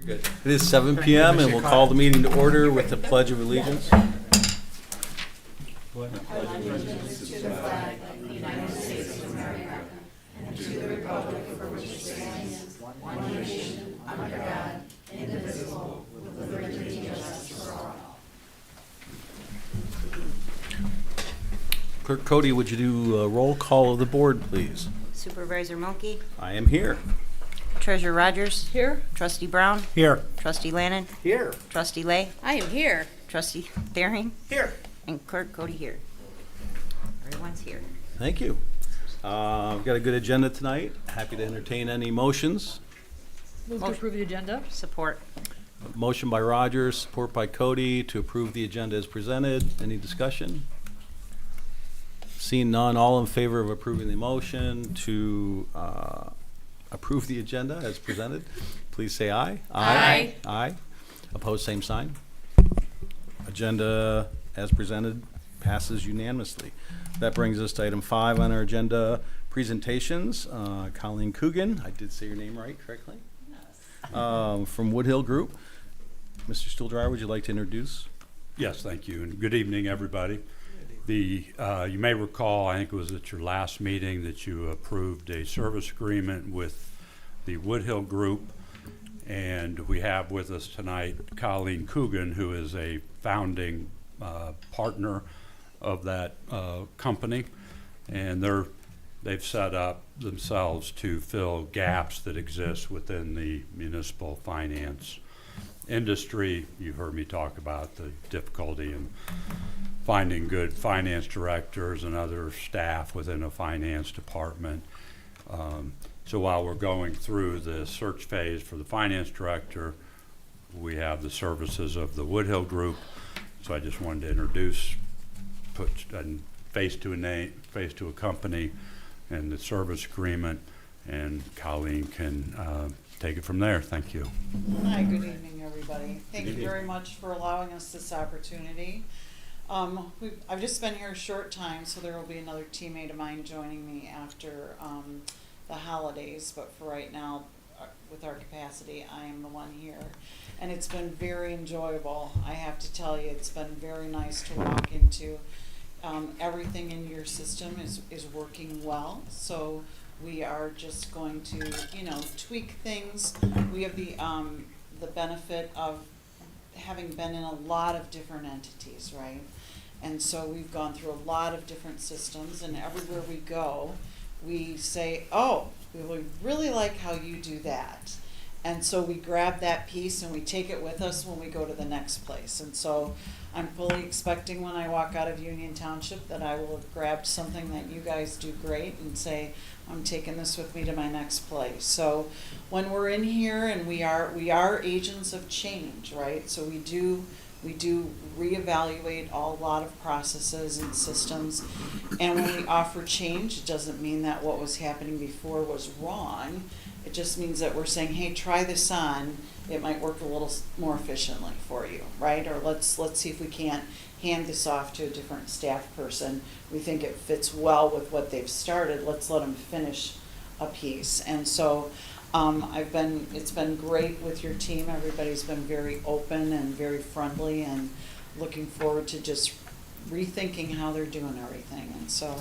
Good. It is 7 p.m. and we'll call the meeting to order with the Pledge of Allegiance. Clerk Cody, would you do a roll call of the board, please? Supervisor Milkey, I am here. Treasurer Rogers. Here. Trustee Brown. Here. Trustee Lannon. Here. Trustee Lay. I am here. Trustee Daring. Here. And Clerk Cody here. Everyone's here. Thank you. We've got a good agenda tonight. Happy to entertain any motions. Move to approve the agenda. Support. Motion by Rogers, support by Cody to approve the agenda as presented. Any discussion? Seeing none, all in favor of approving the motion to approve the agenda as presented, please say aye. Aye. Aye. Opposed, same sign. Agenda as presented passes unanimously. That brings us to item 5 on our agenda, presentations. Colleen Coogan, I did say your name right correctly? Yes. From Woodhill Group. Mr. Stuhldreher, would you like to introduce? Yes, thank you, and good evening, everybody. You may recall, I think it was at your last meeting, that you approved a service agreement with the Woodhill Group, and we have with us tonight Colleen Coogan, who is a founding partner of that company, and they've set up themselves to fill gaps that exist within the municipal finance industry. You've heard me talk about the difficulty in finding good finance directors and other staff within a finance department. So while we're going through the search phase for the finance director, we have the services of the Woodhill Group. So I just wanted to introduce, put a face to a name, face to a company, and the service agreement, and Colleen can take it from there. Thank you. Hi, good evening, everybody. Thank you very much for allowing us this opportunity. I've just been here a short time, so there will be another teammate of mine joining me after the holidays, but for right now, with our capacity, I am the one here. And it's been very enjoyable. I have to tell you, it's been very nice to walk into. Everything in your system is working well, so we are just going to, tweak things. We have the benefit of having been in a lot of different entities, right? And so we've gone through a lot of different systems, and everywhere we go, we say, oh, we would really like how you do that. And so we grab that piece and we take it with us when we go to the next place. And so I'm fully expecting when I walk out of Union Township that I will have grabbed something that you guys do great and say, I'm taking this with me to my next place. So when we're in here, and we are agents of change, right? So we do reevaluate a lot of processes and systems. And when we offer change, it doesn't mean that what was happening before was wrong. It just means that we're saying, hey, try this on. It might work a little more efficiently for you, right? Or let's see if we can't hand this off to a different staff person. We think it fits well with what they've started. Let's let them finish a piece. And so it's been great with your team. Everybody's been very open and very friendly, and looking forward to just rethinking how they're doing everything. And so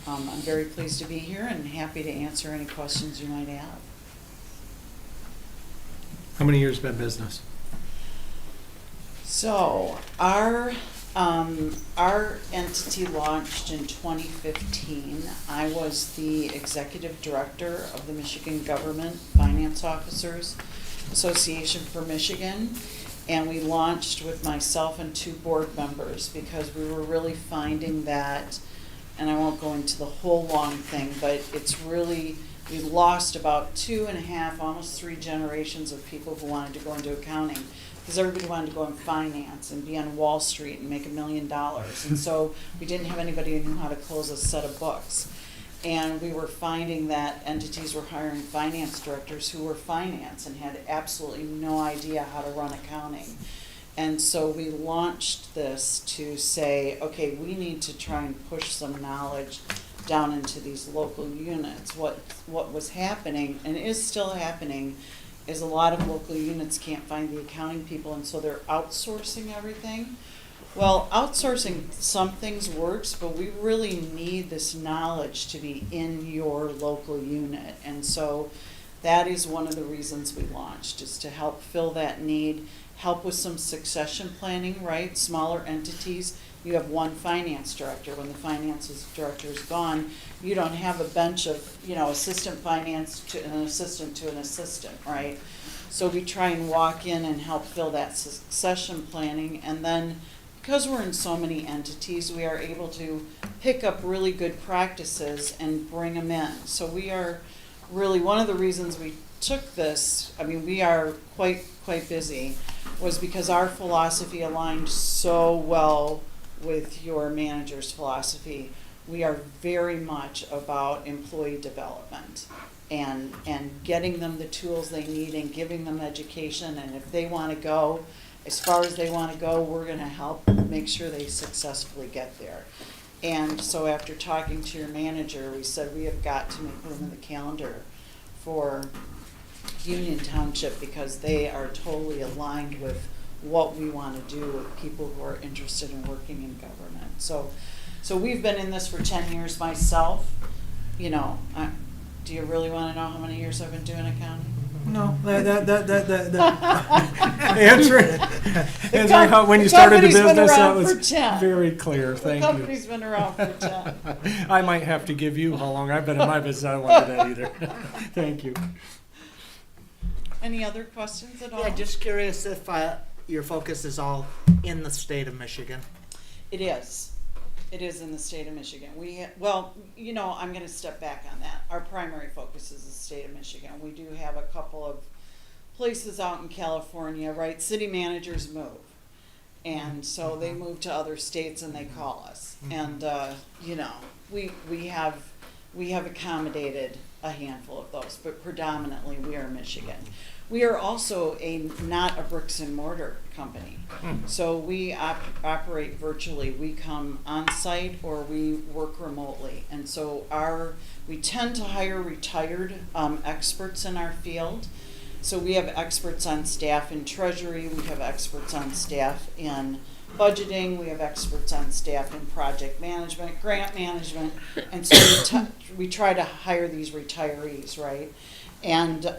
I'm very pleased to be here and happy to answer any questions you might have. How many years been business? So our entity launched in 2015. I was the executive director of the Michigan Government Finance Officers Association for Michigan, and we launched with myself and 2 board members because we were really finding that, and I won't go into the whole long thing, but it's really, we lost about 2.5, almost 3 generations of people who wanted to go into accounting, because everybody wanted to go in finance and be on Wall Street and make $1 million. And so we didn't have anybody who knew how to close a set of books. And we were finding that entities were hiring finance directors who were finance and had absolutely no idea how to run accounting. And so we launched this to say, okay, we need to try and push some knowledge down into these local units. What was happening, and is still happening, is a lot of local units can't find the accounting people, and so they're outsourcing everything. Well, outsourcing some things works, but we really need this knowledge to be in your local unit. And so that is one of the reasons we launched, is to help fill that need, help with some succession planning, right? Smaller entities, you have one finance director. When the finance director is gone, you don't have a bench of, assistant finance to an assistant, right? So we try and walk in and help fill that succession planning, and then because we're in so many entities, we are able to pick up really good practices and bring them in. So we are really, one of the reasons we took this, we are quite busy, was because our philosophy aligned so well with your manager's philosophy. We are very much about employee development and getting them the tools they need and giving them education, and if they want to go as far as they want to go, we're going to help make sure they successfully get there. And so after talking to your manager, we said we have got to make room in the calendar for Union Township, because they are totally aligned with what we want to do with people who are interested in working in government. So we've been in this for 10 years myself. Do you really want to know how many years I've been doing accounting? No, answering how, when you started the company's been business, that around was for 10. very clear, The thank you. company's been around for 10. I might have to give you how long I've been in my business, I don't want to do that either. Thank you. Any other questions at all? Yeah, just curious if your focus is all in the state of Michigan. It is. It is in the state of Michigan. I'm going to step back on that. Our primary focus is the state of Michigan. We do have a couple of places out in California, right? City managers move. And so they move to other states and they call us. And, we have accommodated a handful of those, but predominantly we are Michigan. We are also not a bricks and mortar company. So we operate virtually. We come on site or we work remotely. And so we tend to hire retired experts in our field. So we have experts on staff in treasury, we have experts on staff in budgeting, we have experts on staff in project management, grant management, and so we try to hire these retirees, right? And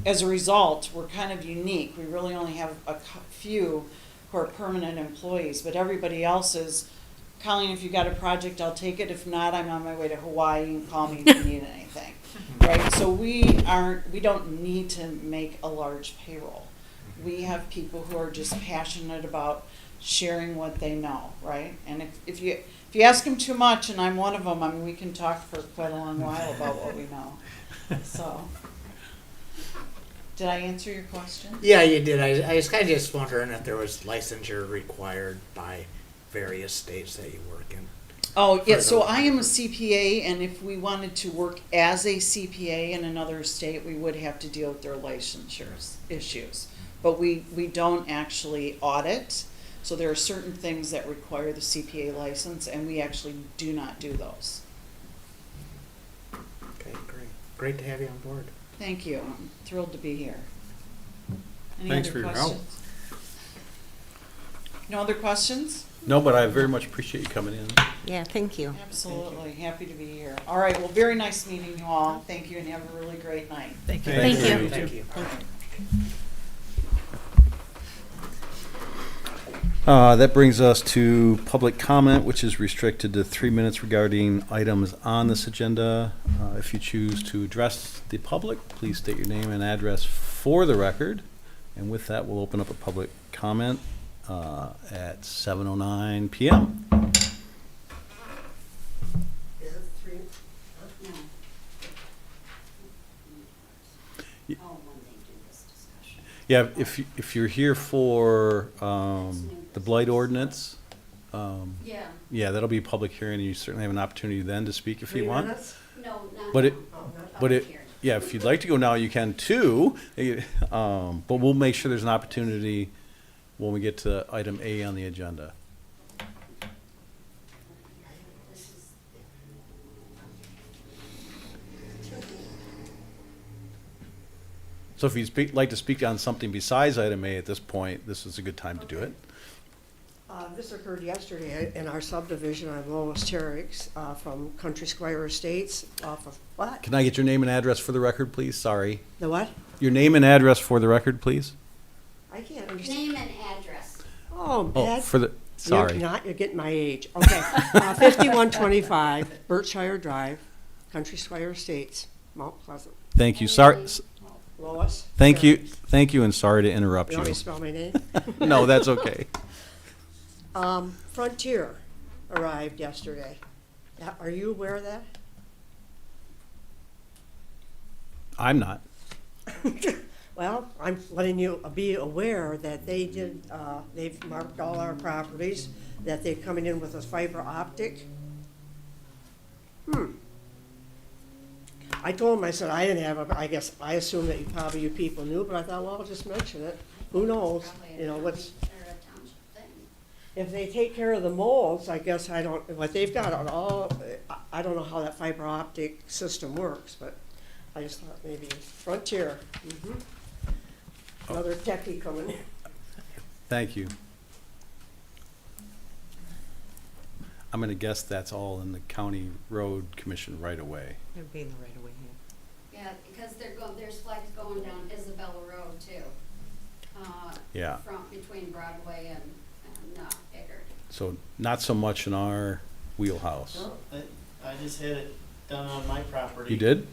as a result, we're kind of unique. We really only have a few who are permanent employees, but everybody else is, Colleen, if you got a project, I'll take it. If not, I'm on my way to Hawaii, and call me if you need anything, right? So we don't need to make a large payroll. We have people who are just passionate about sharing what they know, right? And if you ask them too much, and I'm one of them, we can talk for quite a long while about what we know. So, did I answer your question? Yeah, you did. I was kind of just wondering if there was licensure required by various states that you work in. Oh, yeah, so I am a CPA, and if we wanted to work as a CPA in another state, we would have to deal with their licensure issues. But we don't actually audit, so there are certain things that require the CPA license, and we actually do not do those. Okay, great. Great to have you on board. Thank you. I'm thrilled to be here. Any Thanks other for your help. questions? No other questions? No, but I very much appreciate you coming in. Yeah, thank you. Absolutely. Happy to be here. All right, well, very nice meeting you all. Thank you, and have a really great night. Thank you. Thank you. Thank you. That brings us to public comment, which is restricted to 3 minutes regarding items on this agenda. If you choose to address the public, please state your name and address for the record. And with that, we'll open up a public comment at 7:09 p.m. Yeah, if you're here for the blight ordinance, yeah, that'll be a public hearing, and you certainly have an opportunity then to speak if you want. No, not But now. it, but it, yeah, if you'd like to go now, you can too. But we'll make sure there's an opportunity when we get to item A on the agenda. So if you'd like to speak on something besides item A at this point, this is a good time to do it. This occurred yesterday in our subdivision on Lois Terrace, from Country Squire Estates off of, what? Can I get your name and address for the record, please? Sorry. The what? Your name and address for the record, please? I can't understand. Name and address. Oh, Oh, Ed? for the, sorry. You're getting my age. Okay. 5125 Berkshire Drive, Country Squire Estates, Mount Pleasant. Thank you. Sorry. Lois? Thank you. Terrace. Thank you and sorry to interrupt You want me you. to spell my name? No, that's okay. Frontier arrived yesterday. Are you aware of that? I'm not. Well, I'm letting you be aware that they did, they've marked all our properties, that they're coming in with a fiber optic. I told them, I said, I didn't have a, I guess, I assumed that you people knew, but I thought, well, I'll just mention it. Who knows, you know, what's, They're a township thing. if they take care of the moles, I guess I don't, what they've got on all, I don't know how that fiber optic system works, but I just thought maybe Frontier. Another techie coming in. Thank you. I'm gonna guess that's all in the county road commission right away. It'd be in the right of way, Yeah, because there's flags going down Isabella Road too. Yeah. From, between Broadway and Eggert. So not so much in our wheelhouse. No, I just had it done on my property. You did?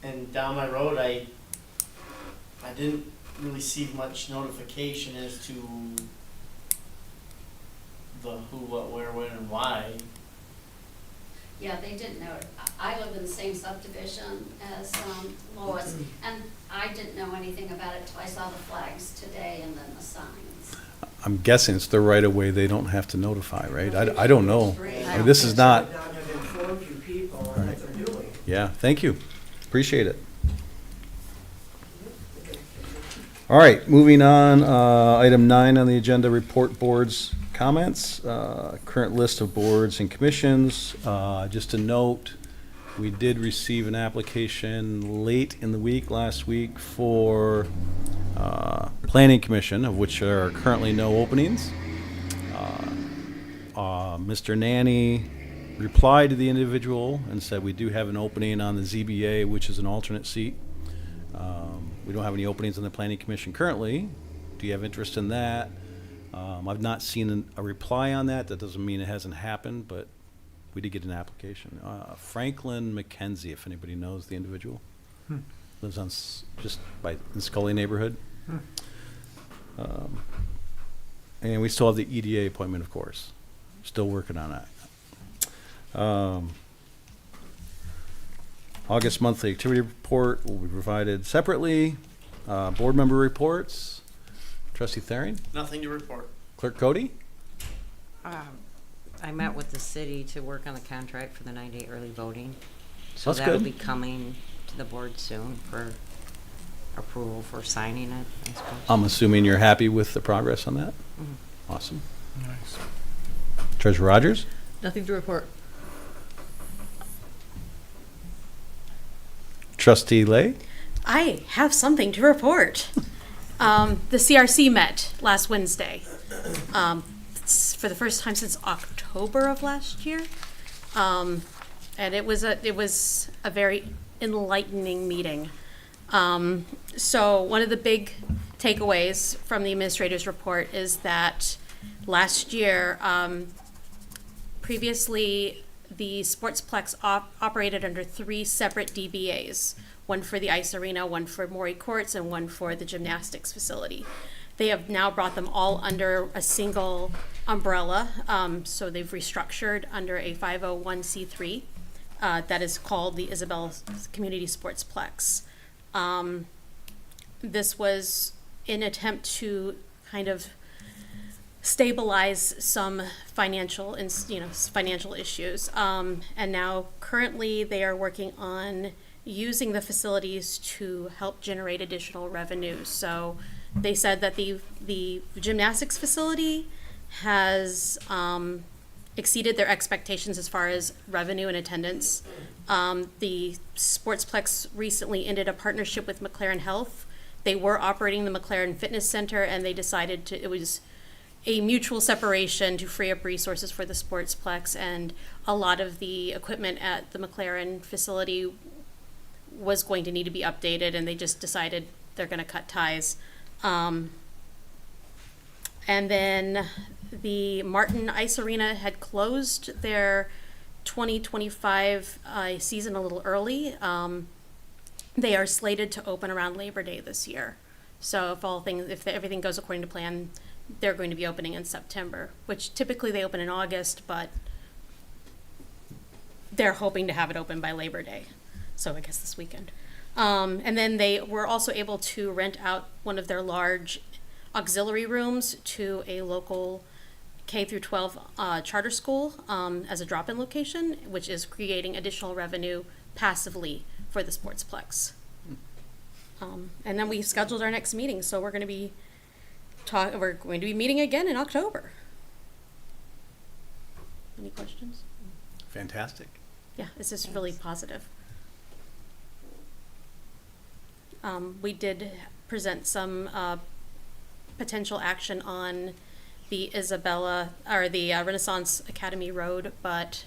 And down my road, I didn't really see much notification as to the who, what, where, when, and why. Yeah, they didn't know. I live in the same subdivision as Lois, and I didn't know anything about it till I saw the flags today and then the signs. I'm guessing it's the right of way. They don't have to notify, right? I don't know. I mean, this is not, Should not have informed you people on what they're doing. yeah, thank you. Appreciate it. All right, moving on, item 9 on the agenda, report boards comments, current list of boards and commissions. Just a note, we did receive an application late in the week, last week, for planning commission, of which there are currently no openings. Mr. Nanny replied to the individual and said, we do have an opening on the ZBA, which is an alternate seat. We don't have any openings on the planning commission currently. Do you have interest in that? I've not seen a reply on that. That doesn't mean it hasn't happened, but we did get an application. Franklin McKenzie, if anybody knows the individual. Lives on just by the Scully neighborhood. And we still have the EDA appointment, of course. Still working on that. August monthly activity report will be provided separately. Board member reports. Trustee Thering, Nothing to report. Clerk Cody. I met with the city to work on the contract for the 9-day early voting. So That's that'll good. be coming to the board soon for approval for signing it, I suppose. I'm assuming you're happy with the progress on that? Awesome. Nice. Treasurer Rogers. Nothing to report. Trustee Lay. I have something to report. The CRC met last Wednesday it's for the first time since October of last year, and it was a very enlightening meeting. So one of the big takeaways from the administrator's report is that last year, previously the Sportsplex operated under 3 separate DBAs, one for the ice arena, one for Maury Courts, and one for the gymnastics facility. They have now brought them all under a single umbrella, so they've restructured under a 501c3 that is called the Isabel Community Sportsplex. This was an attempt to kind of stabilize some financial issues. And now currently they are working on using the facilities to help generate additional revenue. So they said that the gymnastics facility has exceeded their expectations as far as revenue and attendance. The Sportsplex recently ended a partnership with McLaren Health They were operating the McLaren Fitness Center, and they decided it was a mutual separation to free up resources for the Sportsplex, and a lot of the equipment at the McLaren facility was going to need to be updated, and they just decided they're going to cut ties. And then the Martin Ice Arena had closed their 2025 season a little early. They are slated to open around Labor Day this year. So if everything goes according to plan, they're going to be opening in September, which typically they open in August, but they're hoping to have it open by Labor Day. So I guess this weekend. And then they were also able to rent out one of their large auxiliary rooms to a local K through 12 charter school as a drop-in location, which is creating additional revenue passively for the Sportsplex. And then we scheduled our next meeting, so we're going to be meeting again in October. Any questions? Fantastic. Yeah, this is really positive. We did present some potential action on the Renaissance Academy Road, but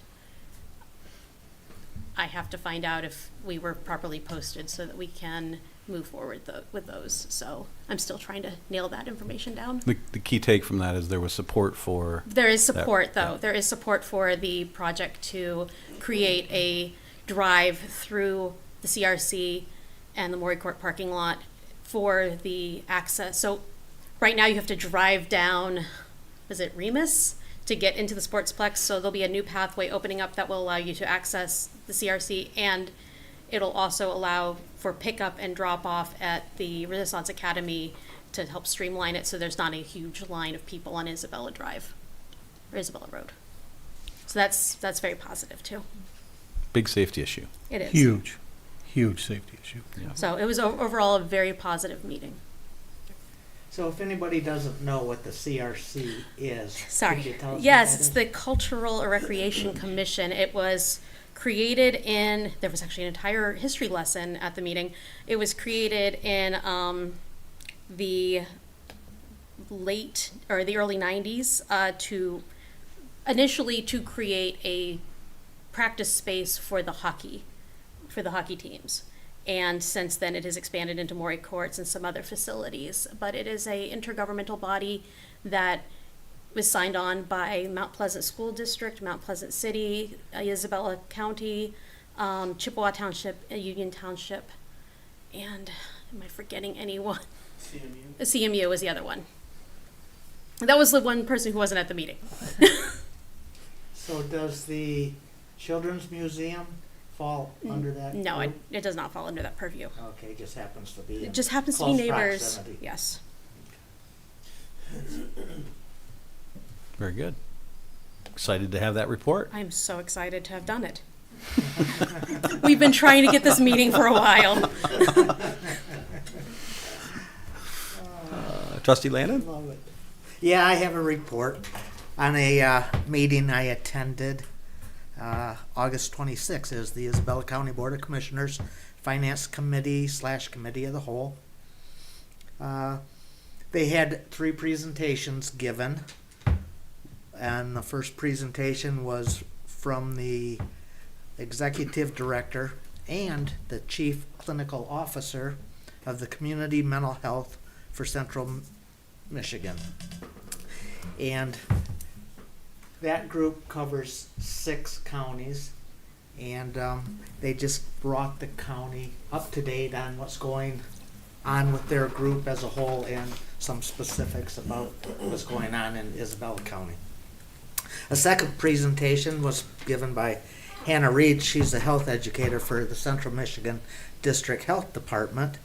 I have to find out if we were properly posted so that we can move forward with those. So I'm still trying to nail that information down. The key take from that is there was support for. There is support, that, though. yeah. There is support for the project to create a drive through the CRC and the Maury Court parking lot for the access. So right now you have to drive down, is it Remus, to get into the Sportsplex. So there'll be a new pathway opening up that will allow you to access the CRC, and it'll also allow for pickup and drop off at the Renaissance Academy to help streamline it so there's not a huge line of people on Isabella Drive, or Isabella Road. So that's very positive too. Big safety issue. It is. Huge safety issue. Yeah. So it was overall a very positive meeting. So if anybody doesn't know what the CRC is, could you Sorry. tell us what Yes, that it's is? the Cultural Recreation Commission. It was created there was actually an entire history lesson at the meeting. It was created in the early 90s initially to create a practice space for the hockey teams. And since then, it has expanded into Maury Courts and some other facilities. But it is a intergovernmental body that was signed on by Mount Pleasant School District, Mount Pleasant City, Isabella County, Chippewa Township, Union Township, and am I forgetting anyone? CMU. CMU was the other one. That was the one person who wasn't at the meeting. So does the Children's Museum fall under that? No, group? it does not fall under that purview. Okay, just happens to be. It in just happens to be close neighbors. proximity. Yes. Very good. Excited to have that report. I'm so excited to have done it. We've been trying to get this meeting for a while. Trustee Landon? Love it. Yeah, I have a report on a meeting I attended August 26th. Is the Isabella County Board of Commissioners Finance Committee / Committee of the Whole. They had 3 presentations given, and the first presentation was from the Executive Director and the Chief Clinical Officer of the Community Mental Health for Central Michigan. And that group covers 6 counties, and they just brought the county up to date on what's going on with their group as a whole and some specifics about what's going on in Isabella County. A second presentation was given by Hannah Reed. She's a health educator for the Central Michigan District Health Department,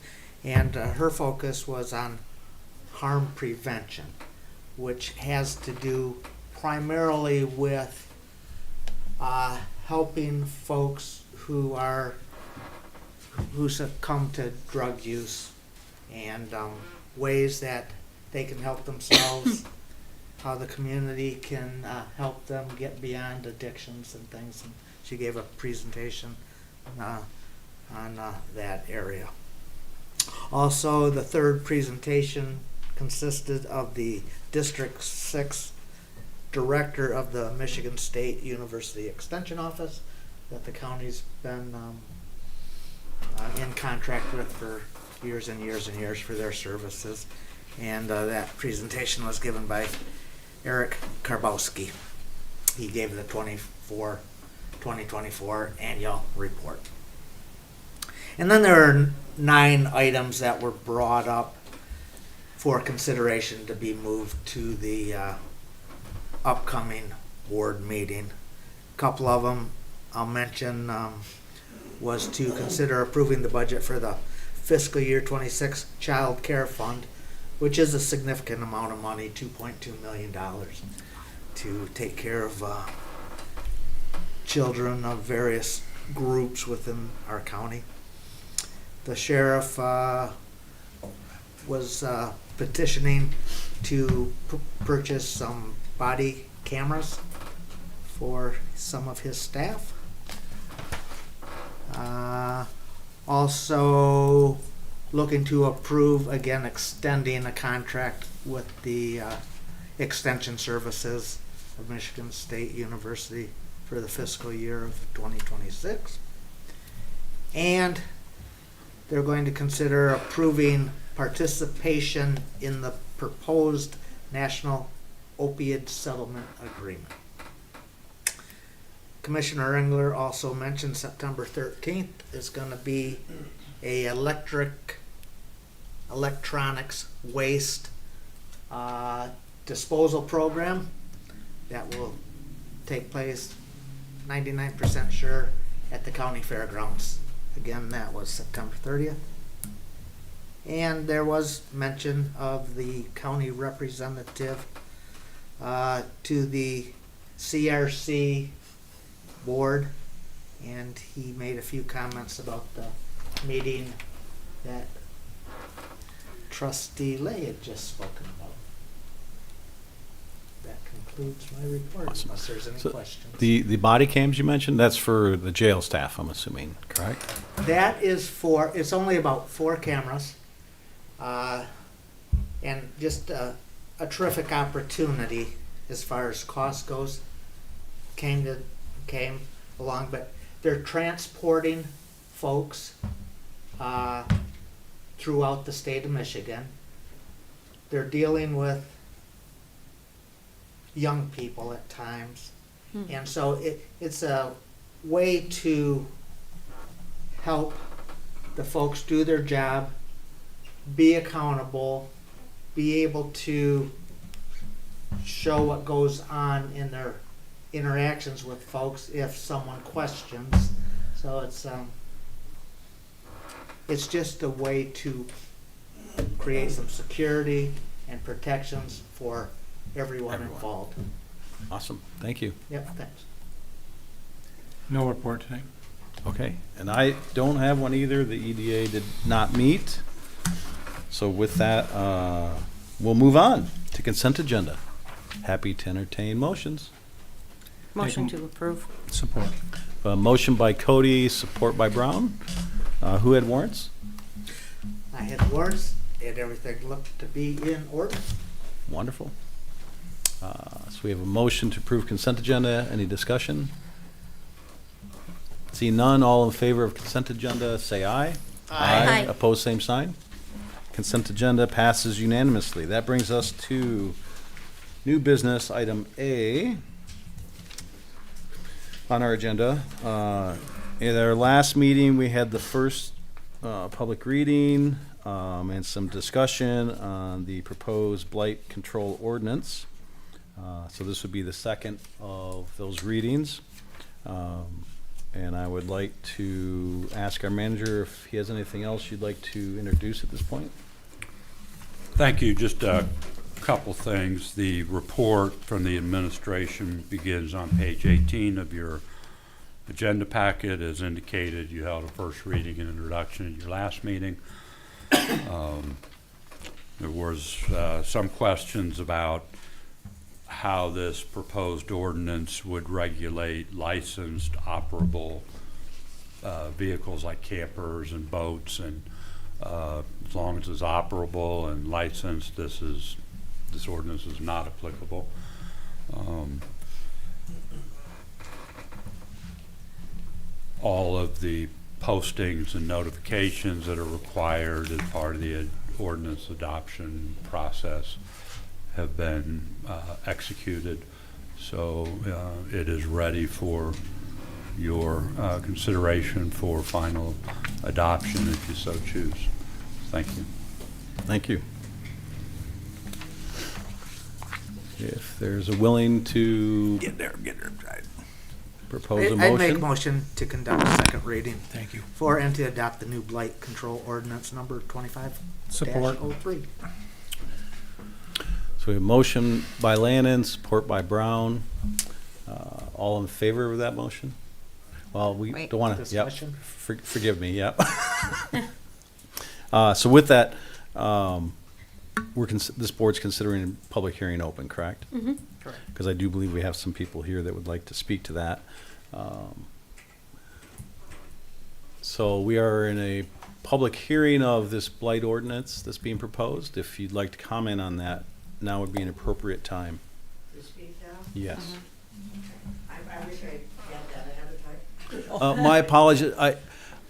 and her focus was on harm prevention, which has to do primarily with helping folks who succumb to drug use and ways that they can help themselves, how the community can help them get beyond addictions and things. And she gave a presentation on that area. Also, the third presentation consisted of the District 6 Director of the Michigan State University Extension Office that the county's been in contract with for years and years and years for their services. And that presentation was given by Eric Karbowski. He gave the 2024 annual report. And then there are 9 items that were brought up for consideration to be moved to the upcoming board meeting. A couple of them I'll mention was to consider approving the budget for the fiscal year 26 child care fund, which is a significant amount of money, $2.2 million, to take care of children of various groups within our county. The sheriff was petitioning to purchase some body cameras for some of his staff. Also looking to approve, again, extending a contract with the Extension Services of Michigan State University for the fiscal year of 2026. And they're going to consider approving participation in the proposed National Opioid Settlement Agreement. Commissioner Engler also mentioned September 13th is going to be a electronics waste disposal program that will take place 99% sure at the county fairgrounds. Again, that was September 30th. And there was mention of the county representative to the CRC board, and he made a few comments about the meeting that Trustee Lay had just spoken about. That concludes my report, Awesome. unless there's any So questions. The body cams you mentioned, that's for the jail staff, I'm assuming, correct? That is for, it's only about 4 cameras, and just a terrific opportunity as far as cost goes. Came along, but they're transporting folks throughout the state of Michigan. They're dealing with young people at times, and so it's a way to help the folks do their job, be accountable, be able to show what goes on in their interactions with folks if someone questions. So it's just a way to create some security and protections for everyone involved. Awesome, thank you. Yep, thanks. No report tonight. Okay, and I don't have one either. The EDA did not meet. So with that, we'll move on to consent agenda. Happy to entertain motions. Motion to approve. Support. A motion by Cody, support by Brown. Who had warrants? I had warrants, and everything looked to be in order. Wonderful. So we have a motion to approve consent agenda. Any discussion? See none, all in favor of consent agenda, say aye. Aye. Opposed, same sign. Consent agenda passes unanimously. That brings us to new business, item A on our agenda. In our last meeting, we had the first public reading and some discussion on the proposed blight control ordinance. So this would be the second of those readings. And I would like to ask our manager if he has anything else you'd like to introduce at this point. Thank you. Just a couple things. The report from the administration begins on page 18 of your agenda packet. As indicated, you held a first reading and introduction at your last meeting. There was some questions about how this proposed ordinance would regulate licensed operable vehicles like campers and boats and As long as it's operable and licensed, this ordinance is not applicable. All of the postings and notifications that are required as part of the ordinance adoption process have been executed. So it is ready for your consideration for final adoption if you so choose. Thank you. Thank you. If there's a willing to propose a I'd make motion. motion to conduct a second reading. Thank you. For and to adopt the new blight control ordinance number 25 Support. 03. So we have motion by Lannon, support by Brown. All in favor of that motion? Well, we Wait. don't want to, yep, Discussion? forgive me, yep. So with that, this board's considering a public hearing open, correct? Mm-hmm. Correct. Because I do believe we have some people here that would like to speak to that. So we are in a public hearing of this blight ordinance that's being proposed. If you'd like to comment on that, now would be an appropriate time. To speak now? Yes. I wish I had that ahead of time. My apologies.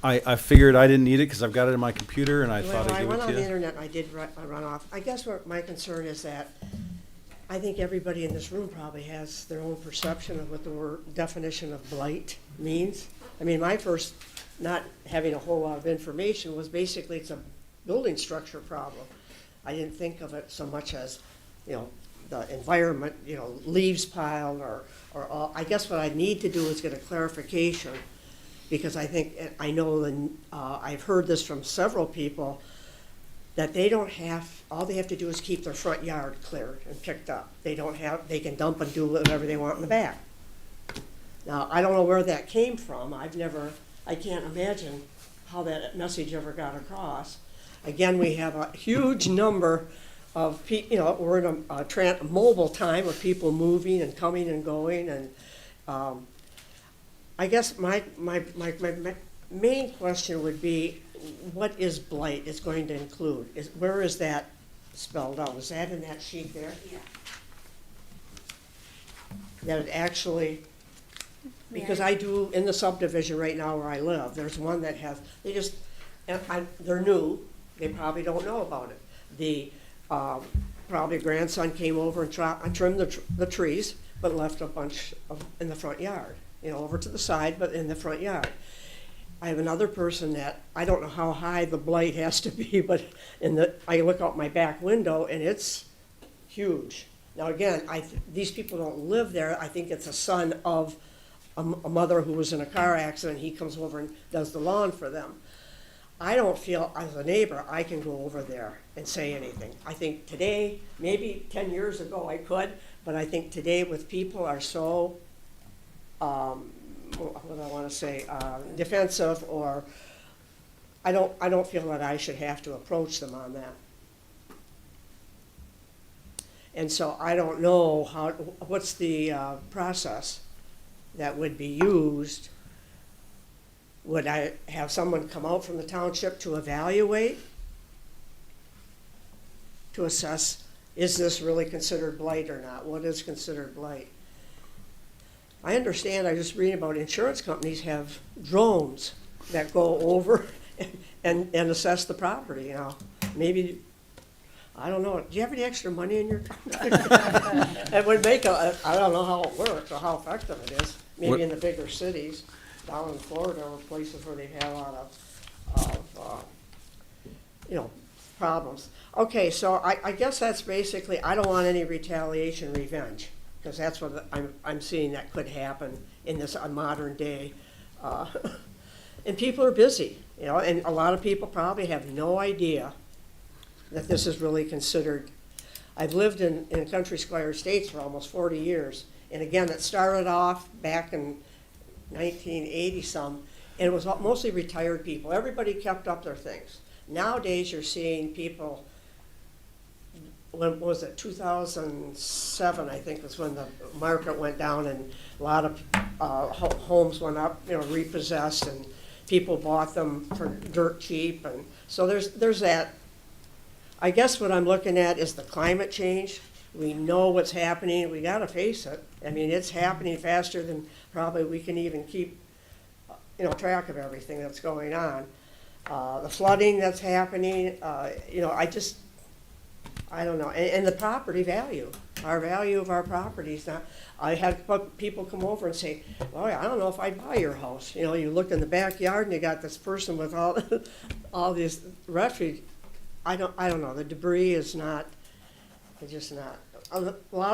I figured I didn't need it because I've got it in my computer and I thought Well, I'd I give went it on to the you. internet and I did run off. I guess what my concern is that I think everybody in this room probably has their own perception of what the word definition of blight means. I mean, my first, not having a whole lot of information, was basically it's a building structure problem. I didn't think of it so much as, you know, the environment, you know, leaves piled or all. I guess what I need to do is get a clarification, because I think, I know, and I've heard this from several people, that they don't have, all they have to do is keep their front yard cleared and picked up. They don't have, they can dump and do whatever they want in the back. Now, I don't know where that came from. I can't imagine how that message ever got across. Again, we have a huge number of you know, we're in a mobile time of people moving and coming and going, and I guess my main question would be, what is blight is going to include? Where is that spelled out? Is that in that sheet there? Yeah. That it actually, because I do, in the subdivision right now where I live, there's one that has, they're new, they probably don't know about it. Probably a grandson came over and trimmed the trees, but left a bunch in the front yard, you know, over to the side, but in the front yard. I have another person that, I don't know how high the blight has to be, but I look out my back window and it's huge. Now again, these people don't live there. I think it's a son of a mother who was in a car accident. He comes over and does the lawn for them. I don't feel, as a neighbor, I can go over there and say anything. I think today, maybe 10 years ago I could, but I think today with people are so, what do I want to say, defensive, or I don't feel that I should have to approach them on that. And so I don't know what's the process that would be used. Would I have someone come out from the township to evaluate, to assess, is this really considered blight or not? What is considered blight? I understand, I just read about insurance companies have drones that go over and assess the property, you know. Maybe, I don't know, do you have any extra money in your? It would make I don't know how it works or how effective it is. Maybe in the bigger cities, down in Florida or places where they have a lot of you know, problems. Okay, so I guess that's basically, I don't want any retaliation, revenge, because that's what I'm seeing that could happen in this modern day. And people are busy, you know, and a lot of people probably have no idea that this is really considered. I've lived in Country Squire Estates for almost 40 years, and again, it started off back in 1980-some, and it was mostly retired people. Everybody kept up their things. Nowadays, you're seeing people, when was it, 2007, I think, was when the market went down and a lot of homes went up, you know, repossessed, and people bought them for dirt cheap, and so there's that. I guess what I'm looking at is the climate change. We know what's happening, we gotta face it. I mean, it's happening faster than probably we can even keep, track of everything that's going on. The flooding that's happening, I don't know, and the property value, our value of our properties. Now, I had people come over and say, "Oh, I don't know if I'd buy your house." You look in the backyard and you got this person with all this refuge. I don't know. The debris is not. It's just not.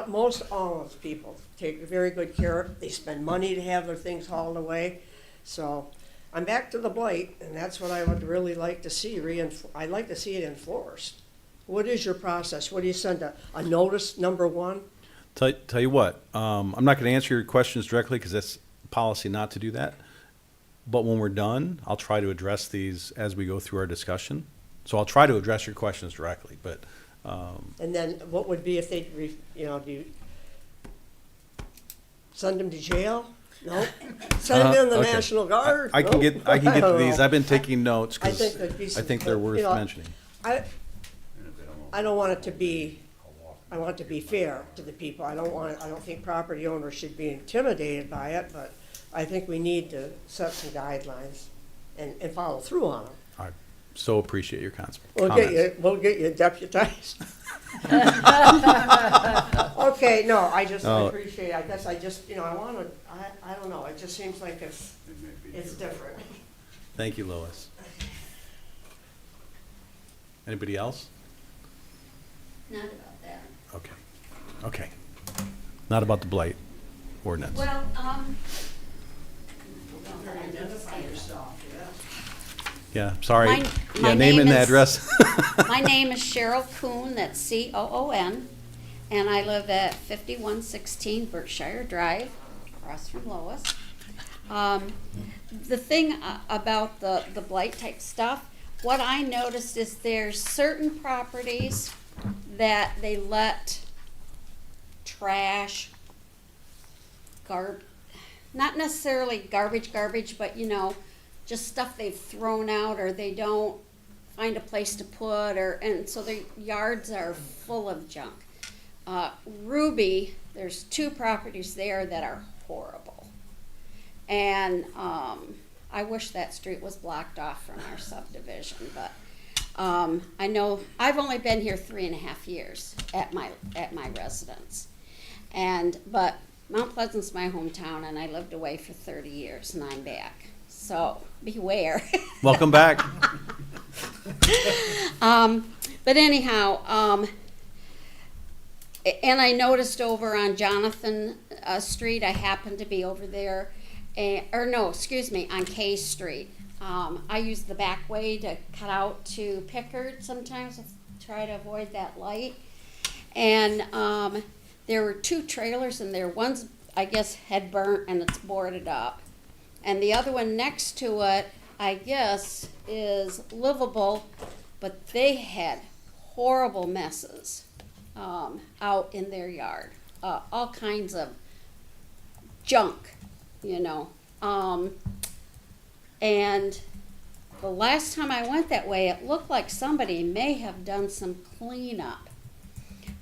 Most all of people take very good care. They spend money to have their things hauled away. So I'm back to the blight, and that's what I would really like to see. I'd like to see it enforced. What is your process? What do you send a notice, number one? Tell you what, I'm not going to answer your questions directly because that's policy not to do that. But when we're done, I'll try to address these as we go through our discussion. So I'll try to address your questions directly, but. And then what would be if they, do you send them to jail? No? Send them in the Okay. National Guard? I can No? get I to don't these. know. I've been taking notes I because think there'd be I some, think they're worth mentioning. I don't want it to be, I want it to be fair to the people. I don't think property owners should be intimidated by it, but I think we need to set some guidelines and follow through on them. I so appreciate your comments. We'll get you deputized. Okay, no, I appreciate, I guess I just, I wanna, I don't know, it just seems like it's different. Thank you, Lois. Anybody else? Not about that. Okay. Not about the blight ordinance. Well, Identify yourself, Yeah, sorry. My Yeah, name name and is- address. my name is Cheryl Coon, that's Coon, and I live at 5116 Berkshire Drive, across from Lois. The thing about the blight type stuff, what I noticed is there's certain properties that they let trash, not necessarily garbage, but just stuff they've thrown out or they don't find a place to put, and so their yards are full of junk. Ruby, there's 2 properties there that are horrible. And I wish that street was blocked off from our subdivision, but I know I've only been here 3.5 years at my residence. But Mount Pleasant's my hometown, and I lived away for 30 years, and I'm back. So beware. Welcome back. But anyhow, and I noticed over on Jonathan Street, I happened to be over there, on K Street. I use the back way to cut out to Pickard sometimes, try to avoid that light. And there were 2 trailers in there. One's, I guess, had burnt and it's boarded up. And the other one next to it, I guess, is livable, but they had horrible messes out in their yard. All kinds of junk, And the last time I went that way, it looked like somebody may have done some cleanup.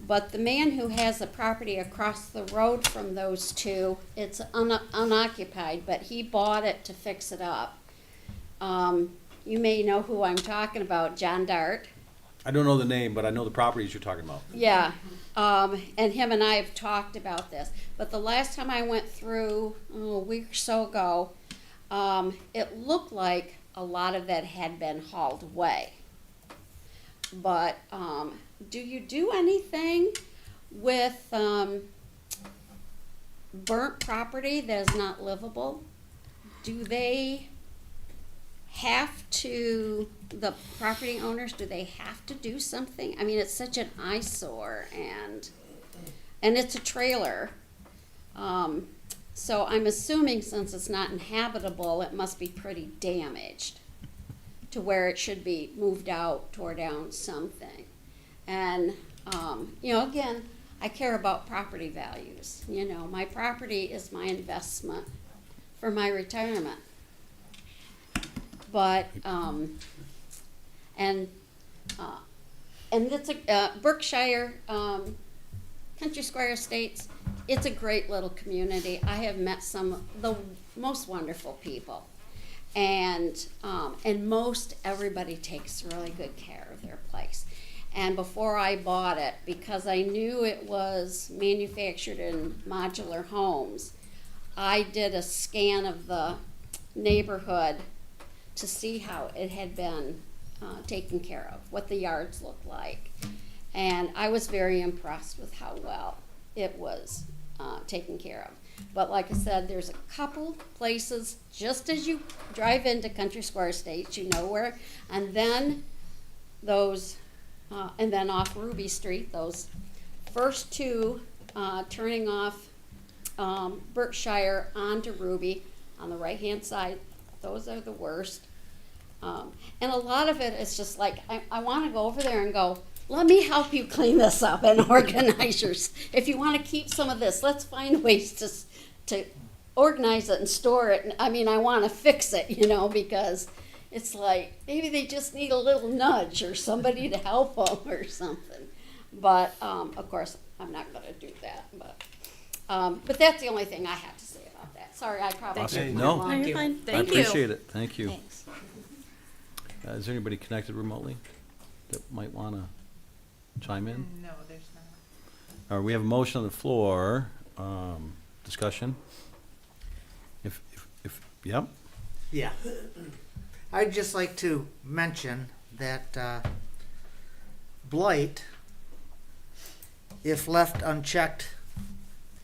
But the man who has the property across the road from those 2, it's unoccupied, but he bought it to fix it up. You may know who I'm talking about, John Dart. I don't know the name, but I know the properties you're talking about. Yeah, and him and I have talked about this. But the last time I went through, a week or so ago, it looked like a lot of that had been hauled away. But do you do anything with burnt property that is not livable? Do they have to, the property owners, do they have to do something? I mean, it's such an eyesore, and it's a trailer. So I'm assuming since it's not inhabitable, it must be pretty damaged to where it should be moved out, tore down, something. And, again, I care about property values. My property is my investment for my retirement. but, and it's a, Berkshire, Country Square Estates, it's a great little community. I have met some of the most wonderful people. And most everybody takes really good care of their place. And before I bought it, because I knew it was manufactured in modular homes, I did a scan of the neighborhood to see how it had been taken care of, what the yards looked like. And I was very impressed with how well it was taken care of. But like I said, there's a couple places, just as you drive into Country Square Estates, you know where, and then those, and then off Ruby Street, those first two, turning off Berkshire onto Ruby on the right-hand side, those are the worst. And a lot of it is just like, I want to go over there and go, let me help you clean this up and organize yours. If you want to keep some of this, let's find ways to organize it and store it. And, I mean, I want to fix it, you know, because it's like maybe they just need a little nudge or somebody to help them or something. But of course, I'm not going to do that. But that's the only thing I have to say about that. Sorry, I probably Awesome. took No. long. No, you're fine. I Thank you. appreciate it. Thank you. Thanks. Is there anybody connected remotely that might want to chime in? No, there's not. We have a motion on the floor. Discussion? If, yep. Yeah. I'd just like to mention that blight, if left unchecked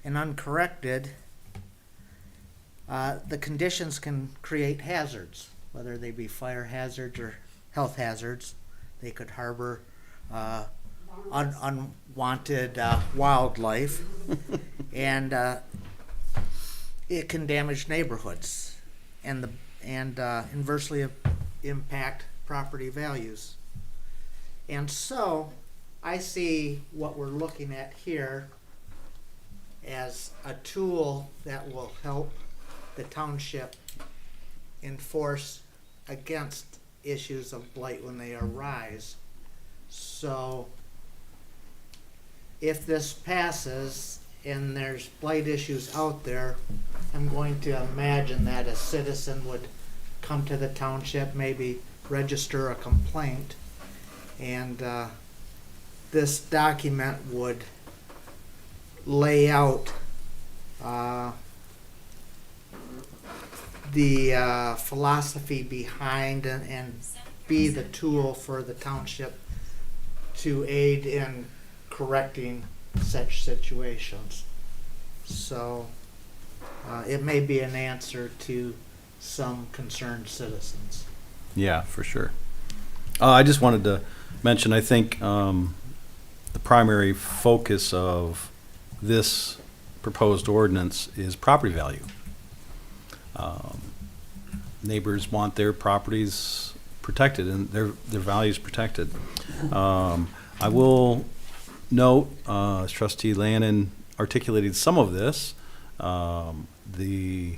and uncorrected, the conditions can create hazards, whether they be fire hazards or health hazards. They could harbor unwanted wildlife, and it can damage neighborhoods and inversely impact property values. And so I see what we're looking at here as a tool that will help the township enforce against issues of blight when they arise. So if this passes and there's blight issues out there, I'm going to imagine that a citizen would come to the township, maybe register a complaint, and this document would lay out the philosophy behind and be the tool for the township to aid in correcting such situations. So it may be an answer to some concerned citizens. Yeah, for sure. I just wanted to mention, I think the primary focus of this proposed ordinance is property value. Neighbors want their properties protected and their values protected. I will note, as Trustee Lannon articulated some of this, the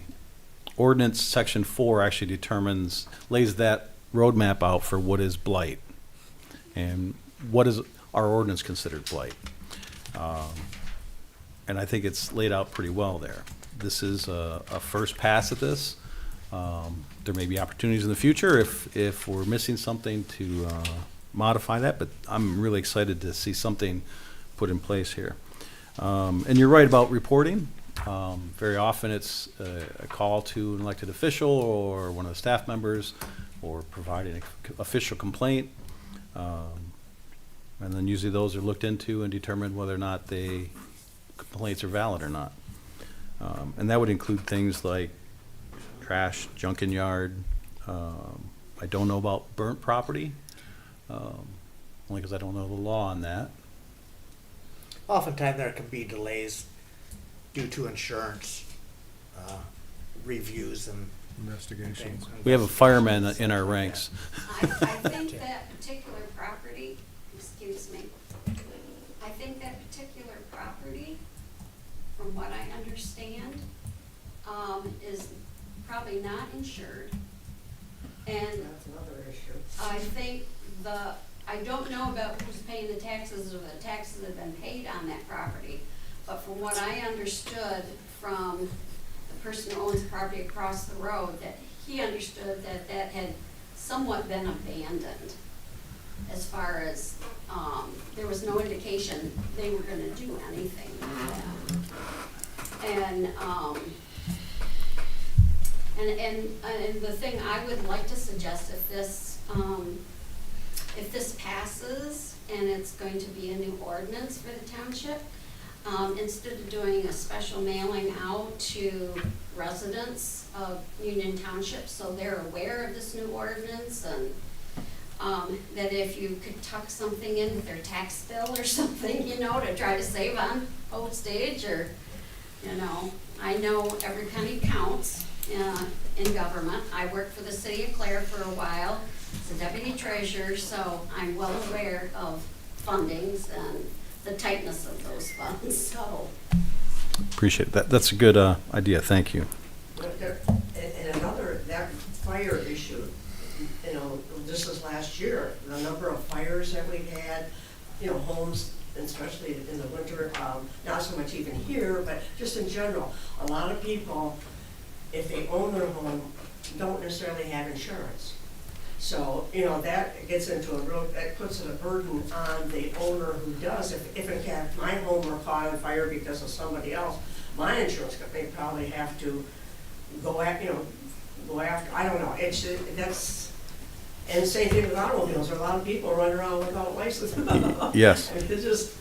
ordinance section 4 actually lays that roadmap out for what is blight and what is our ordinance considered blight. And I think it's laid out pretty well there. This is a first pass at this. There may be opportunities in the future if we're missing something to modify that, but I'm really excited to see something put in place here. And you're right about reporting. Very often it's a call to an elected official or one of the staff members or providing an official complaint. And then usually those are looked into and determined whether or not complaints are valid or not. And that would include things like trash, junk in yard. I don't know about burnt property, only because I don't know the law on that. Oftentimes there can be delays due to insurance reviews and Investigations. We have a fireman in our ranks. I think that particular property, excuse me, I think that particular property, from what I understand, is probably not insured. And That's another issue. I think I don't know about who's paying the taxes or the taxes that have been paid on that property, but from what I understood from the person who owns the property across the road, that he understood that that had somewhat been abandoned. As far as, there was no indication they were gonna do anything with that. And the thing I would like to suggest, if this passes and it's going to be a new ordinance for the township, instead of doing a special mailing out to residents of Union Township so they're aware of this new ordinance, and that if you could tuck something in with their tax bill or something, you know, to try to save on postage, or, you know, I know every penny counts in government. I worked for the city of Clare for a while as a deputy treasurer, so I'm well aware of fundings and the tightness of those funds, so. Appreciate that. That's a good idea. Thank you. And another, that fire issue, you know, this was last year, the number of fires that we had, you know, homes, especially in the winter, not so much even here, but just in general, a lot of people, if they own their home, don't necessarily have insurance. So, you know, that gets into that puts a burden on the owner who does. If in fact my home were caught on fire because of somebody else, my insurance company probably have to go after, I don't know, that's, and the same thing with automobiles. There are a lot of people running around without license. Yes. I mean, it's just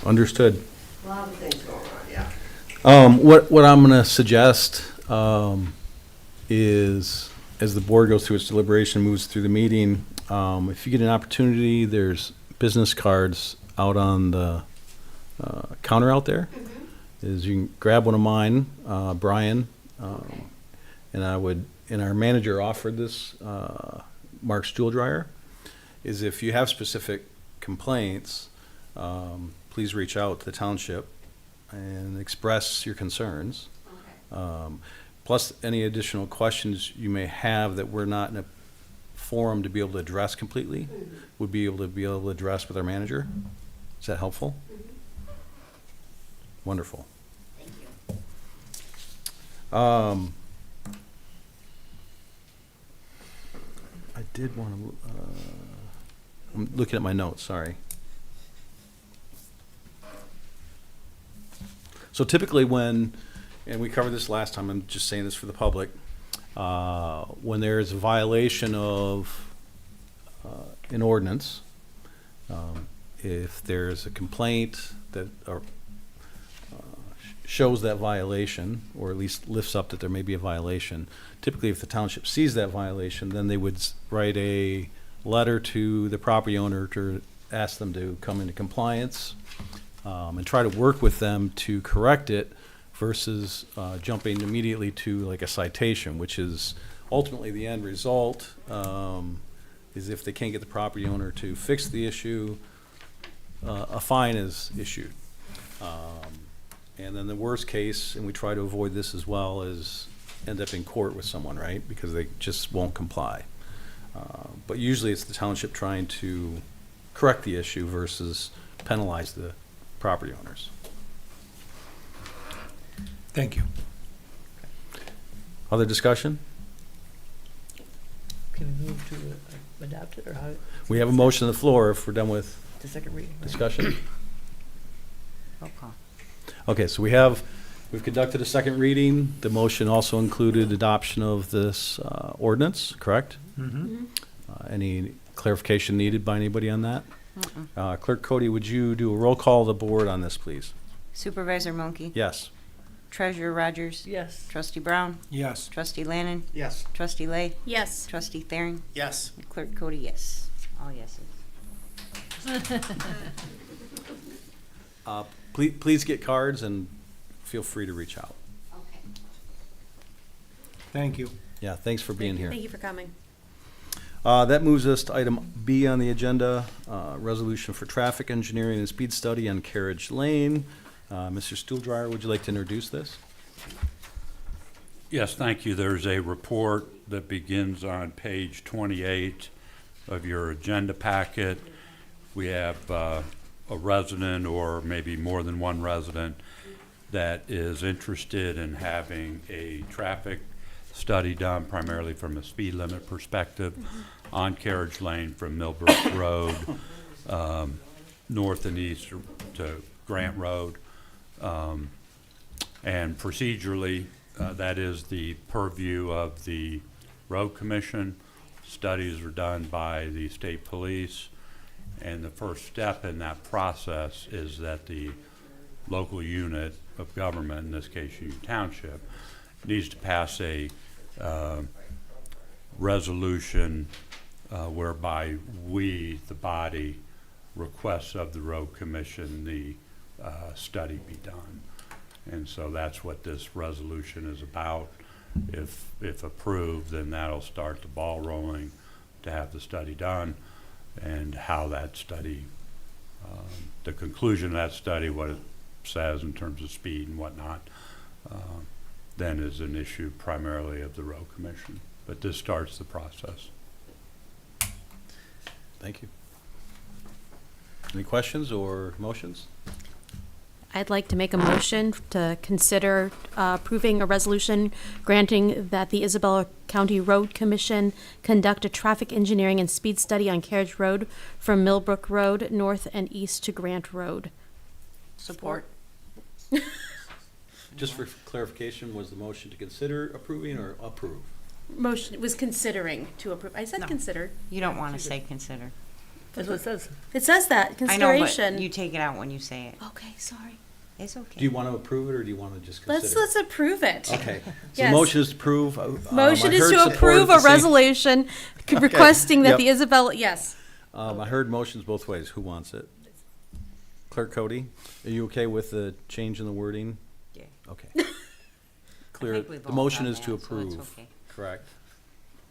Understood. a lot of things going on, yeah. What I'm going to suggest is, as the board goes through its deliberation, moves through the meeting, if you get an opportunity, there's business cards out on the counter out there. Is you can grab one of mine, Brian, and our manager offered this, Mark's Jewel Dryer, is if you have specific complaints, please reach out to the township and express your concerns. Okay. Plus any additional questions you may have that we're not in a forum to be able to address completely, would be able to address with our manager. Is that helpful? Wonderful. Thank you. I did want to, I'm looking at my notes, sorry. So typically when, and we covered this last time, I'm just saying this for the public, when there is a violation of an ordinance, if there's a complaint that shows that violation, or at least lifts up that there may be a violation, typically if the township sees that violation, then they would write a letter to the property owner to ask them to come into compliance, and try to work with them to correct it, versus jumping immediately to like a citation, which is ultimately the end result, is if they can't get the property owner to fix the issue, a fine is issued. And then the worst case, and we try to avoid this as well, is end up in court with someone, right? Because they just won't comply. But usually it's the township trying to correct the issue versus penalize the property owners. Thank you. Other discussion? Can we move to adopt it, or how? We have a motion on the floor if we're done with The second reading. right? discussion. Roll call. Okay, so we've conducted a second reading. The motion also included adoption of this ordinance, correct? Mm-hmm. Any clarification needed by anybody on that? Clerk Cody, would you do a roll call of the board on this, please? Supervisor Monkey? Yes. Treasurer Rogers? Yes. Trustee Brown? Yes. Trustee Lannan? Yes. Trustee Lay? Yes. Trustee Thering? Yes. And Clerk Cody, yes. All yeses. Please get cards and feel free to reach out. Okay. Thank you. Yeah, thanks for being here. Thank you for coming. That moves us to item B on the agenda, resolution for traffic engineering and speed study on Carriage Lane. Mr. Stuhldreher, would you like to introduce this? Yes, thank you. There's a report that begins on page 28 of your agenda packet. We have a resident, or maybe more than one resident, that is interested in having a traffic study done, primarily from a speed limit perspective, on Carriage Lane from Millbrook Road, north and east to Grant Road. And procedurally, that is the purview of the road commission. Studies are done by the state police, and the first step in that process is that the local unit of government, in this case Union Township, needs to pass a resolution whereby we, the body, requests of the road commission the study be done. And so that's what this resolution is about. If approved, then that'll start the ball rolling to have the study done, and how that study, the conclusion of that study, what it says in terms of speed and whatnot, then is an issue primarily of the road commission. But this starts the process. Thank you. Any questions or motions? I'd like to make a motion to consider approving a resolution granting that the Isabella County Road Commission conduct a traffic engineering and speed study on Carriage Road from Millbrook Road north and east to Grant Road. Support. Just for clarification, was the motion to consider approving or approve? Motion was considering to approve. I said No. consider. You don't want to say consider. That's what it says. It says that, I know, consideration. but you take it out when you say it. Okay, sorry. It's okay. Do you want to approve it, or do you want to just consider? Let's approve it. Okay, so Yes. motion is to approve. Motion I is heard to support approve at the a same- resolution requesting that Yep. the Isabella, yes. I heard motions both ways. Who wants it? Clerk Cody, are you okay with the change in the wording? Yeah. Okay. I Clear, think we've the all motion done is to that, so it's approve. okay. Correct.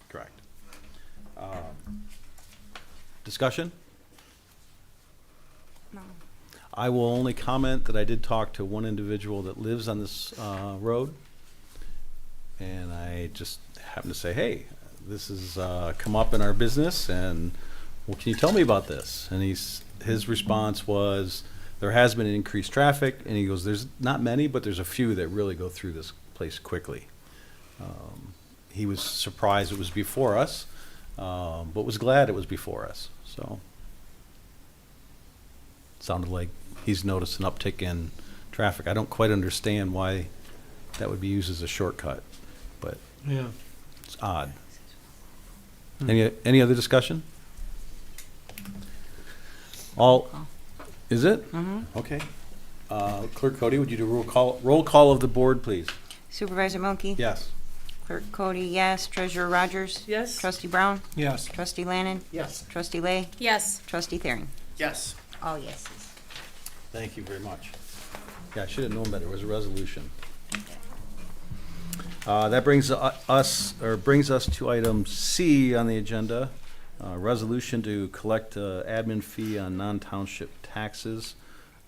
Correct. Discussion? No. I will only comment that I did talk to one individual that lives on this road, and I just happened to say, hey, this has come up in our business, and well, can you tell me about this? And his response was, there has been increased traffic, and he goes, there's not many, but there's a few that really go through this place quickly. He was surprised it was before us, but was glad it was before us, so. Sounded like he's noticed an uptick in traffic. I don't quite understand why that would be used as a shortcut, but Yeah. it's odd. Any other discussion? All, is it? Mm-hmm. Okay. Clerk Cody, would you do roll call of the board, please? Supervisor Milky? Yes. Clerk Cody, yes. Treasurer Rogers? Yes? Trustee Brown? Yes. Trustee Lannan? Yes. Trustee Lay? Yes. Trustee Thering? Yes. All yeses. Thank you very much. Yeah, I should have known better. It was a resolution. That brings us to item C on the agenda, resolution to collect admin fee on non-township taxes.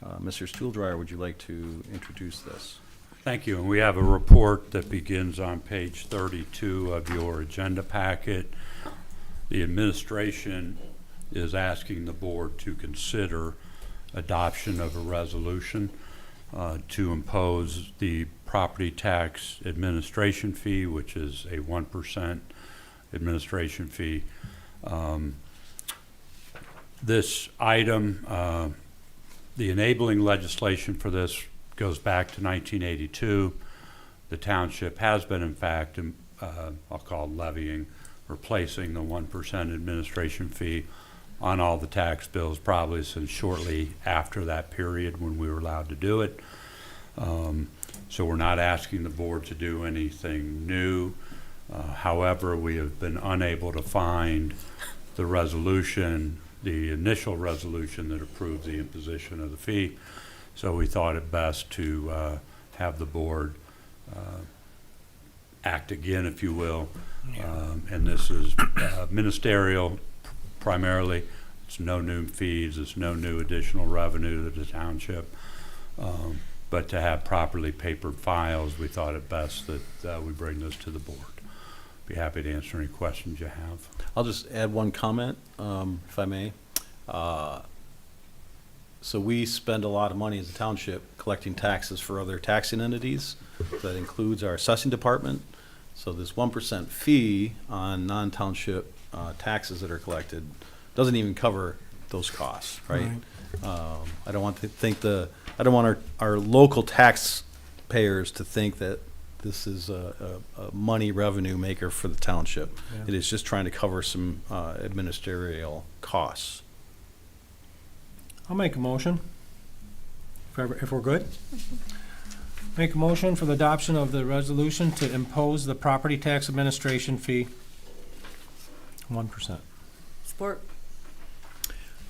Mr. Stuhldreher, would you like to introduce this? Thank you. And we have a report that begins on page 32 of your agenda packet. The administration is asking the board to consider adoption of a resolution to impose the property tax administration fee, which is a 1% administration fee. This item, the enabling legislation for this goes back to 1982. The township has been, in fact, I'll call it levying, replacing the 1% administration fee on all the tax bills, probably since shortly after that period when we were allowed to do it. So we're not asking the board to do anything new. However, we have been unable to find the resolution, the initial resolution that approved the imposition of the fee. So we thought it best to have the board act again, if you will. And this is ministerial primarily. It's no new fees, it's no new additional revenue to the township. but to have properly papered files, we thought it best that we bring this to the board. Be happy to answer any questions you have. I'll just add one comment, if I may. So we spend a lot of money as a township collecting taxes for other taxing entities. That includes our assessing department. So this 1% fee on non-township taxes that are collected doesn't even cover those costs, right? I don't want to think I don't want our local taxpayers to think that this is a money revenue maker for the township. Yeah. It is just trying to cover some administrative costs. I'll make a motion, if we're good. Make a motion for the adoption of the resolution to impose the property tax administration fee, 1%. Support.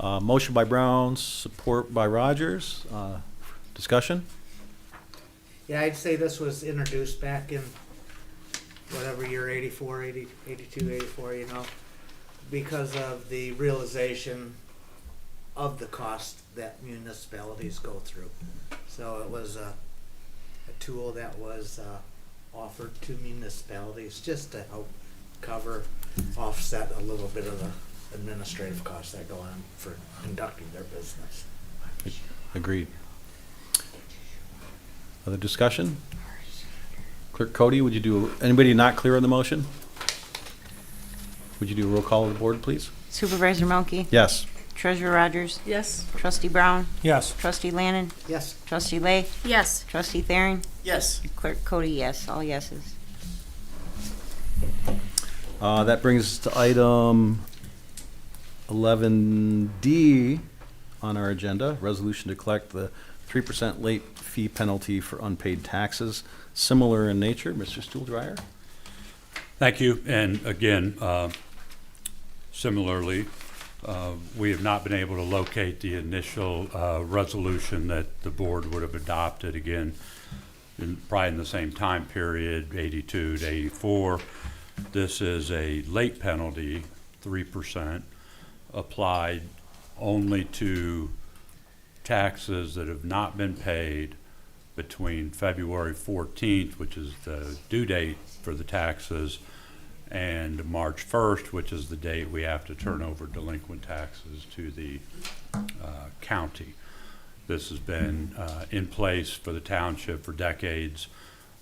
Motion by Brown, support by Rogers. Discussion? Yeah, I'd say this was introduced back in whatever year, 84, 80, 82, 84, you know, because of the realization of the cost that municipalities go through. So it was a tool that was offered to municipalities just to help offset a little bit of the administrative costs that go on for conducting their business. Agreed. Other discussion? Clerk Cody, would you do, anybody not clear on the motion? Would you do a roll call of the board, please? Supervisor Milky? Yes. Treasurer Rogers? Yes. Trustee Brown? Yes. Trustee Lannan? Yes. Trustee Lay? Yes. Trustee Thering? Yes. Clerk Cody, yes. All yeses. That brings us to item 11D on our agenda, resolution to collect the 3% late fee penalty for unpaid taxes. Similar in nature, Mr. Stuhldreher. Thank you. And again, similarly, we have not been able to locate the initial resolution that the board would have adopted, again, probably in the same time period, 82 to 84. This is a late penalty, 3%, applied only to taxes that have not been paid between February 14th, which is the due date for the taxes, and March 1st, which is the date we have to turn over delinquent taxes to the county. This has been in place for the township for decades,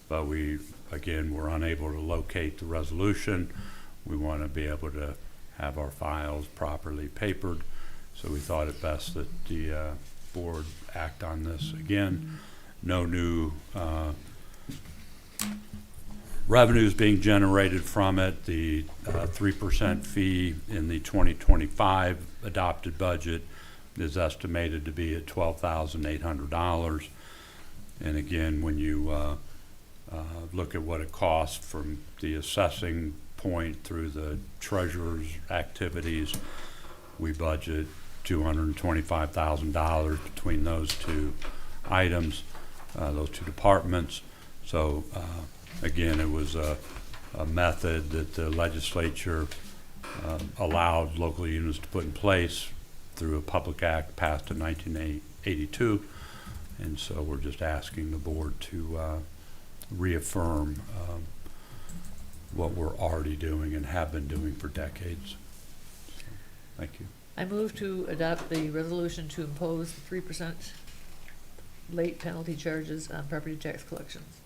but we, again, were unable to locate the resolution. We want to be able to have our files properly papered, so we thought it best that the board act on this. Again, no new revenues being generated from it. The 3% fee in the 2025 adopted budget is estimated to be at $12,800. And again, when you look at what it costs from the assessing point through the treasurer's activities, we budget $225,000 between those two items, those two departments. So again, it was a method that the legislature allowed local units to put in place through a public act passed in 1982. And so we're just asking the board to reaffirm what we're already doing and have been doing for decades. So, thank you. I move to adopt the resolution to impose 3% late penalty charges on property tax collections.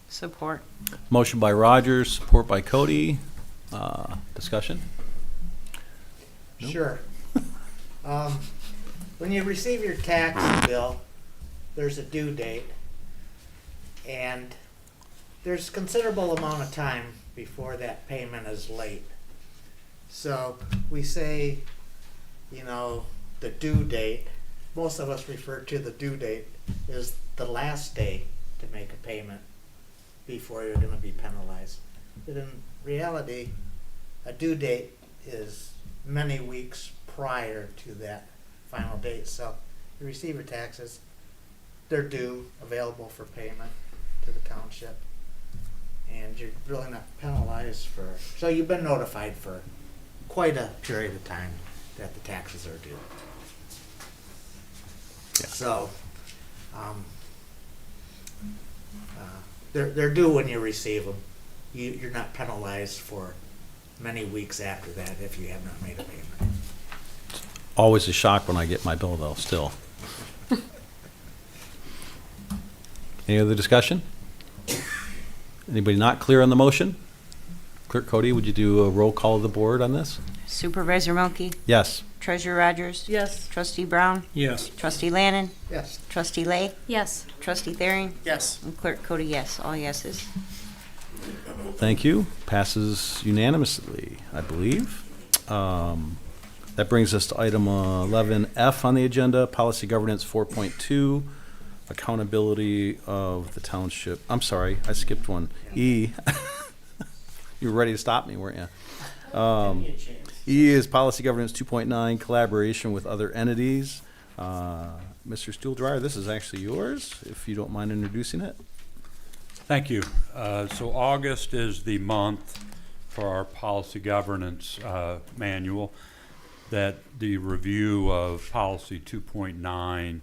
Support. Motion by Rogers, support by Cody. Discussion? Nope. Sure. When you receive your tax bill, there's a due date, and there's a considerable amount of time before that payment is late. So we say, you know, the due date, most of us refer to the due date as the last day to make a payment before you're going to be penalized. But in reality, a due date is many weeks prior to that final date. So you receive your taxes, they're due, available for payment to the township, and you're really not penalized for, so you've been notified for quite a period of time that the taxes are due. Yeah. So, They're due when you receive them. You're not penalized for many weeks after that if you have not made a payment. Always a shock when I get my bill, though, still. Any other discussion? Anybody not clear on the motion? Clerk Cody, would you do a roll call of the board on this? Supervisor Milky, Yes. Treasurer Rogers, Yes. Trustee Brown, Yes. Trustee Lannon, Yes. Trustee Lay, Yes. Trustee Thering, Yes. and Clerk Cody, yes, all yeses. Thank you. Passes unanimously, I believe. That brings us to item 11F on the agenda, Policy Governance 4.2, Accountability of the Township. I'm sorry, I skipped one. E. You were ready to stop me, weren't you? Give me a chance. E is Policy Governance 2.9, Collaboration with Other Entities. Mr. Stuhldreher, this is actually yours, if you don't mind introducing it. Thank you. So August is the month for our policy governance manual, that the review of policy 2.9,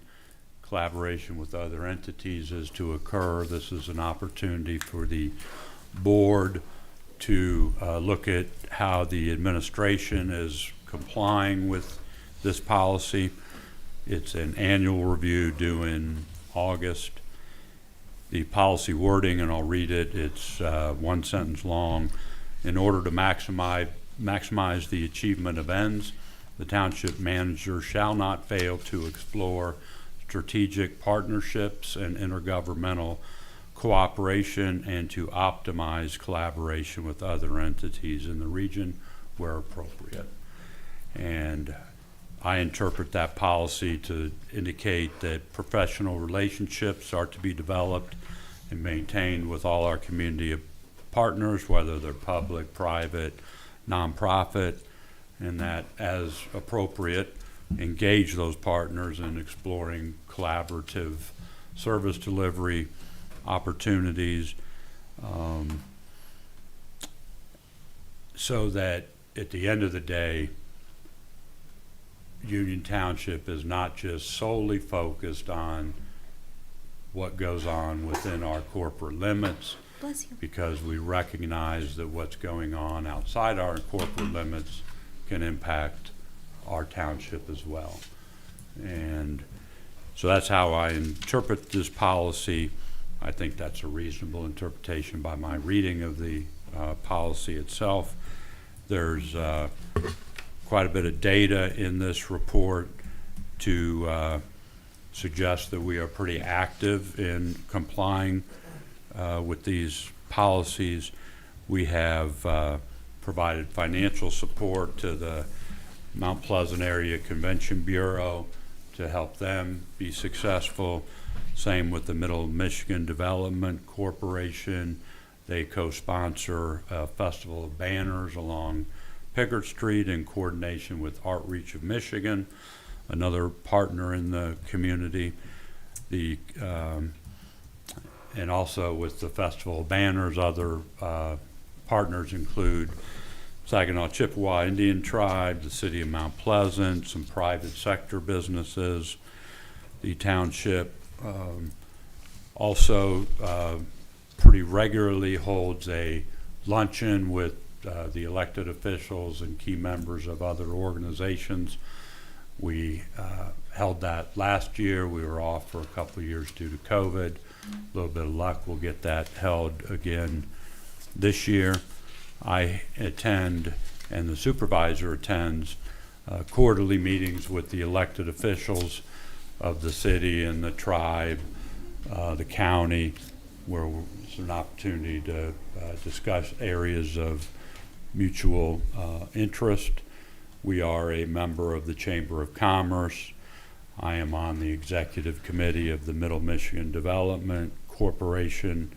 collaboration with other entities, is to occur. This is an opportunity for the board to look at how the administration is complying with this policy. It's an annual review due in August. The policy wording, and I'll read it, it's one sentence long. In order to maximize the achievement of ends, the township manager shall not fail to explore strategic partnerships and intergovernmental cooperation and to optimize collaboration with other entities in the region where appropriate. And I interpret that policy to indicate that professional relationships are to be developed and maintained with all our community partners, whether they're public, private, nonprofit, and that as appropriate, engage those partners in exploring collaborative service delivery opportunities, so that at the end of the day, Union Township is not just solely focused on what goes on within our corporate limits, Bless you. because we recognize that what's going on outside our corporate limits can impact our township as well. And so that's how I interpret this policy. I think that's a reasonable interpretation by my reading of the policy itself. There's quite a bit of data in this report to suggest that we are pretty active in complying with these policies. We have provided financial support to the Mount Pleasant Area Convention Bureau to help them be successful. Same with the Middle Michigan Development Corporation. They co-sponsor a festival of banners along Pickard Street in coordination with Outreach of Michigan, another partner in the community. And also with the festival of banners, other partners include Saginaw Chippewa Indian Tribe, the city of Mount Pleasant, some private sector businesses, the township also pretty regularly holds a luncheon with the elected officials and key members of other organizations. We held that last year. We were off for a couple of years due to COVID. A little bit of luck, we'll get that held again this year. I attend, and the supervisor attends, quarterly meetings with the elected officials of the city and the tribe, the county, where there's an opportunity to discuss areas of mutual interest. We are a member of the Chamber of Commerce. I am on the executive committee of the Middle Michigan Development Corporation.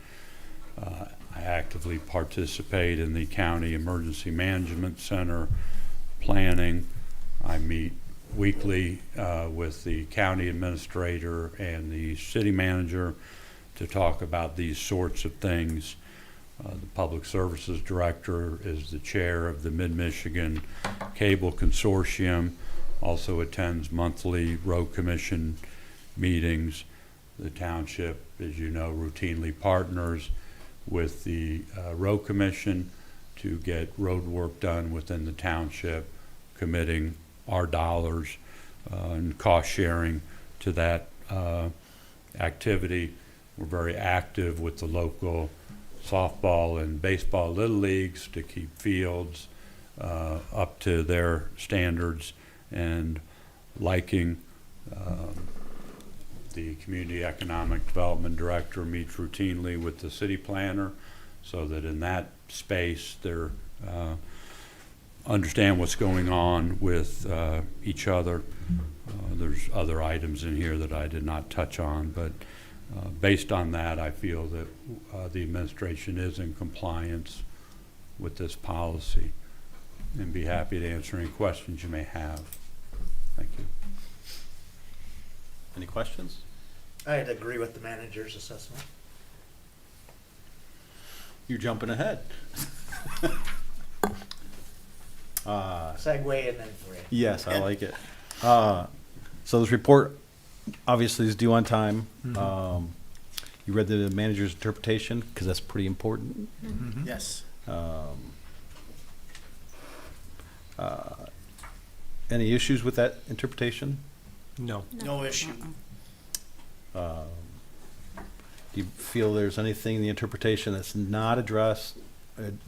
I actively participate in the County Emergency Management Center planning. I meet weekly with the county administrator and the city manager to talk about these sorts of things. The Public Services Director is the chair of the Mid-Michigan Cable Consortium, also attends monthly road commission meetings. The township, as you know, routinely partners with the road commission to get road work done within the township, committing our dollars and cost sharing to that activity. We're very active with the local softball and baseball little leagues to keep fields up to their standards, and liking the Community Economic Development Director meets routinely with the city planner so that in that space they're understand what's going on with each other. There's other items in here that I did not touch on, but based on that, I feel that the administration is in compliance with this policy, and be happy to answer any questions you may have. Thank you. Any questions? I'd agree with the manager's assessment. You're jumping ahead. Segue and then three. Yes, I like it. So this report obviously is due on time. You read the manager's interpretation, because that's pretty important. Yes. Any issues with that interpretation? No. No issue. Do you feel there's anything in the interpretation that's not addressed,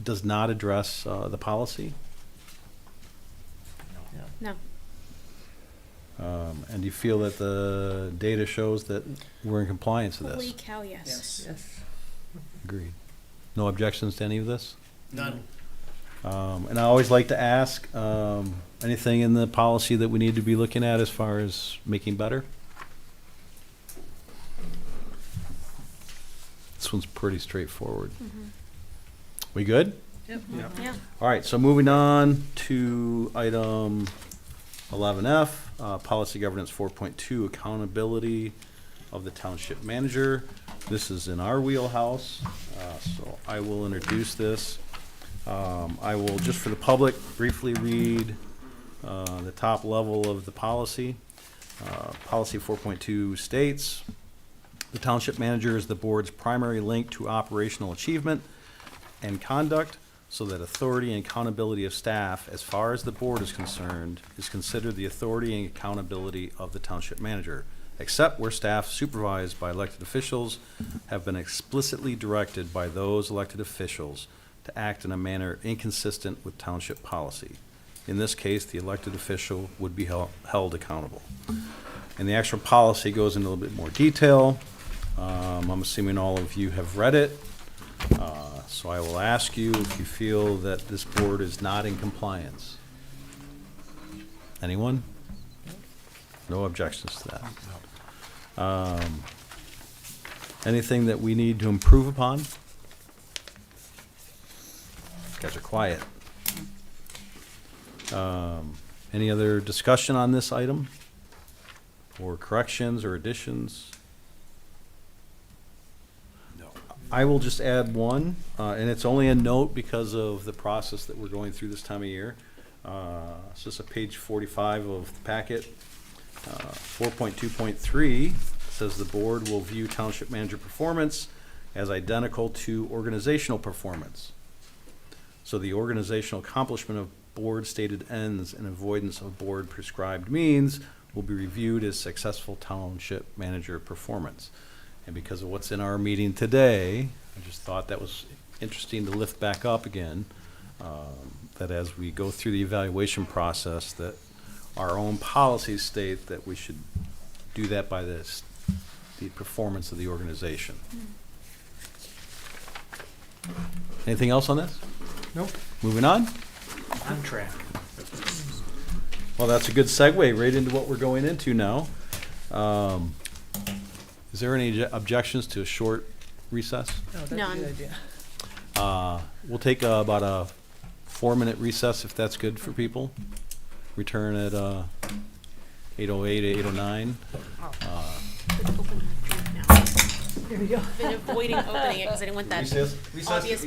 does not address the policy? No. And do you feel that the data shows that we're in compliance with Holy this? cow, yes. Yes. Agreed. No objections to any of this? None. And I always like to ask, anything in the policy that we need to be looking at as far as making better? This one's pretty straightforward. We good? Yep. Yeah. All right, so moving on to item 11F, Policy Governance 4.2, Accountability of the Township Manager. This is in our wheelhouse, so I will introduce this. I will, just for the public, briefly read the top level of the policy. Policy 4.2 states, the Township Manager is the board's primary link to operational achievement and conduct, so that authority and accountability of staff, as far as the board is concerned, is considered the authority and accountability of the Township Manager, except where staff supervised by elected officials have been explicitly directed by those elected officials to act in a manner inconsistent with township policy. In this case, the elected official would be held accountable. And the actual policy goes into a little bit more detail. I'm assuming all of you have read it. So I will ask you if you feel that this board is not in compliance. Anyone? No objections to that. Anything that we need to improve upon? You guys are quiet. Any other discussion on this item? Or corrections or additions? I will just add one, and it's only a note because of the process that we're going through this time of year. It's just a page 45 of the packet. 4.2.3 says the board will view township manager performance as identical to organizational performance. So the organizational accomplishment of board stated ends and avoidance of board prescribed means will be reviewed as successful township manager performance. And because of what's in our meeting today, I just thought that was interesting to lift back up again, that as we go through the evaluation process, that our own policies state that we should do that by the performance of the organization. Anything else on this? Nope. Moving on? On track. Well, that's a good segue right into what we're going into now. Is there any objections to a short recess? No, that's a None. good idea. We'll take about a 4-minute recess if that's good for people. Return at 8:08, 8:09. Open our drink now. Here we go. Been avoiding opening it because I didn't want that Recess. obvious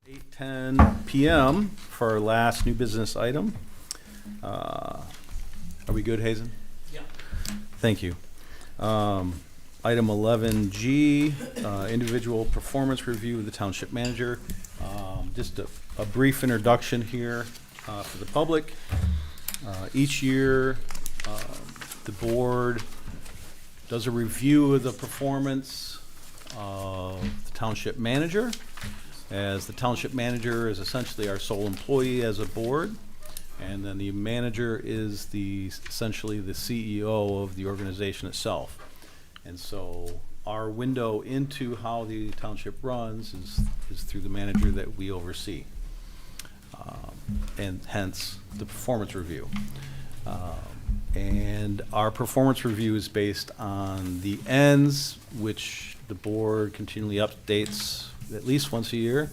8:10 PM for our last new business item. Are we good, Hazen? Yeah. Thank you. Item 11G, individual performance review of the township manager. Just a brief introduction here for the public. Each year, the board does a review of the performance of the township manager, as the township manager is essentially our sole employee as a board, and then the manager is essentially the CEO of the organization itself. And so our window into how the township runs is through the manager that we oversee, and hence the performance review. And our performance review is based on the ends, which the board continually updates at least once a year.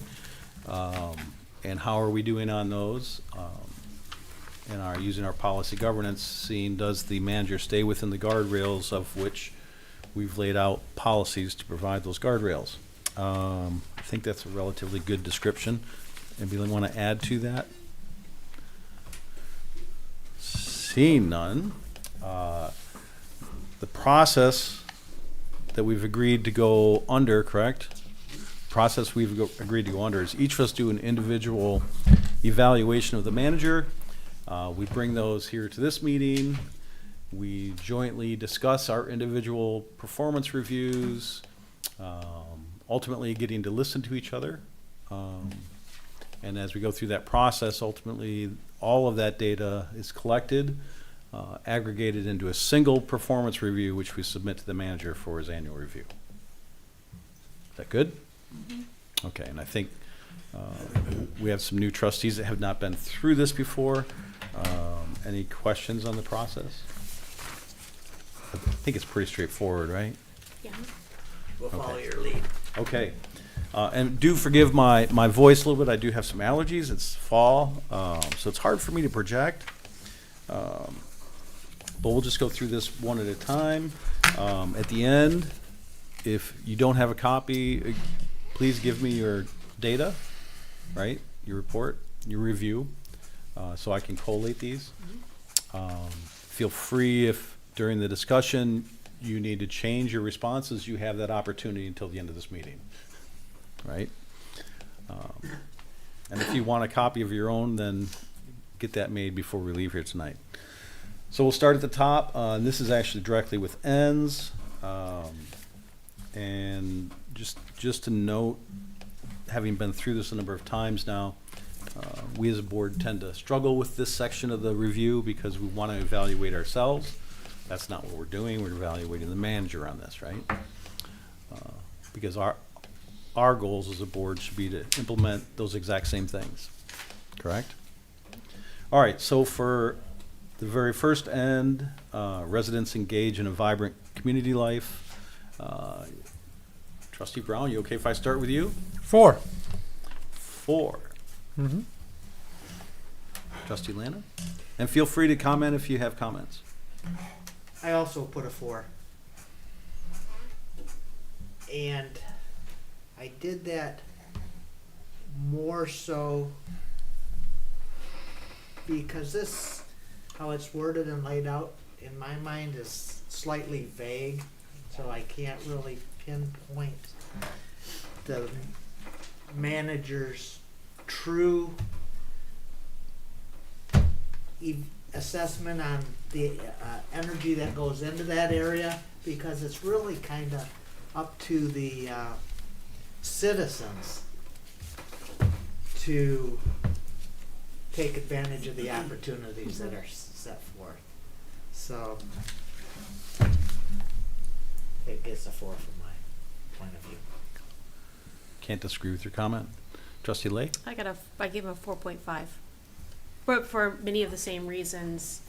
And how are we doing on those? And using our policy governance, seeing does the manager stay within the guardrails of which we've laid out policies to provide those guardrails. I think that's a relatively good description. Anybody want to add to that? Seeing none, the process that we've agreed to go under, correct? Process we've agreed to go under is each of us do an individual evaluation of the manager. We bring those here to this meeting. We jointly discuss our individual performance reviews, ultimately getting to listen to each other. And as we go through that process, ultimately, all of that data is collected, aggregated into a single performance review, which we submit to the manager for his annual review. Is that good? Mm-hmm. Okay, and I think we have some new trustees that have not been through this before. Any questions on the process? I think it's pretty straightforward, right? Yeah. We'll follow Okay. your lead. Okay. And do forgive my voice a little bit. I do have some allergies. It's fall, so it's hard for me to project. But we'll just go through this one at a time. At the end, if you don't have a copy, please give me your data, right? Your report, your review, so I can collate these. Feel free if during the discussion you need to change your responses, you have that opportunity until the end of this meeting. Right? And if you want a copy of your own, then get that made before we leave here tonight. So we'll start at the top. And this is actually directly with ends. And just to note, having been through this a number of times now, we as a board tend to struggle with this section of the review because we want to evaluate ourselves. That's not what we're doing. We're evaluating the manager on this, right? Because our goals as a board should be to implement those exact same things, correct? All right, so for the very first end, residents engage in a vibrant community life. Trustee Brown, you okay if I start with you? 4. 4. Mm-hmm. Trustee Lana? And feel free to comment if you have comments. I also put a 4. And I did that more so because this, how it's worded and laid out, in my mind is slightly vague, so I can't really pinpoint the manager's true assessment on the energy that goes into that area, because it's really kind of up to the citizens to take advantage of the opportunities that are set forth. So it gets a 4 from my point of view. Can't disagree with your comment. Trustee Lay? I gave him a 4.5. For many of the same reasons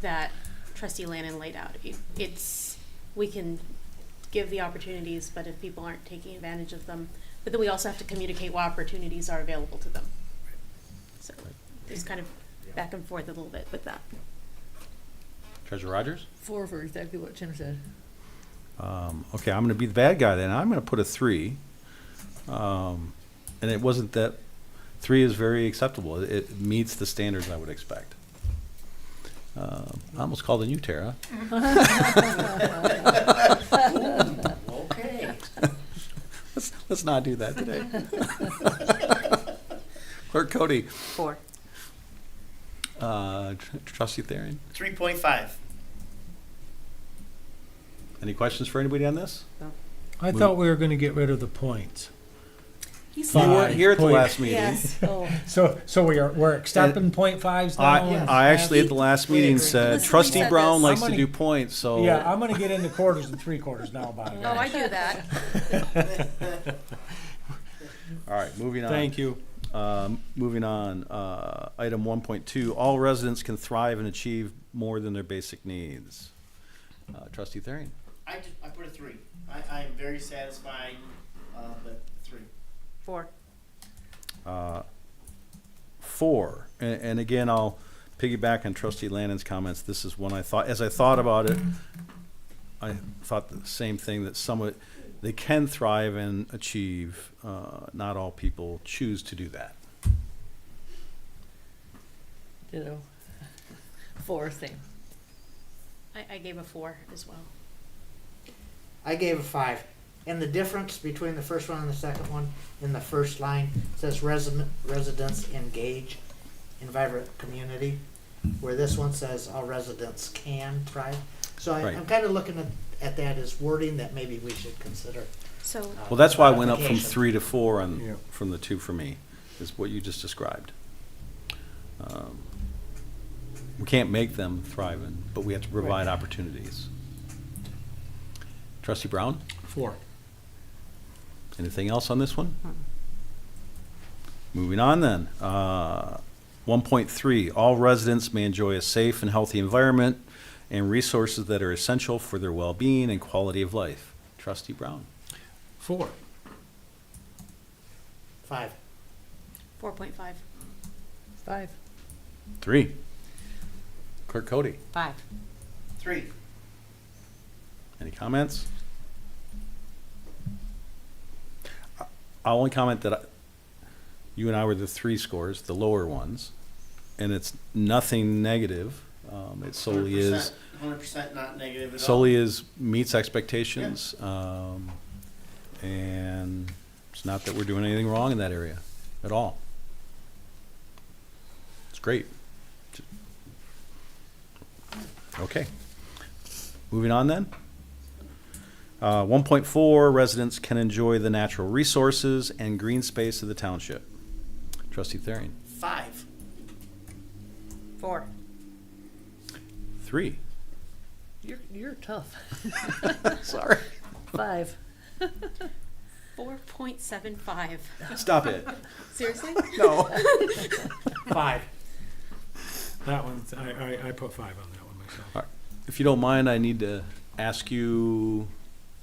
that Trustee Lannon laid out. We can give the opportunities, but if people aren't taking advantage of them, but then we also have to communicate what opportunities are available to them. So it's kind of back and forth a little bit with that. Treasurer Rogers? 4 for exactly what Tim said. Okay, I'm going to be the bad guy then. I'm going to put a 3. And it wasn't that 3 is very acceptable. It meets the standards I would expect. I almost called on you, Tara. Okay. Let's not do that today. Clerk Cody. 4. Trustee Therian. 3.5. Any questions for anybody on this? I thought we were gonna get rid of the points. You weren't here at the last meeting. Yes. Oh, So we're accepting point fives now? I actually at the last meeting said Listen, Trustee we said Brown this. likes I'm to gonna- do points, so. Yeah, I'm gonna get into quarters and three-quarters now, by the way. Oh, I do that. All right, moving on. Thank you. Moving on, item 1.2, all residents can thrive and achieve more than their basic needs. Trustee Therian. I put a 3. I am very satisfied, but 3. 4. 4, and again, I'll piggyback on Trustee Lannon's comments. This is one I thought, as I thought about it, I thought the same thing, that some they can thrive and achieve. Not all people choose to do that. ditto. 4, same. I gave a 4 as well. I gave a 5. And the difference between the first one and the second one, in the first line, says residents engage in vibrant community, where this one says all residents can thrive. So Right. I'm kind of looking at that as wording that maybe we should consider. So, Well, that's why I went up from modification. 3 to 4 Yeah. from the 2 for me, is what you just described. We can't make them thrive, but we have to provide opportunities. Trustee Brown, 4. anything else on this one? Moving on then. 1.3, all residents may enjoy a safe and healthy environment and resources that are essential for their well-being and quality of life. Trustee Brown. 4. 5. 4.5. 5. 3. Clerk Cody. 5. 3. Any comments? I'll only comment that you and I were the 3 scores, the lower ones, and it's nothing negative. It solely is 100% not negative at all. solely is meets expectations, and it's not that we're doing anything wrong in that area at all. It's great. Okay. Moving on then. 1.4, residents can enjoy the natural resources and green space of the township. Trustee Therian. 5. 4. 3. You're tough. Sorry. 5. 4.75. Stop it. Seriously? No. 5. That one, I put 5 on that one myself. If you don't mind, I need to ask you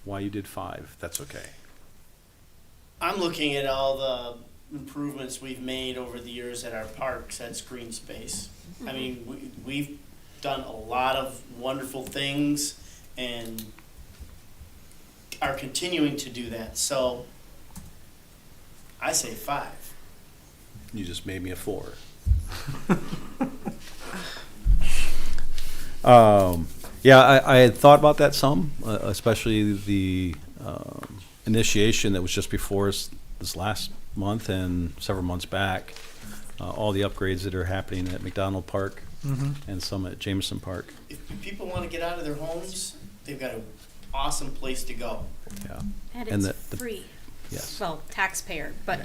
why you did 5. That's okay. I'm looking at all the improvements we've made over the years at our parks, that's green space. I mean, we've done a lot of wonderful things and are continuing to do that. So I say 5. You just made me a 4. Yeah, I had thought about that some, especially the initiation that was just before us this last month and several months back. All the upgrades that are happening at McDonald Park and some at Jameson Park. If people want to get out of their homes, they've got an awesome place to go. Yeah. And And it's the- free. Yes. Well, taxpayer, but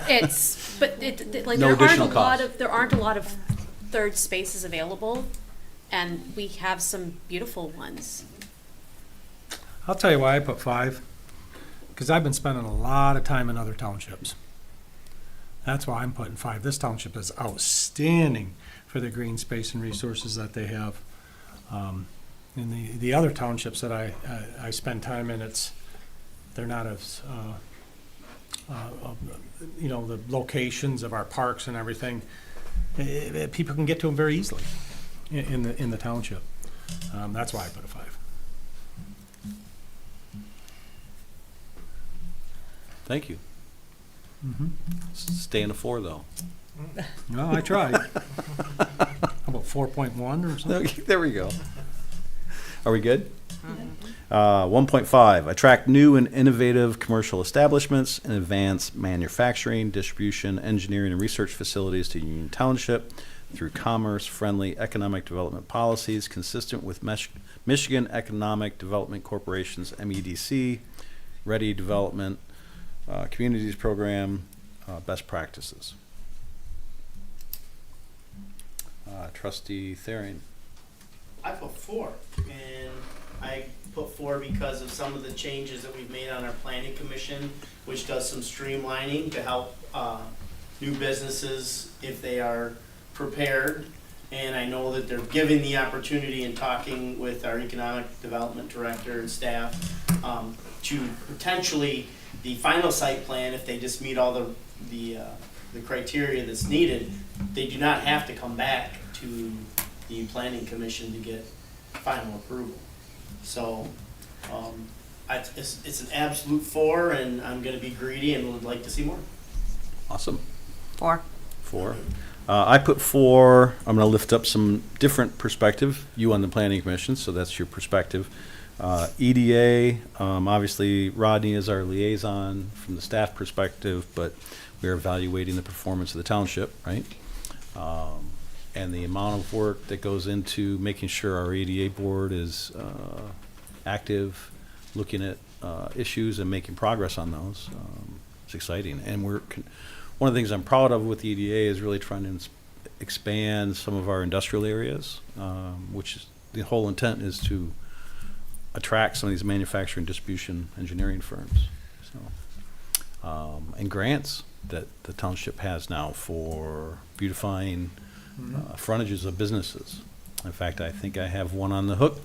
it's, but like, No there aren't additional a lot cost. of, there aren't a lot of third spaces available, and we have some beautiful ones. I'll tell you why I put 5, because I've been spending a lot of time in other townships. That's why I'm putting 5. This township is outstanding for the green space and resources that they have. In the other townships that I spend time in, they're not as, the locations of our parks and everything, people can get to them very easily in the township. That's why I put a 5. Thank you. Stay in the 4, though. Well, I tried. How about 4.1 or something? There we go. Are we good? 1.5, attract new and innovative commercial establishments and advance manufacturing, distribution, engineering, and research facilities to Union Township through commerce-friendly economic development policies consistent with Michigan Economic Development Corporation's MEDC, Ready Development Communities Program, best practices. Trustee Thering. I put 4, and I put 4 because of some of the changes that we've made on our planning commission, which does some streamlining to help new businesses if they are prepared. And I know that they're giving the opportunity and talking with our economic development director and staff to potentially the final site plan, if they just meet all the criteria that's needed, they do not have to come back to the planning commission to get final approval. So it's an absolute 4, and I'm going to be greedy and would like to see more. Awesome. 4. 4. I put 4. I'm going to lift up some different perspective. You on the planning commission, so that's your perspective. EDA, obviously Rodney is our liaison from the staff perspective, but we're evaluating the performance of the township, right? And the amount of work that goes into making sure our EDA board is active, looking at issues and making progress on those. It's exciting. And one of the things I'm proud of with the EDA is really trying to expand some of our industrial areas, which is, the whole intent is to attract some of these manufacturing, distribution, engineering firms. So, and grants that the township has now for beautifying frontages of businesses. In fact, I think I have one on the hook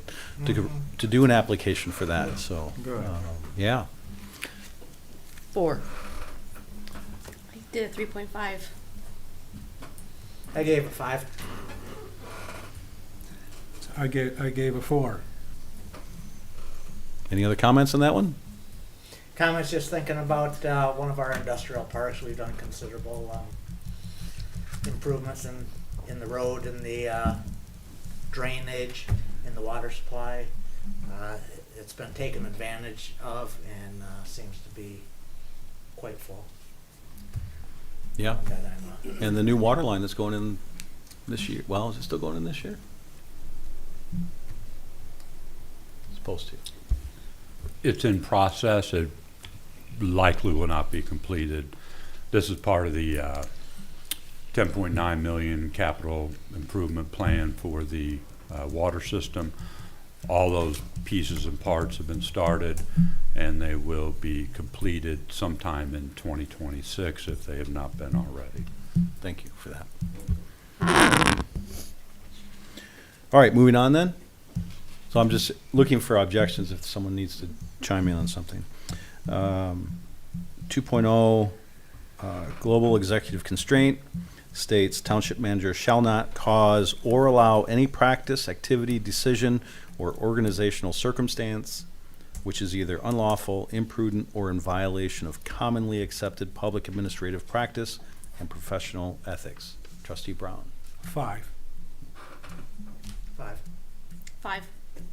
to do an application for that. So, yeah. 4. I did a 3.5. I gave it 5. I gave a 4. Any other comments on that one? Comments just thinking about one of our industrial parks. We've done considerable improvements in the road, in the drainage, in the water supply. It's been taken advantage of and seems to be quite full. Yeah. That I'm, And the new water line that's going in this year. Well, is it still going in this year? It's supposed to. It's in process. It likely will not be completed. This is part of the $10.9 million capital improvement plan for the water system. All those pieces and parts have been started, and they will be completed sometime in 2026 if they have not been already. Thank you for that. All right, moving on then. So I'm just looking for objections if someone needs to chime in on something. 2.0, global executive constraint states township manager shall not cause or allow any practice, activity, decision, or organizational circumstance which is either unlawful, imprudent, or in violation of commonly accepted public administrative practice and professional ethics. Trustee Brown. 5. 5. 5.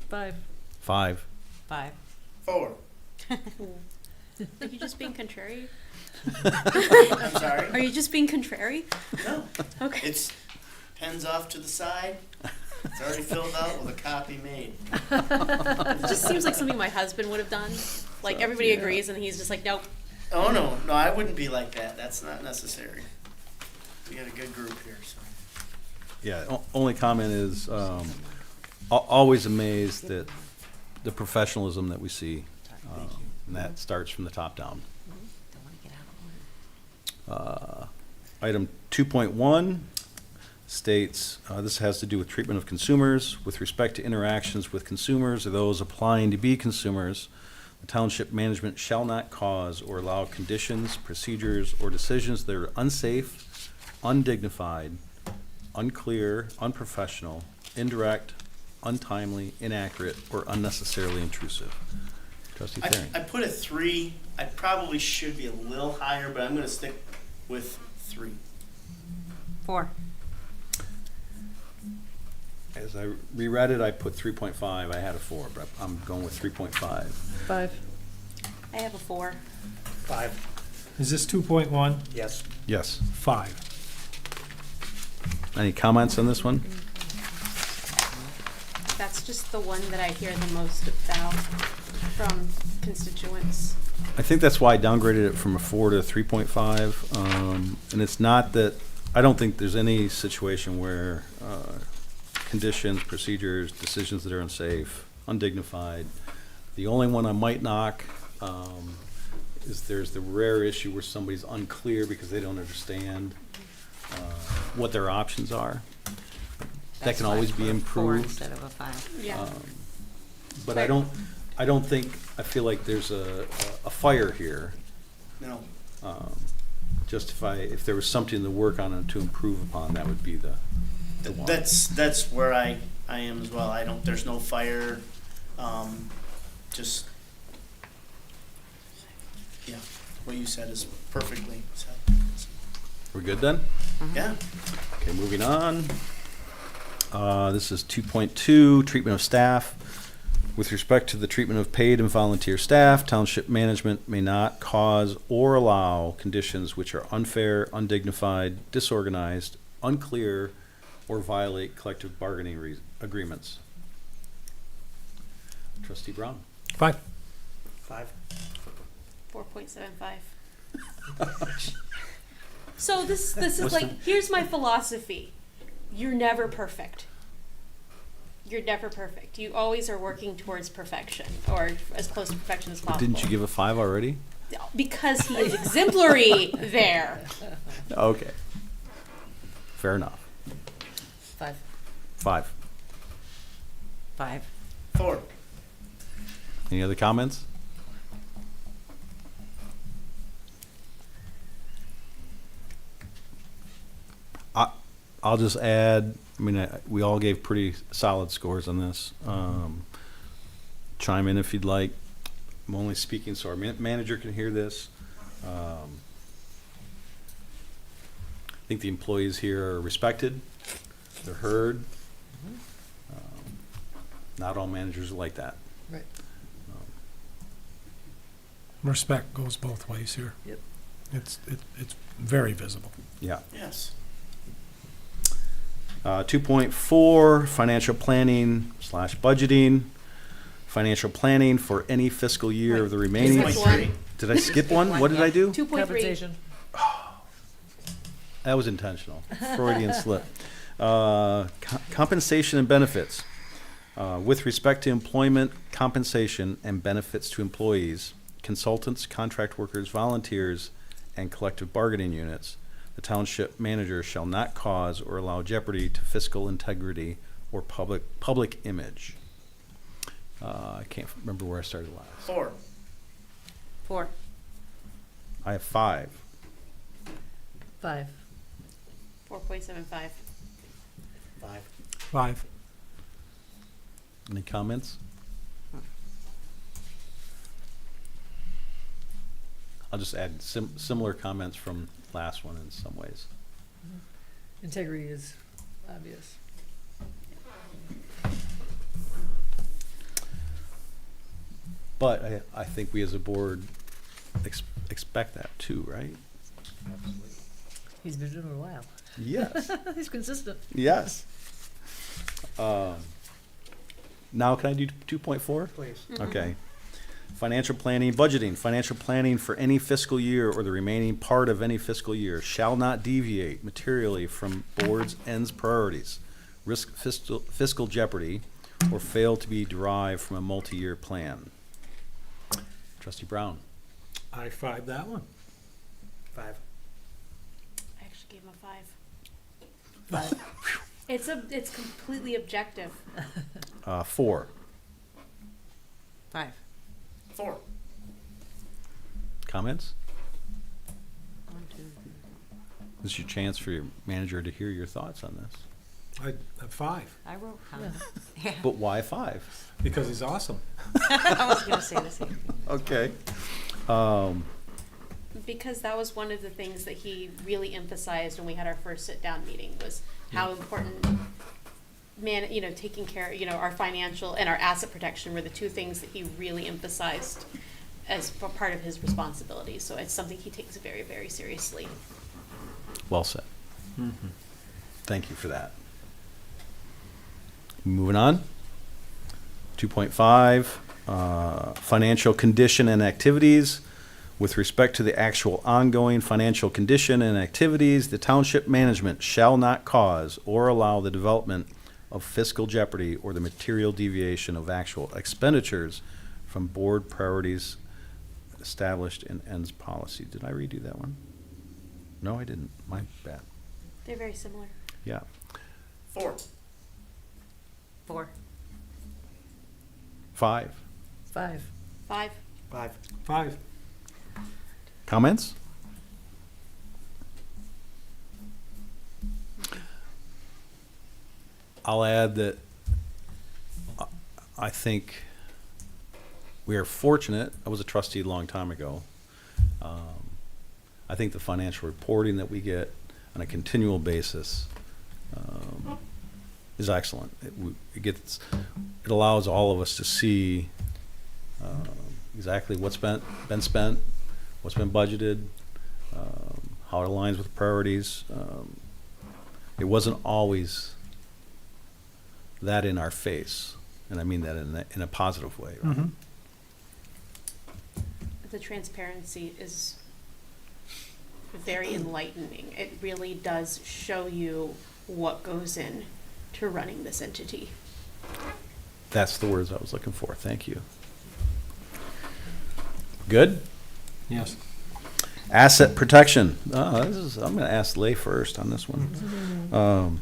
5. 5. 5. 4. Are you just being contrary? I'm sorry. Are you just being contrary? No. Okay. It's pens off to the side. It's already filled out with a copy made. It just seems like something my husband would have done. Like everybody agrees, and he's just like, nope. Oh, no, I wouldn't be like that. That's not necessary. We got a good group here, so. Yeah, only comment is always amazed at the professionalism that we see. And that starts from the top down. Item 2.1 states, this has to do with treatment of consumers. With respect to interactions with consumers or those applying to be consumers, the township management shall not cause or allow conditions, procedures, or decisions that are unsafe, undignified, unclear, unprofessional, indirect, untimely, inaccurate, or unnecessarily intrusive. Trustee I, Thering. I put a 3. I probably should be a little higher, but I'm gonna stick with 3. 4. As I reread it, I put 3.5. I had a 4, but I'm going with 3.5. 5. I have a 4. 5. Is this 2.1? Yes. Yes. 5. Any comments on this one? That's just the one that I hear the most about from constituents. I think that's why I downgraded it from a 4 to a 3.5. And it's not that, I don't think there's any situation where conditions, procedures, decisions that are unsafe, undignified. The only one I might knock is there's the rare issue where somebody's unclear because they don't understand what their options are. That can always be Four improved. instead of a 5. Yeah. But I feel like there's a fire here. No. If there was something to work on and to improve upon, that would be the one. That's where I am as well. There's no fire, just, yeah, what you said is perfectly said. We're good then? Yeah. Okay, moving on. This is 2.2, treatment of staff. With respect to the treatment of paid and volunteer staff, township management may not cause or allow conditions which are unfair, undignified, disorganized, unclear, or violate collective bargaining agreements. Trustee Brown. 5. 5. 4.75. So this is What's like, here's my philosophy. You're never perfect. You're never perfect. You always are working towards perfection, or as close to perfection as possible. Didn't you give a 5 already? Because he is exemplary there. Okay. Fair enough. 5. 5. 5. 4. Any other comments? I'll just add, we all gave pretty solid scores on this. Chime in if you'd like. I'm only speaking so our manager can hear this. I think the employees here are respected. They're heard. Not all managers are like that. Right. Respect goes both ways here. Yep. It's very visible. Yeah. Yes. 2.4, financial planning / budgeting. Financial planning for any fiscal year of the remaining. Skip one. Did I skip one? What did I do? 2.3. Compensation. That was intentional. Freudian slip. Compensation and benefits. With respect to employment, compensation, and benefits to employees, consultants, contract workers, volunteers, and collective bargaining units, the township manager shall not cause or allow jeopardy to fiscal integrity or public image. I can't remember where I started last. 4. 4. I have 5. 5. 4.75. 5. 5. Any comments? I'll just add similar comments from last one in some ways. Integrity is obvious. But I think we as a board expect that too, right? He's been doing it a while. Yes. He's consistent. Yes. Now can I do 2.4? Please. Okay. Financial planning, budgeting. Financial planning for any fiscal year or the remaining part of any fiscal year shall not deviate materially from board's ends priorities, risk fiscal jeopardy, or fail to be derived from a multi-year plan. Trustee Brown. I 5 that one. 5. I actually gave him a 5. 5. It's completely objective. 4. 5. 4. Comments? This is your chance for your manager to hear your thoughts on this. I have 5, I wrote Colin. Yeah, But why 5? because he's awesome. I was gonna say the same thing. Okay. Um, Because that was one of the things that he really emphasized when we had our first sit-down meeting, was how important taking care, our financial and our asset protection were the two things that he really emphasized as part of his responsibilities. So it's something he takes very, very seriously. well said. Thank you for that. Moving on. 2.5, financial condition and activities. With respect to the actual ongoing financial condition and activities, the township management shall not cause or allow the development of fiscal jeopardy or the material deviation of actual expenditures from board priorities established in ends policy. Did I redo that one? No, I didn't. My bad. They're very similar. Yeah. 4. 4. 5. 5. 5. 5. 5. Comments? I'll add that I think we are fortunate. I was a trustee a long time ago. I think the financial reporting that we get on a continual basis is excellent. It allows all of us to see exactly what's been spent, what's been budgeted, how it aligns with priorities. It wasn't always that in our face, and I mean that in a positive way. Right? The transparency is very enlightening. It really does show you what goes in to running this entity. That's the words I was looking for. Thank you. Good? Yes. Asset protection. I'm going to ask Lay first on this one.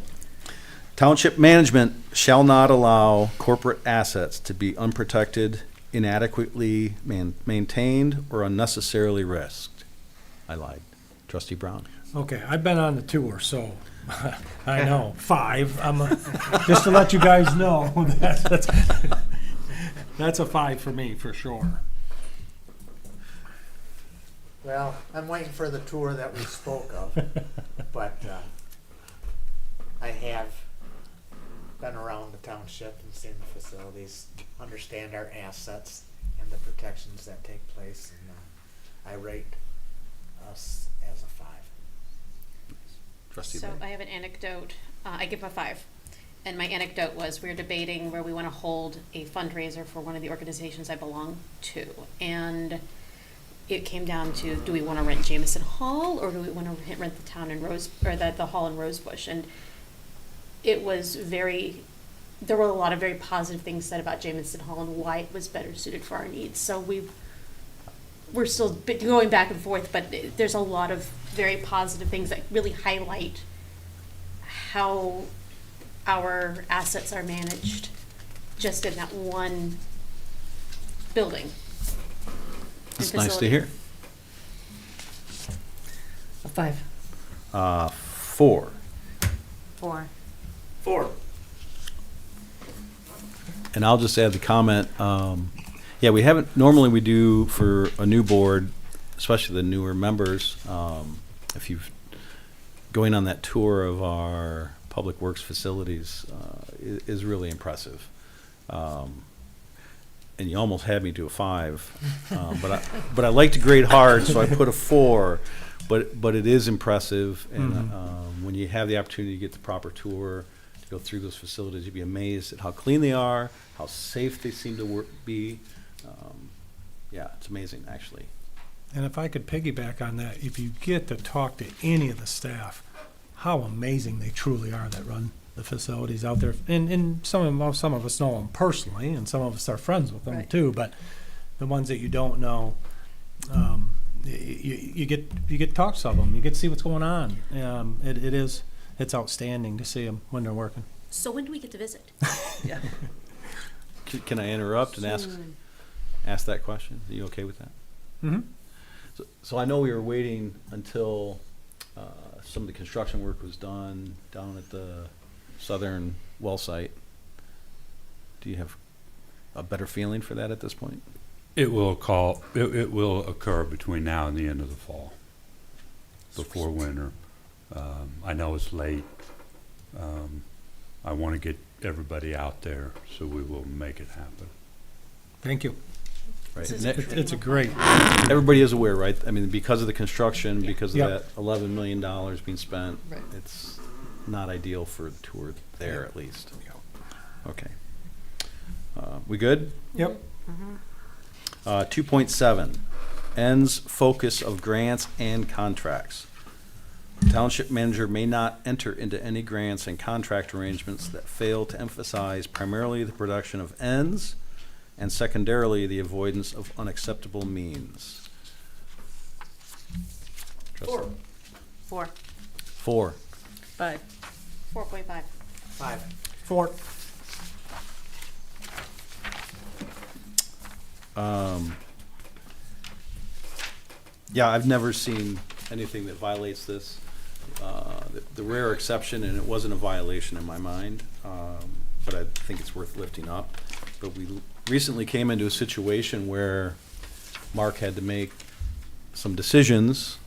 Township management shall not allow corporate assets to be unprotected, inadequately maintained, or unnecessarily risked. I lied. Trustee Brown. Okay, I've been on the tour, so I know. 5. Just to let you guys know, that's a 5 for me, for sure. Well, I'm waiting for the tour that we spoke of, but I have been around the township and seen the facilities, understand our assets and the protections that take place, and I rate us as a 5. Trustee So Lay. I have an anecdote. I give a 5. And my anecdote was, we were debating where we want to hold a fundraiser for one of the organizations I belong to. And it came down to, do we want to rent Jameson Hall, or do we want to rent the town in the hall in Rosebush? And it was there were a lot of very positive things said about Jameson Hall and why it was better suited for our needs. So we're still going back and forth, but there's a lot of very positive things that really highlight how our assets are managed just in that one building. That's nice to hear. A 5. 4. 4. 4. And I'll just add the comment, yeah, normally we do for a new board, especially the newer members, if you've, going on that tour of our public works facilities is really impressive. And you almost had me do a 5, but I like to grade hard, so I put a 4. But it is impressive, and when you have the opportunity to get the proper tour, to go through those facilities, you'd be amazed at how clean they are, how safe they seem to be. Yeah, it's amazing, actually. And if I could piggyback on that, if you get to talk to any of the staff, how amazing they truly are that run the facilities out there. And some of us know them personally, and some of us are friends with them Right. too. But the ones that you don't know, you get to talk to some of them. You get to see what's going on. It's outstanding to see them when they're working. So when do we get to visit? Yeah. Can I interrupt and ask that question? Are you okay with that? Mm-hmm. So I know we were waiting until some of the construction work was done down at the southern well site. Do you have a better feeling for that at this point? It will occur between now and the end of the fall, before winter. I know it's late. I want to get everybody out there, so we will make it happen. Thank you. Right. It's a great, Everybody is aware, right? I mean, because of the construction, because of Yep. that $11 million being spent, Right. it's not ideal for a tour there, at least. Okay. We good? yep. 2.7, ends focus of grants and contracts. Township manager may not enter into any grants and contract arrangements that fail to emphasize primarily the production of ends and secondarily the avoidance of unacceptable means. Trustee- 4. 4. 5. 4.5. 5. 4. Yeah, I've never seen anything that violates this. The rare exception, and it wasn't a violation in my mind, but I think it's worth lifting up. But we recently came into a situation where Mark had to make some decisions,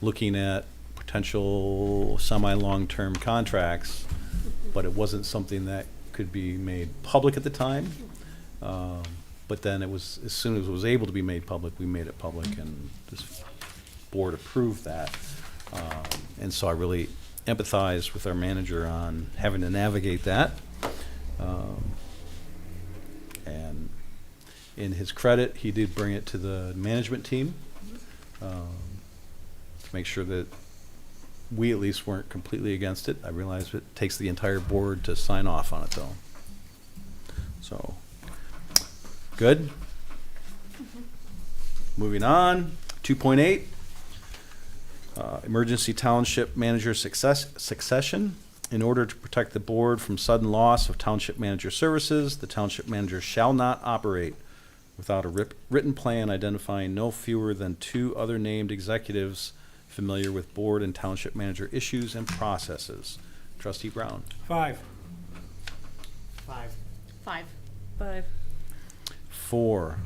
looking at potential semi-long-term contracts, but it wasn't something that could be made public at the time. But then it was, as soon as it was able to be made public, we made it public, and this board approved that. And so I really empathized with our manager on having to navigate that. And in his credit, he did bring it to the management team, to make sure that we at least weren't completely against it. I realize it takes the entire board to sign off on it, though. So, good? Moving on, 2.8, emergency township manager succession. In order to protect the board from sudden loss of township manager services, the township manager shall not operate without a written plan identifying no fewer than 2 other named executives familiar with board and township manager issues and processes. Trustee Brown. 5. 5. 5. 5. 4.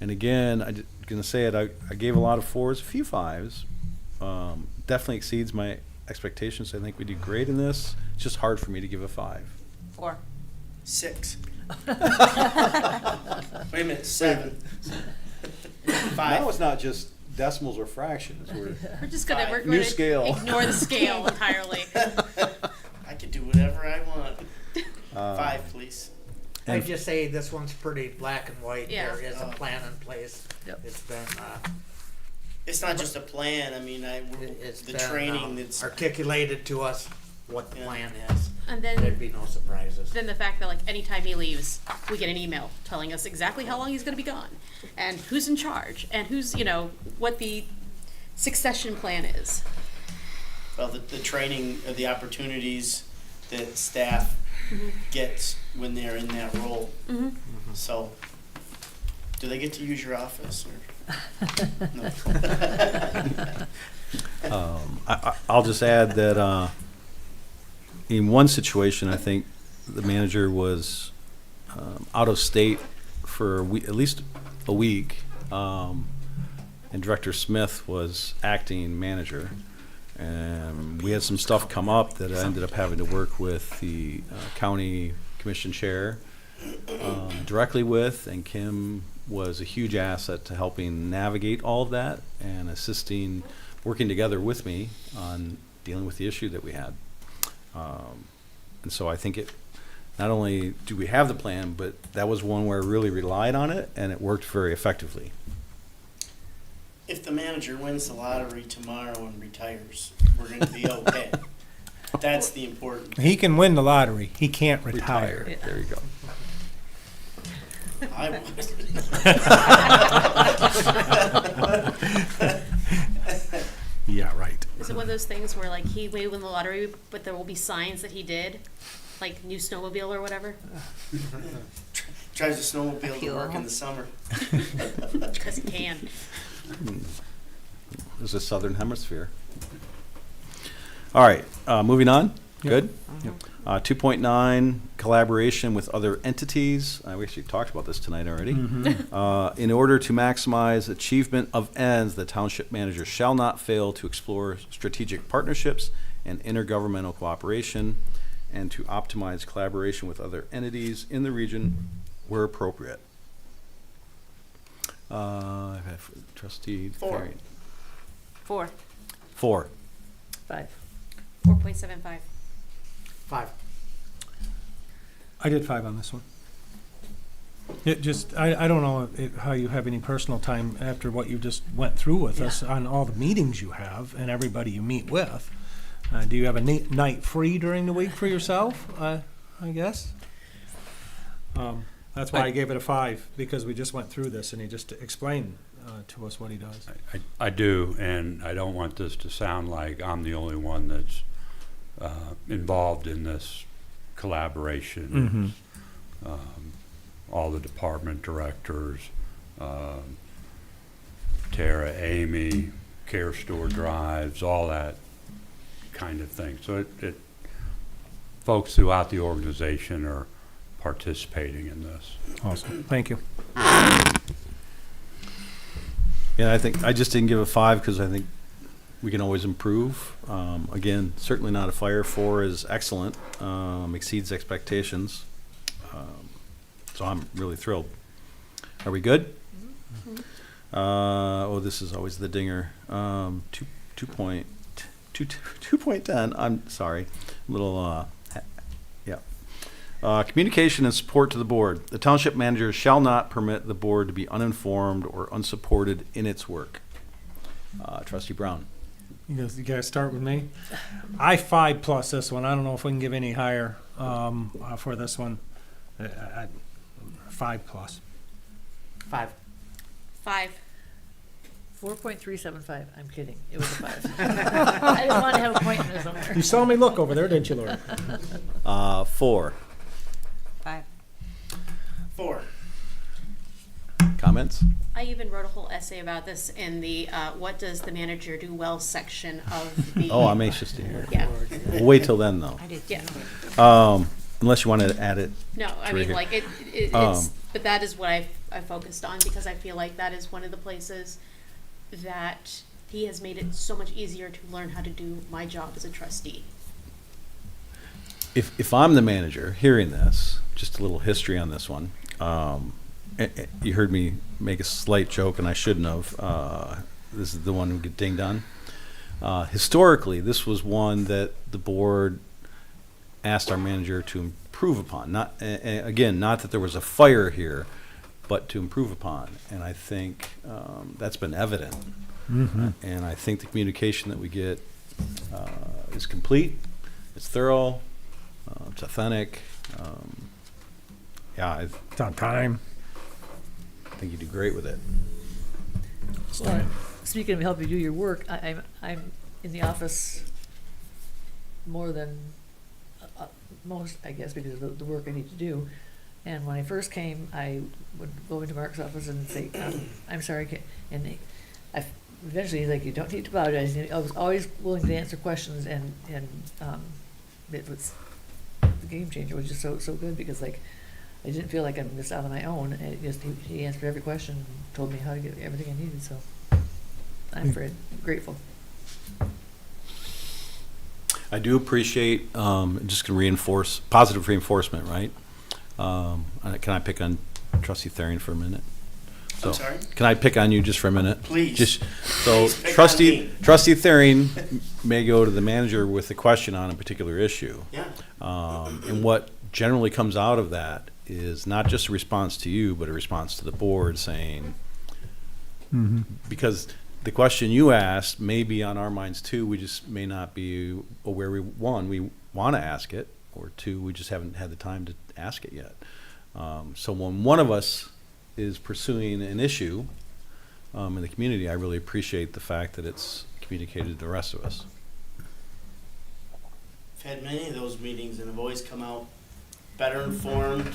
And again, I'm going to say it, I gave a lot of 4s, a few 5s. Definitely exceeds my expectations. I think we did great in this. It's just hard for me to give a 5. 4. 6. Wait a minute, 7. 5. Now it's not just decimals or fractions. We're just gonna, Five. we're New gonna scale. ignore the scale entirely. I can do whatever I want. 5, please. I'd just say this one's pretty black and white. Yeah. There is a Oh. plan in place. Yep. It's been, It's not just a plan. I mean, it's the been training that's articulated to us what the Yeah. plan is. And There'd then, be no surprises. then the fact that like anytime he leaves, we get an email telling us exactly how long he's gonna be gone, and who's in charge, and who's, what the succession plan is. well, the training of the opportunities that staff gets when they're in that role. Mm-hmm. So, do they get to use your office or? No. I'll just add that in one situation, I think the manager was out of state for at least a week, and Director Smith was acting manager. And we had some stuff come up that I ended up having to work with the county commission chair directly with, and Kim was a huge asset to helping navigate all of that and assisting, working together with me on dealing with the issue that we had. And so I think not only do we have the plan, but that was one where I really relied on it, and it worked very effectively. If the manager wins the lottery tomorrow and retires, we're going to be okay. That's the important. He can win the lottery. He can't retire. Yeah. There you go. I want. Yeah, right. Is it one of those things where like he may win the lottery, but there will be signs that he did, like new snowmobile or whatever? Drives a snowmobile to work in the summer. Because he can. There's a southern hemisphere. All right, moving on. Good? Mhm. 2.9, collaboration with other entities. We actually talked about this tonight already. In order to maximize achievement of ends, the township manager shall not fail to explore strategic partnerships and intergovernmental cooperation, and to optimize collaboration with other entities in the region where appropriate. I've had Trustee 4. Varian. 4. 4. 5. 4.75. 5. I did 5 on this one. It just, I don't know how you have any personal time after what you just went through with us on all the meetings you have and everybody you meet with. Do you have a night free during the week for yourself, I guess? That's why I gave it a 5, because we just went through this and he just explained to us what he does. I do, and I don't want this to sound like I'm the only one that's involved in this collaboration. All the department directors, Tara, Amy, Care Store Drives, all that kind of thing. So it folks throughout the organization are participating in this. Awesome, thank you. Yeah, I think, I just didn't give a 5 because I think we can always improve. Again, certainly not a fire. 4 is excellent, exceeds expectations. So I'm really thrilled. Are we good? This is always the dinger. 2.10, I'm sorry, a little, communication and support to the board. The township manager shall not permit the board to be uninformed or unsupported in its work. Trustee Brown. You guys start with me? I 5 plus this one. I don't know if we can give any higher for this one. 5 plus. 5. 5. 4.375. I'm kidding. It was a 5. I just wanted to have a point in there somewhere. You saw me look over there, didn't you, Lori? 4. 5. 4. Comments? I even wrote a whole essay about this in the what does the manager do well section of the. Oh, I'm anxious to hear. Yeah. We'll wait till then, though. I did. Yeah. Unless you want to add it. No, I Right mean, here. like, it's, but that is what I focused on, because I feel like that is one of the places that he has made it so much easier to learn how to do my job as a trustee. If I'm the manager hearing this, just a little history on this one. You heard me make a slight joke, and I shouldn't have. This is the one who get dinged on. Historically, this was one that the board asked our manager to improve upon. Not again, not that there was a fire here, but to improve upon. And I think that's been evident. And I think the communication that we get is complete. It's thorough. It's authentic. It's on time. I think you do great with it. Well, speaking of helping you do your work, I'm in the office more than most, I guess, because of the work I need to do. And when I first came, I would go into Mark's office and say, I'm sorry, and eventually he's like, you don't need to apologize. And I was always willing to answer questions, and it was, the game changer was just so good, because like, I didn't feel like I'm just out on my own, and it just, he answered every question and told me how to get everything I needed, so I'm very grateful. I do appreciate, just can reinforce, positive reinforcement, right? Can I pick on Trustee Therian for a minute? I'm sorry? Can I pick on you just for a minute? Please. So Please pick on Trustee me. Therian may go to the manager with a question on a particular issue. Yeah. And what generally comes out of that is not just a response to you, but a response to the board saying, because the question you asked may be on our minds too, we just may not be aware we want to ask it, or 2, we just haven't had the time to ask it yet. So when one of us is pursuing an issue in the community, I really appreciate the fact that it's communicated to the rest of us. I've had many of those meetings and have always come out better informed,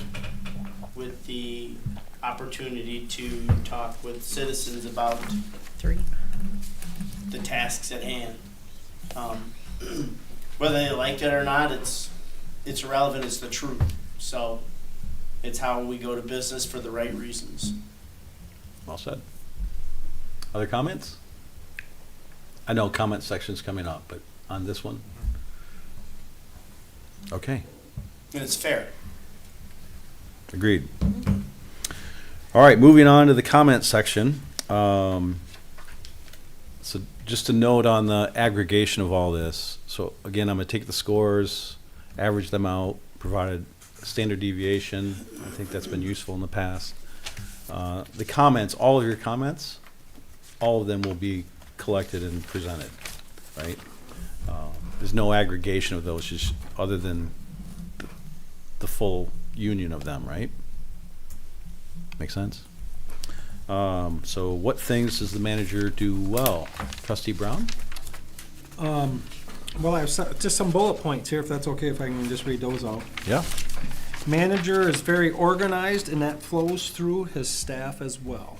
with the opportunity to talk with citizens about 3. the tasks at hand. whether they liked it or not, it's irrelevant, it's the truth. So it's how we go to business for the right reasons. Well said. Other comments? I know comment section's coming up, but on this one? Okay, And it's fair. agreed. All right, moving on to the comment section. So just a note on the aggregation of all this. So again, I'm gonna take the scores, average them out, provided standard deviation. I think that's been useful in the past. The comments, all of your comments, all of them will be collected and presented, right? There's no aggregation of those, just other than the full union of them, right? Make sense? So what things does the manager do well? Trustee Brown? Well, I have just some bullet points here, if that's okay, if I can just read those out. Yeah. Manager is very organized, and that flows through his staff as well.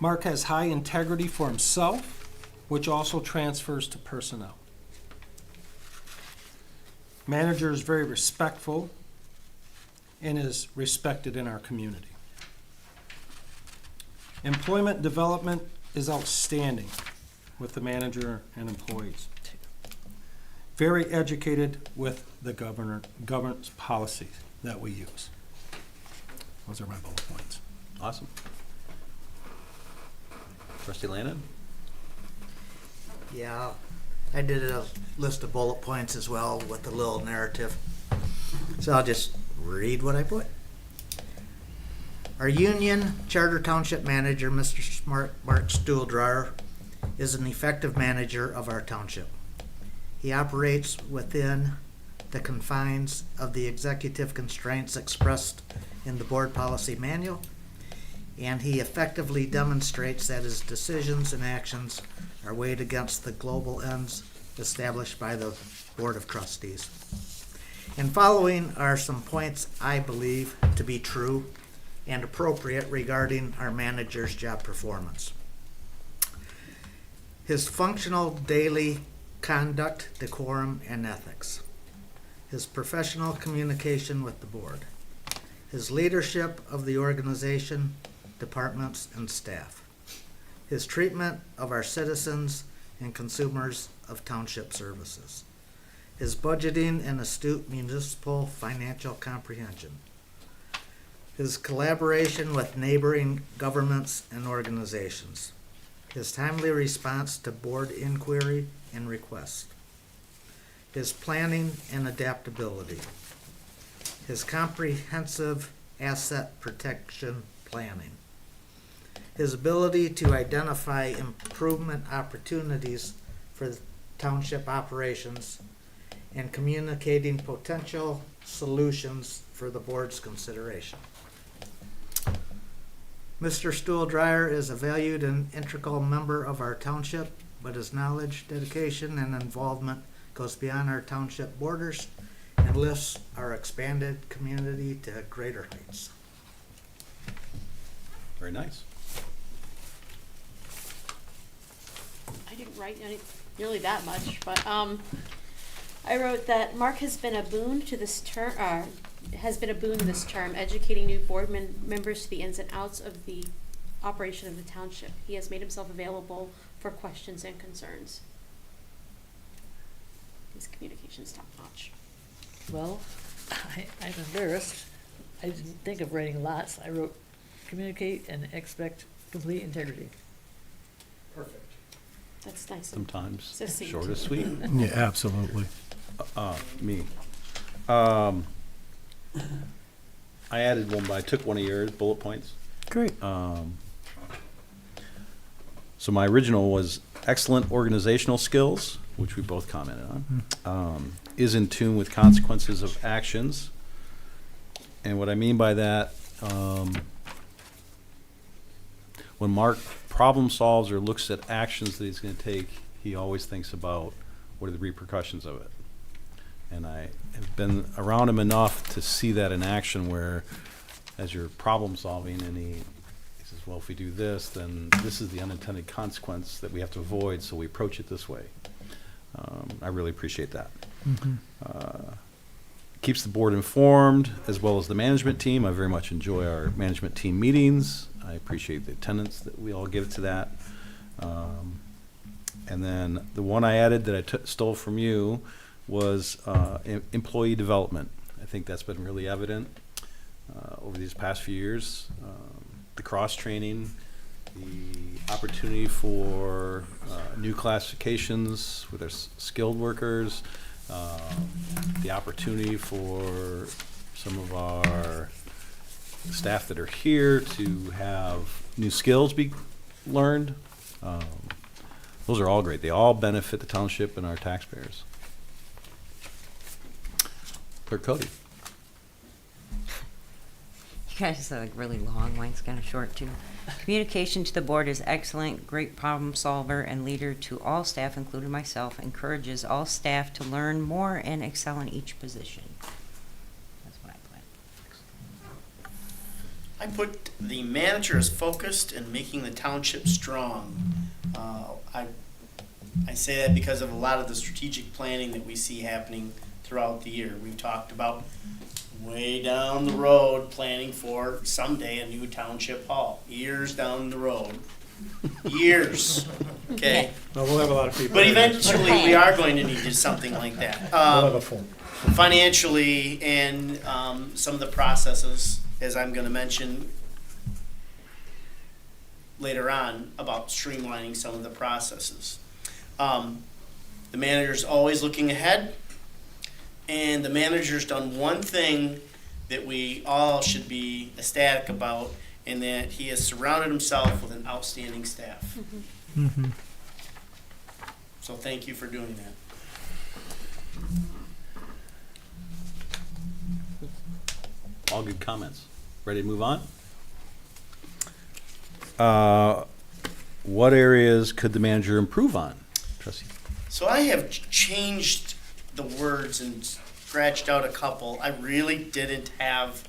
Mark has high integrity for himself, which also transfers to personnel. Manager is very respectful and is respected in our community. Employment development is outstanding with the manager and employees. Very educated with the governance policies that we use. Those are my bullet points. Awesome. Trustee Landon? Yeah, I did a list of bullet points as well with a little narrative. So I'll just read what I put. Our union charter township manager, Mr. Mark Stuhldreher, is an effective manager of our township. He operates within the confines of the executive constraints expressed in the board policy manual, and he effectively demonstrates that his decisions and actions are weighed against the global ends established by the Board of Trustees. And following are some points I believe to be true and appropriate regarding our manager's job performance. His functional daily conduct, decorum, and ethics. His professional communication with the board. His leadership of the organization, departments, and staff. His treatment of our citizens and consumers of township services. His budgeting and astute municipal financial comprehension. His collaboration with neighboring governments and organizations. His timely response to board inquiry and request. His planning and adaptability. His comprehensive asset protection planning. His ability to identify improvement opportunities for the township operations and communicating potential solutions for the board's consideration. Mr. Stuhldreher is a valued and integral member of our township, but his knowledge, dedication, and involvement goes beyond our township borders and lifts our expanded community to greater heights. Very nice. I didn't write nearly that much, but I wrote that Mark has been a boon to this term. Educating new board members to the ins and outs of the operation of the township. He has made himself available for questions and concerns. His communication's top notch. Well, I'm embarrassed. I didn't think of writing lots. I wrote communicate and expect complete integrity. Perfect. That's nice. Sometimes Succinct. short and sweet. Yeah, absolutely. Me. I added one, but I took one of yours, bullet points. Great. So my original was excellent organizational skills, which we both commented on, is in tune with consequences of actions. And what I mean by that, when Mark problem solves or looks at actions that he's going to take, he always thinks about what are the repercussions of it. And I have been around him enough to see that in action where as you're problem solving and he says, well, if we do this, then this is the unintended consequence that we have to avoid, so we approach it this way. I really appreciate that. Keeps the board informed, as well as the management team. I very much enjoy our management team meetings. I appreciate the attendance that we all give to that. And then the one I added that I stole from you was employee development. I think that's been really evident over these past few years. The cross-training, the opportunity for new classifications with our skilled workers, the opportunity for some of our staff that are here to have new skills be learned. Those are all great. They all benefit the township and our taxpayers. Clerk Cody. You guys are like really long, mine's kind of short too. Communication to the board is excellent, great problem solver and leader to all staff, including myself, encourages all staff to learn more and excel in each position. That's what I put. I put the manager is focused and making the township strong. I say that because of a lot of the strategic planning that we see happening throughout the year. We've talked about way down the road planning for someday a new township hall. Years down the road. Years. Okay? Well, we'll have a lot of people. But eventually we are going to need something like that. We'll have a full. Financially and some of the processes, as I'm going to mention later on about streamlining some of the processes. The manager's always looking ahead, and the manager's done one thing that we all should be ecstatic about, in that he has surrounded himself with an outstanding staff. Mm-hmm. So thank you for doing that. All good comments. Ready to move on? What areas could the manager improve on? Trustee. So I have changed the words and scratched out a couple. I really didn't have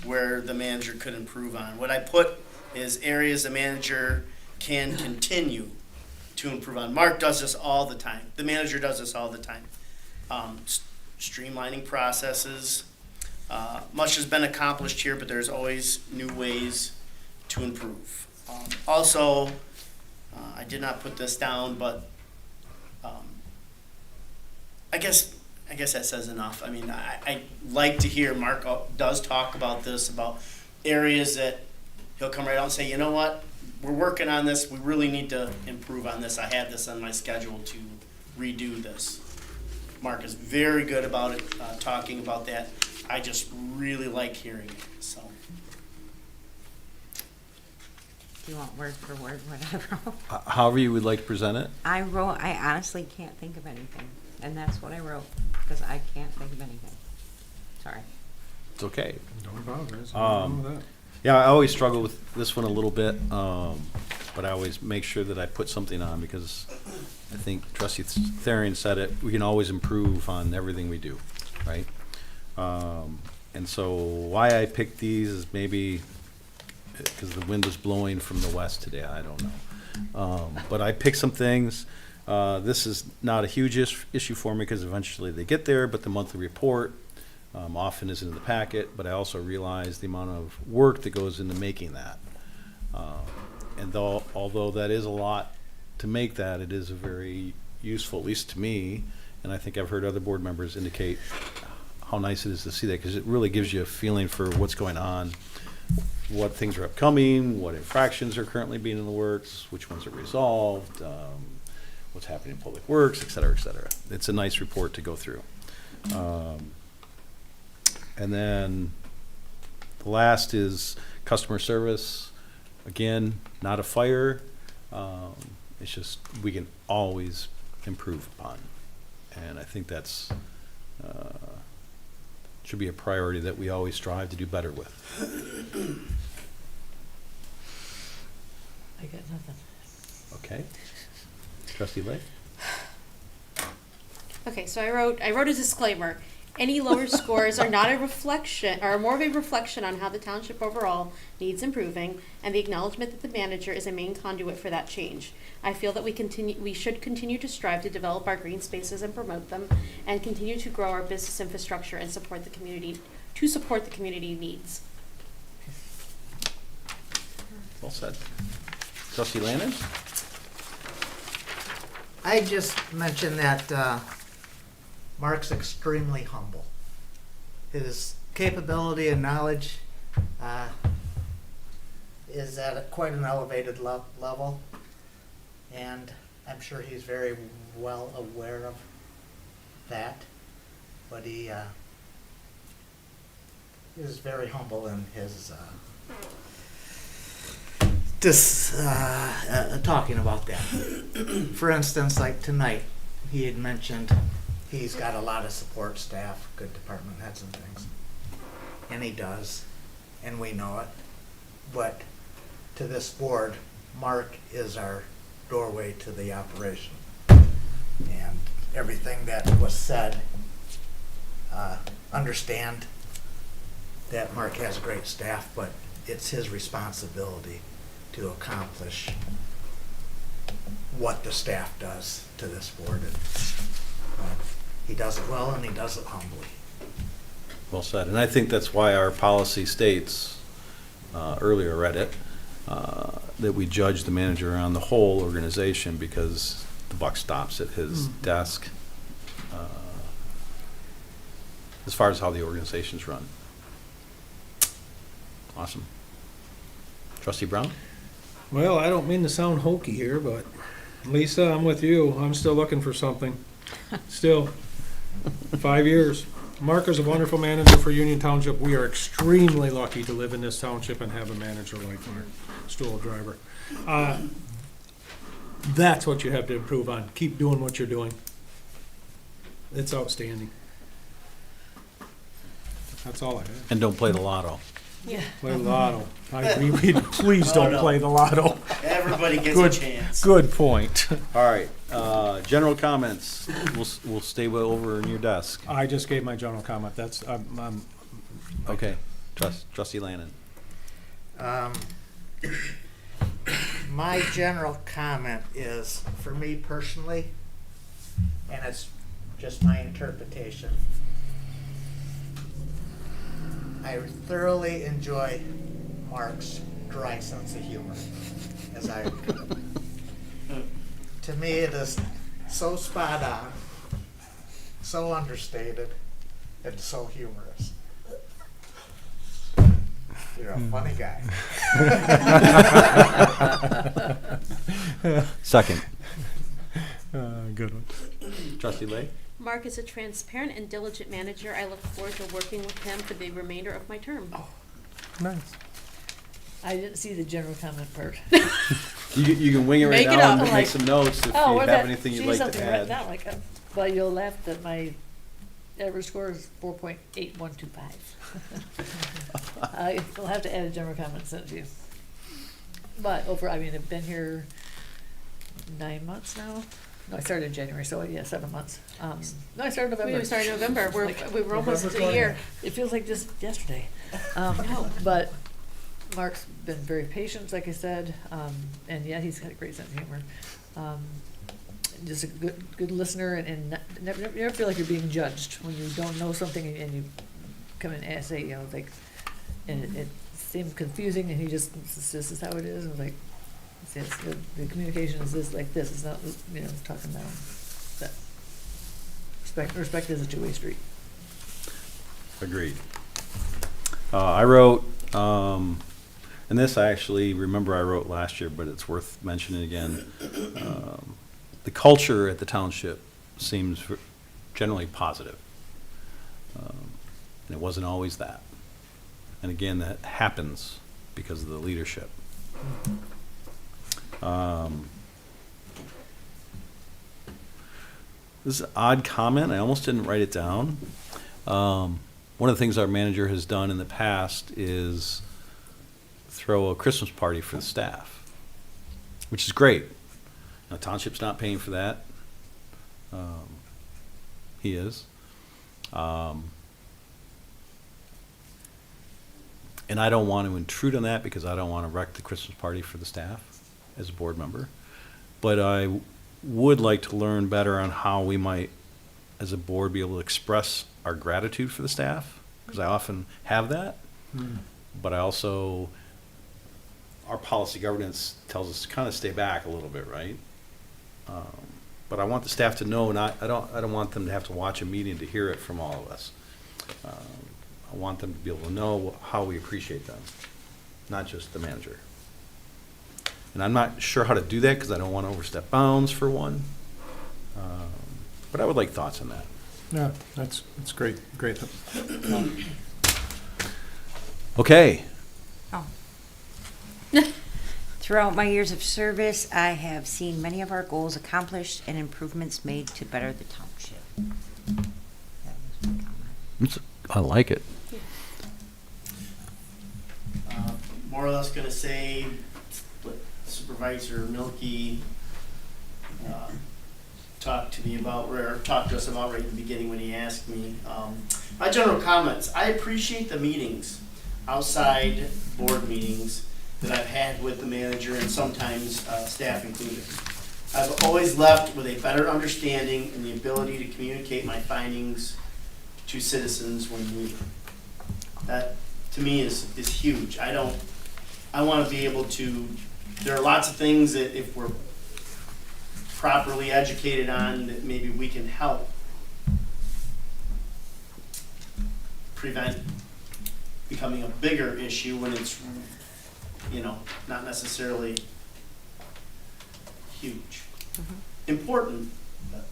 where the manager could improve on. What I put is areas the manager can continue to improve on. Mark does this all the time. The manager does this all the time. Streamlining processes. Much has been accomplished here, but there's always new ways to improve. Also, I did not put this down, but I guess that says enough. I mean, I like to hear Mark does talk about this, about areas that he'll come right out and say, you know what, we're working on this. We really need to improve on this. I had this on my schedule to redo this. Mark is very good about it, talking about that. I just really like hearing it. So. Do you want word for word what I wrote? However you would like to present it. I honestly can't think of anything, and that's what I wrote, because I can't think of anything. Sorry. It's okay. Don't apologize. Nothing wrong with that. Yeah, I always struggle with this one a little bit, but I always make sure that I put something on, because I think Trustee Therian said it, we can always improve on everything we do, right? And so why I picked these is maybe because the wind was blowing from the west today, I don't know. But I picked some things. This is not a huge issue for me because eventually they get there, but the monthly report often isn't in the packet, but I also realize the amount of work that goes into making that. And although that is a lot to make that, it is a very useful, at least to me, and I think I've heard other board members indicate how nice it is to see that, because it really gives you a feeling for what's going on, what things are upcoming, what infractions are currently being in the works, which ones are resolved, what's happening in public works, et cetera, et cetera. It's a nice report to go through. And then the last is customer service. Again, not a fire. It's just we can always improve upon. And I think that's should be a priority that we always strive to do better with. I got nothing. Okay. Trustee Lake? Okay, so I wrote a disclaimer. Any lower scores are not a reflection, are more of a reflection on how the township overall needs improving, and the acknowledgement that the manager is a main conduit for that change. I feel that we should continue to strive to develop our green spaces and promote them, and continue to grow our business infrastructure and support the community needs. Well said. Trustee Lannon? I just mentioned that Mark's extremely humble. His capability and knowledge is at quite an elevated level, and I'm sure he's very well aware of that. But he is very humble in his talking about that. For instance, like tonight, he had mentioned he's got a lot of support staff, good department heads and things. And he does, and we know it. But to this board, Mark is our doorway to the operation. And everything that was said, understand that Mark has a great staff, but it's his responsibility to accomplish what the staff does to this board. And, he does it well, and he does it humbly. Well said. And I think that's why our policy states, earlier read it, that we judge the manager on the whole organization because the buck stops at his desk as far as how the organization's run. Awesome. Trustee Brown? Well, I don't mean to sound hokey here, but Lisa, I'm with you. I'm still looking for something. Still. 5 years. Mark is a wonderful manager for Union Township. We are extremely lucky to live in this township and have a manager like Mark, stool driver. That's what you have to improve on. Keep doing what you're doing. It's outstanding. That's all I have. And don't play the lotto. Yeah. Play the lotto. Please don't no. play the lotto. Everybody gets Good. a chance. Good point. All right, general comments. We'll stay over in your desk. I just gave my general comment. That's, Okay. Trustee Lannon. My general comment is, for me personally, and it's just my interpretation, I thoroughly enjoy Mark's dry sense of humor. To me, it is so spot on, so understated, and so humorous. You're a funny guy. Second. good one. Trustee Lay? Mark is a transparent and diligent manager. I look forward to working with him for the remainder of my term. Nice. I didn't see the general comment part. You can wing it right Make it now up. and Like, make some notes if you where's have that? anything you'd See like something to written add. down like that. But you'll laugh that my average score is 4.8125. I'll have to add a general comment sent to you. But I've been here 9 months now. No, I started in January, so yeah, 7 months. No, I started November. We started November. We were almost November at a year. 20th. It feels like just yesterday. But Mark's been very patient, like I said, and yeah, he's got a great sense of humor. Just a good listener, and never feel like you're being judged when you don't know something and you come in and say, like, and it seemed confusing, and he just, this is how it is. I was like, the communication is this, like this. It's not, talking down. That respect is a two-way street. Agreed. I wrote, and this I actually remember I wrote last year, but it's worth mentioning again. The culture at the township seems generally positive. And it wasn't always that. And again, that happens because of the leadership. This is an odd comment. I almost didn't write it down. One of the things our manager has done in the past is throw a Christmas party for the staff, which is great. Now, Township's not paying for that. He is. And I don't want to intrude on that because I don't want to wreck the Christmas party for the staff as a board member. But I would like to learn better on how we might, as a board, be able to express our gratitude for the staff, because I often have that. But I also, our policy governance tells us to kind of stay back a little bit, right? But I want the staff to know, and I don't want them to have to watch a meeting to hear it from all of us. I want them to be able to know how we appreciate them, not just the manager. And I'm not sure how to do that because I don't want to overstep bounds for one. But I would like thoughts on that. Yeah, that's great, great. Okay. Oh. Throughout my years of service, I have seen many of our goals accomplished and improvements made to better the township. That was my comment. I like it. More or less gonna say what Supervisor Milky talked to us about right in the beginning when he asked me. My general comments, I appreciate the meetings, outside board meetings that I've had with the manager and sometimes staff included. I've always left with a better understanding and the ability to communicate my findings to citizens when needed. That, to me, is huge. I want to be able to, there are lots of things that if we're properly educated on, that maybe we can help prevent becoming a bigger issue when it's, not necessarily huge. Important, but,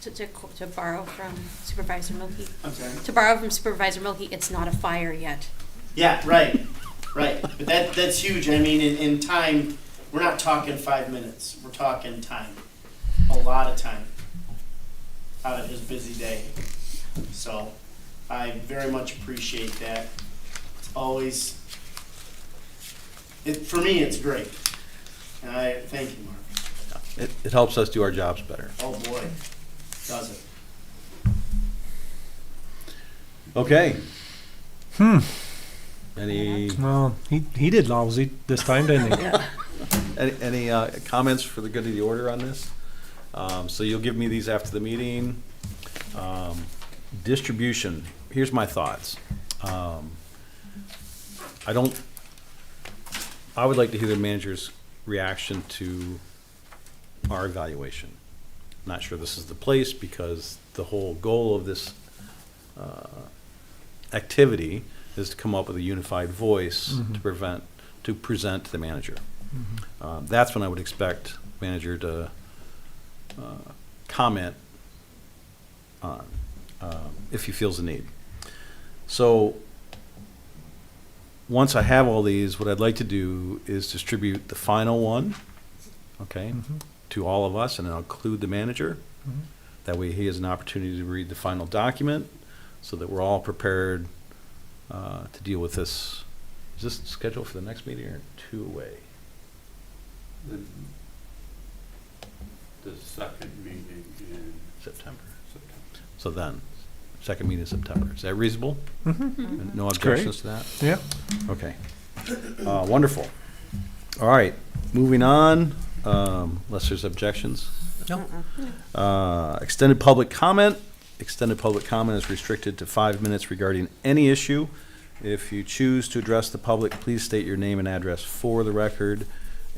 To borrow from Supervisor Milky. I'm sorry. To borrow from Supervisor Milky, it's not a fire yet. Yeah, right. But that's huge. I mean, in time, we're not talking 5 minutes. We're talking time. A lot of time out of his busy day. So I very much appreciate that. It's always, for me, it's great. And I thank you, Mark. It helps us do our jobs better. Oh, boy, does it. Okay. Any Well, he did lousy this time, didn't he? any comments for the good of the order on this? So you'll give me these after the meeting. Distribution, here's my thoughts. I would like to hear the manager's reaction to our evaluation. Not sure this is the place because the whole goal of this activity is to come up with a unified voice to present to the manager. That's when I would expect manager to comment on if he feels the need. So once I have all these, what I'd like to do is distribute the final one, okay, to all of us, and I'll include the manager. That way he has an opportunity to read the final document so that we're all prepared to deal with this. Is this scheduled for the next meeting or 2 away? The second meeting in September. September. So then, second meeting in September. Is that reasonable? And no That's great. objections to that? Yeah. Okay. Wonderful. All right, moving on, unless there's objections. Extended public comment. Extended public comment is restricted to 5 minutes regarding any issue. If you choose to address the public, please state your name and address for the record.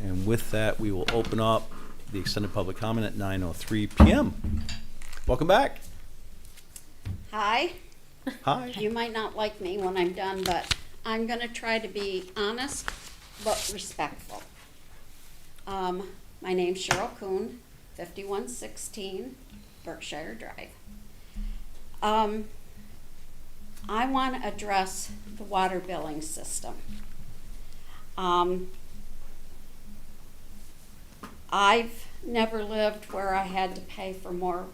And with that, we will open up the extended public comment at 9:03 p.m. Welcome back. Hi. Hi. You might not like me when I'm done, but I'm gonna try to be honest but respectful. My name's Cheryl Kuhn, 5116 Berkshire Drive. I want to address the water billing system. I've never lived where I had to pay for more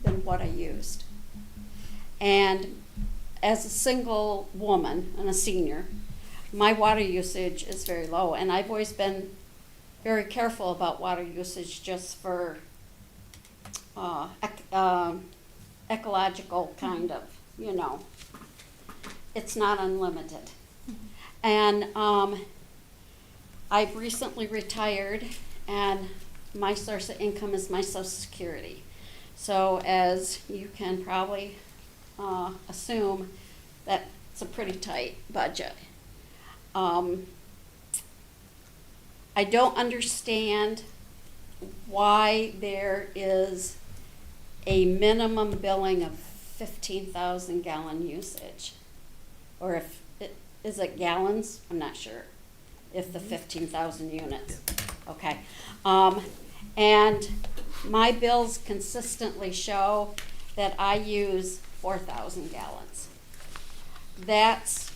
than what I used. And as a single woman and a senior, my water usage is very low, and I've always been very careful about water usage just for ecological kind of, you know, it's not unlimited. And I've recently retired, and my source of income is my Social Security. So as you can probably assume, that's a pretty tight budget. I don't understand why there is a minimum billing of 15,000 gallon usage. Or if it, is it gallons? I'm not sure. If the 15,000 units. Okay. And my bills consistently show that I use 4,000 gallons. That's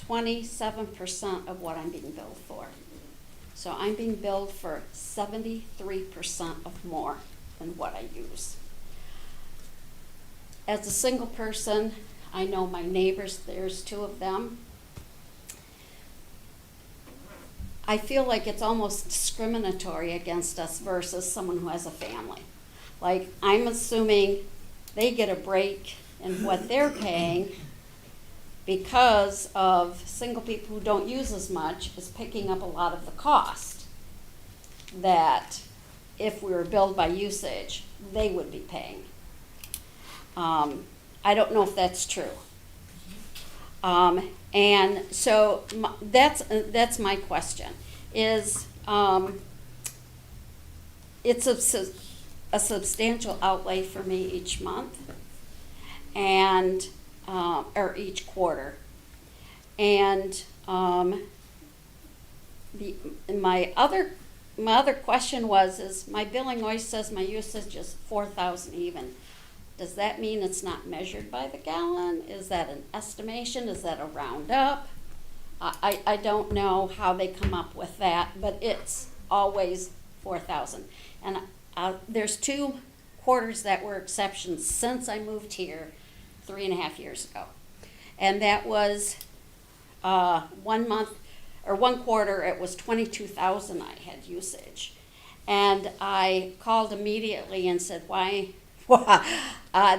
27% of what I'm being billed for. So I'm being billed for 73% of more than what I use. As a single person, I know my neighbors, there's 2 of them. I feel like it's almost discriminatory against us versus someone who has a family. Like, I'm assuming they get a break in what they're paying because of single people who don't use as much is picking up a lot of the cost that if we were billed by usage, they would be paying. I don't know if that's true. And so that's my question, is it's a substantial outlay for me each month and or each quarter. And my other question is my billing always says my usage is 4,000 even. Does that mean it's not measured by the gallon? Is that an estimation? Is that a roundup? I don't know how they come up with that, but it's always 4,000. And there's 2 quarters that were exceptions since I moved here 3.5 years ago. And that was 1 month, or 1 quarter, it was 22,000 I had usage. And I called immediately and said, why?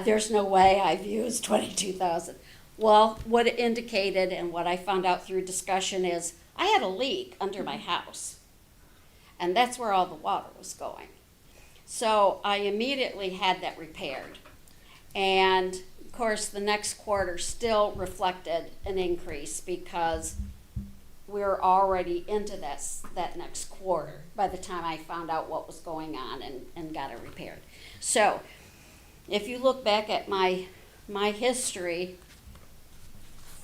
There's no way I've used 22,000. Well, what it indicated and what I found out through discussion is I had a leak under my house. And that's where all the water was going. So I immediately had that repaired. And of course, the next quarter still reflected an increase because we were already into that next quarter by the time I found out what was going on and got it repaired. So if you look back at my history,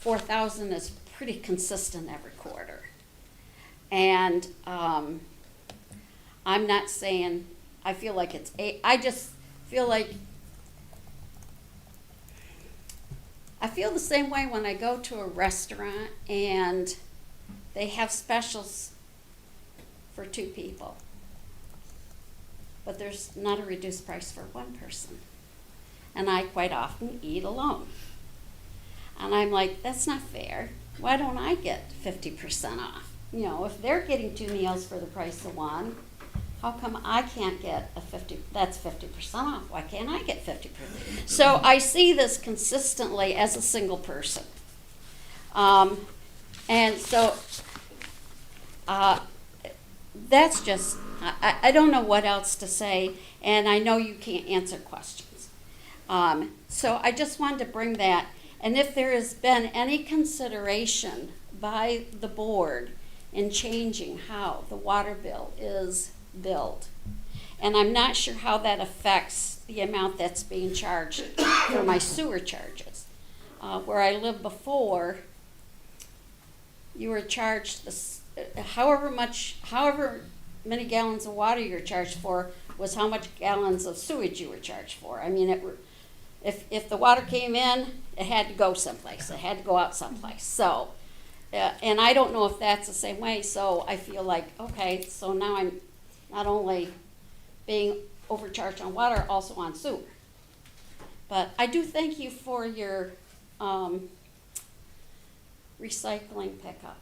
4,000 is pretty consistent every quarter. And I'm not saying I feel like it's 8. I just feel like I feel the same way when I go to a restaurant and they have specials for 2 people, but there's not a reduced price for 1 person. And I quite often eat alone. And I'm like, that's not fair. Why don't I get 50% off? You know, if they're getting 2 meals for the price of 1, how come I can't get that's 50% off? Why can't I get 50%? So I see this consistently as a single person. And so that's just, I don't know what else to say, and I know you can't answer questions. So I just wanted to bring that, and if there has been any consideration by the board in changing how the water bill is billed. And I'm not sure how that affects the amount that's being charged for my sewer charges. Where I lived before, you were charged however many gallons of water you were charged for was how much gallons of sewage you were charged for. I mean, if the water came in, it had to go someplace. It had to go out someplace. So, and I don't know if that's the same way. So I feel like, okay, so now I'm not only being overcharged on water, also on sewer. But I do thank you for your recycling pickup.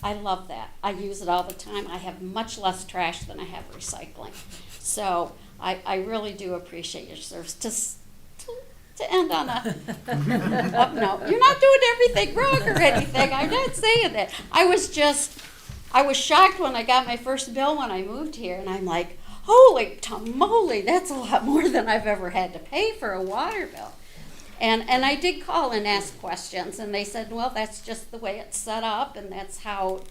I love that. I use it all the time. I have much less trash than I have recycling. So I really do appreciate your service. To end on a up note, you're not doing everything wrong or anything. I'm not saying that. I was shocked when I got my first bill when I moved here, and I'm like, holy tamale, that's a lot more than I've ever had to pay for a water bill. And I did call and ask questions, and they said, well, that's just the way it's set up, and that's how,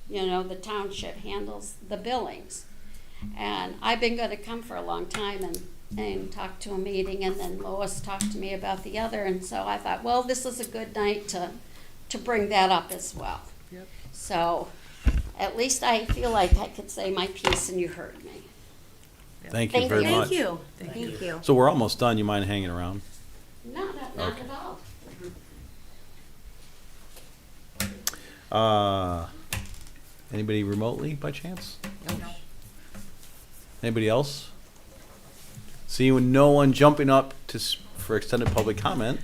the township handles the billings. And I've been going to come for a long time and talk to a meeting, and then Lois talked to me about the other, and so I thought, well, this is a good night to bring that up as well. Yep. So at least I feel like I could say my piece and you heard me. Thank you Thank very you. much. Thank you. Thank you. So we're almost done. You mind hanging around? No, not at all. Anybody remotely by chance? Anybody else? Seeing no one jumping up for extended public comment.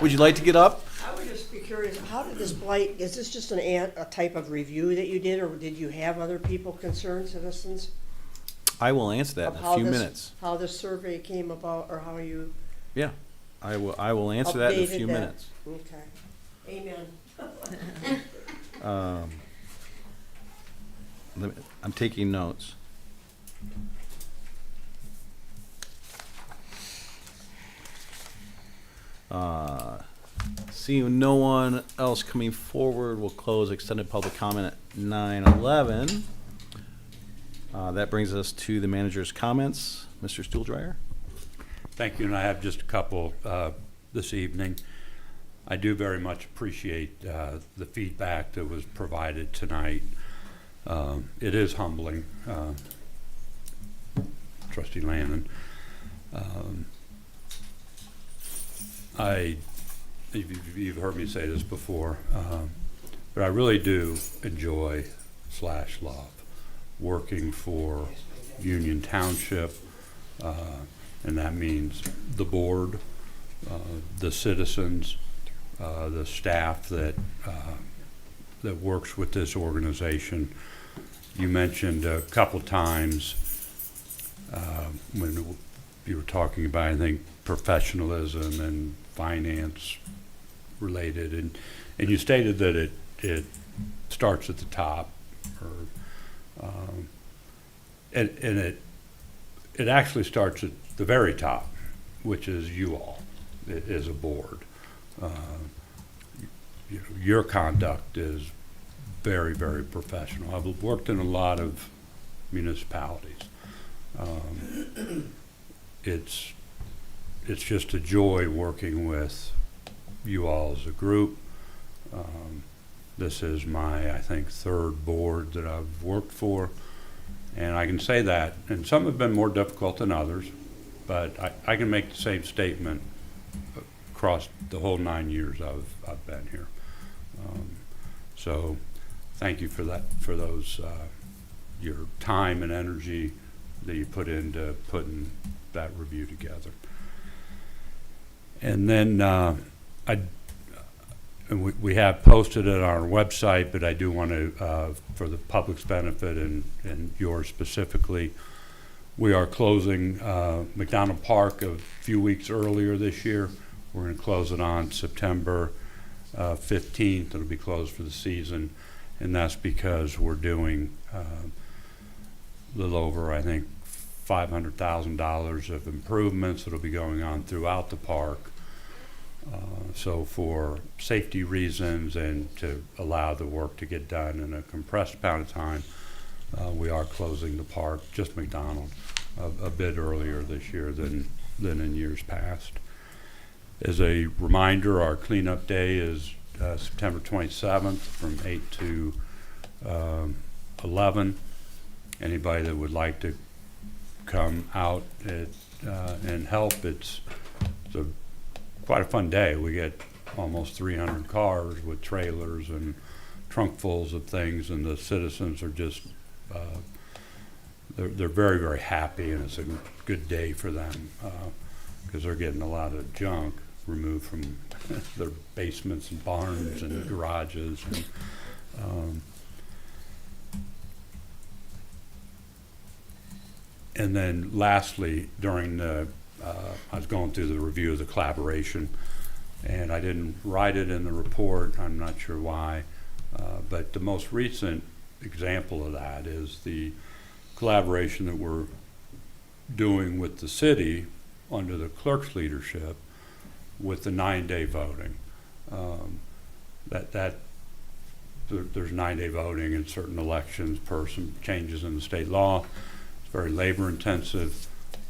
Would you like to get up? I would just be curious, how did this blight, is this just a type of review that you did, or did you have other people concerned, citizens? I will answer that of in how a few this- minutes. How this survey came about, or how you Yeah, I will answer that in a updated few that? minutes. Okay. Um, Amen. I'm taking notes. Seeing no one else coming forward, we'll close extended public comment at 9:11. That brings us to the manager's comments. Mr. Stuhldreher? Thank you, and I have just a couple this evening. I do very much appreciate the feedback that was provided tonight. It is humbling, Trustee Lannon. You've heard me say this before, but I really do enjoy / love working for Union Township, and that means the board, the citizens, the staff that works with this organization. You mentioned a couple times when you were talking about, I think, professionalism and finance related, and you stated that it starts at the top, and it actually starts at the very top, which is you all, as a board. Your conduct is very, very professional. I've worked in a lot of municipalities. It's just a joy working with you all as a group. This is my, I think, third board that I've worked for, and I can say that, and some have been more difficult than others, but I can make the same statement across the whole 9 years I've been here. So thank you for that, for those, your time and energy that you put into putting that review together. And then we have posted it on our website, but I do want to, for the public's benefit and yours specifically, we are closing McDonald Park a few weeks earlier this year. We're going to close it on September 15th. It'll be closed for the season, and that's because we're doing a little over, I think, $500,000 of improvements that'll be going on throughout the park. So for safety reasons and to allow the work to get done in a compressed amount of time, we are closing the park, just McDonald, a bit earlier this year than in years past. As a reminder, our cleanup day is September 27th from 8 to 11. Anybody that would like to come out and help, it's quite a fun day. We get almost 300 cars with trailers and trunkfuls of things, and the citizens are just they're very, very happy, and it's a good day for them because they're getting a lot of junk removed from their basements and barns and garages. And And then lastly, during the, I was going through the review of the collaboration, and I didn't write it in the report, I'm not sure why, but the most recent example of that is the collaboration that we're doing with the city under the clerk's leadership with the 9-day voting. There's 9-day voting in certain elections per some changes in the state law. It's very labor intensive.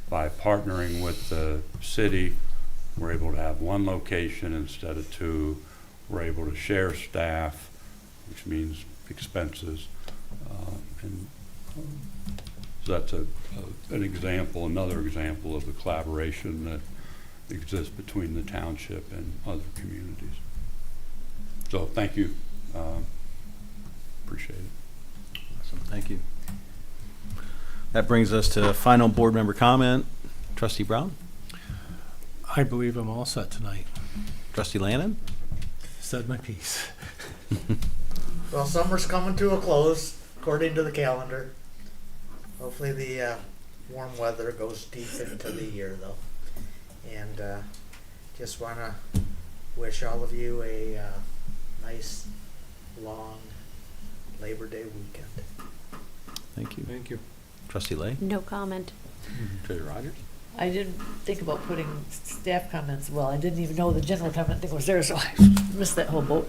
By partnering with the city, we're able to have one location instead of two. We're able to share staff, which means expenses. So that's an example, another example of the collaboration that exists between the township and other communities. So thank you. Appreciate it. Awesome, thank you. That brings us to final board member comment. Trustee Brown? I believe I'm all set tonight. Trustee Lannon? Said my piece. Well, summer's coming to a close, according to the calendar. Hopefully the warm weather goes deep into the year, though. And just want to wish all of you a nice, long Labor Day weekend. Thank you. Thank you. Trustee Lay? No comment. Treasurer Rogers? I didn't think about putting staff comments, well, I didn't even know the general comment thing was there, so I missed that whole boat.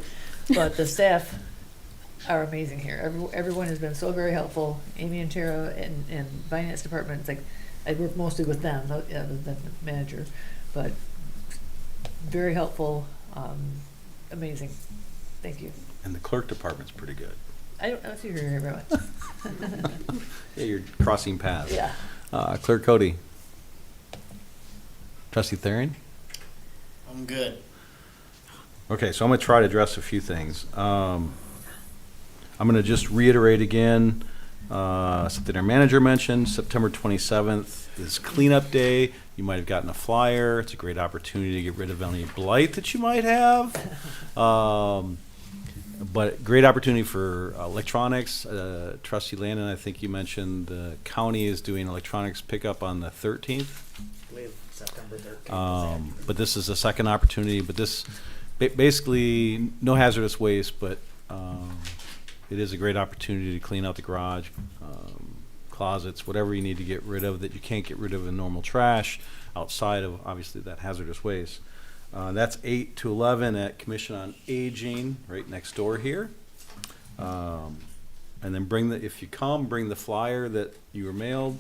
But the staff are amazing here. Everyone has been so very helpful. Amy and Tara and finance department, it's like, I work mostly with them, other than the manager, but very helpful, amazing. Thank you. And the clerk department's pretty good. I don't see you here very much. Yeah, you're crossing paths. Yeah. Clerk Cody? Trustee Therian? I'm good. Okay, so I'm going to try to address a few things. I'm going to just reiterate again something our manager mentioned. September 27th is cleanup day. You might have gotten a flyer. It's a great opportunity to get rid of any blight that you might have. But great opportunity for electronics. Trustee Landon, I think you mentioned the county is doing electronics pickup on the 13th. I believe September 13th. But this is a second opportunity. But this basically no hazardous waste, but it is a great opportunity to clean out the garage, closets, whatever you need to get rid of that you can't get rid of in normal trash outside of obviously that hazardous waste. That's 8 to 11 at Commission on Aging, right next door here. And then if you come, bring the flyer that you were mailed.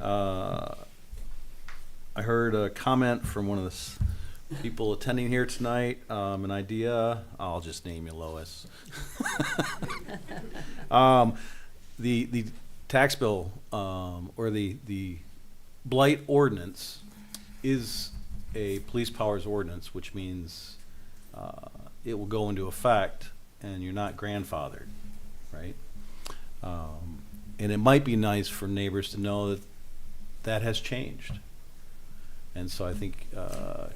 I heard a comment from one of the people attending here tonight, an idea. I'll just name you Lois. The tax bill or the blight ordinance is a police powers ordinance, which means it will go into effect and you're not grandfathered, right? And it might be nice for neighbors to know that that has changed. And so I think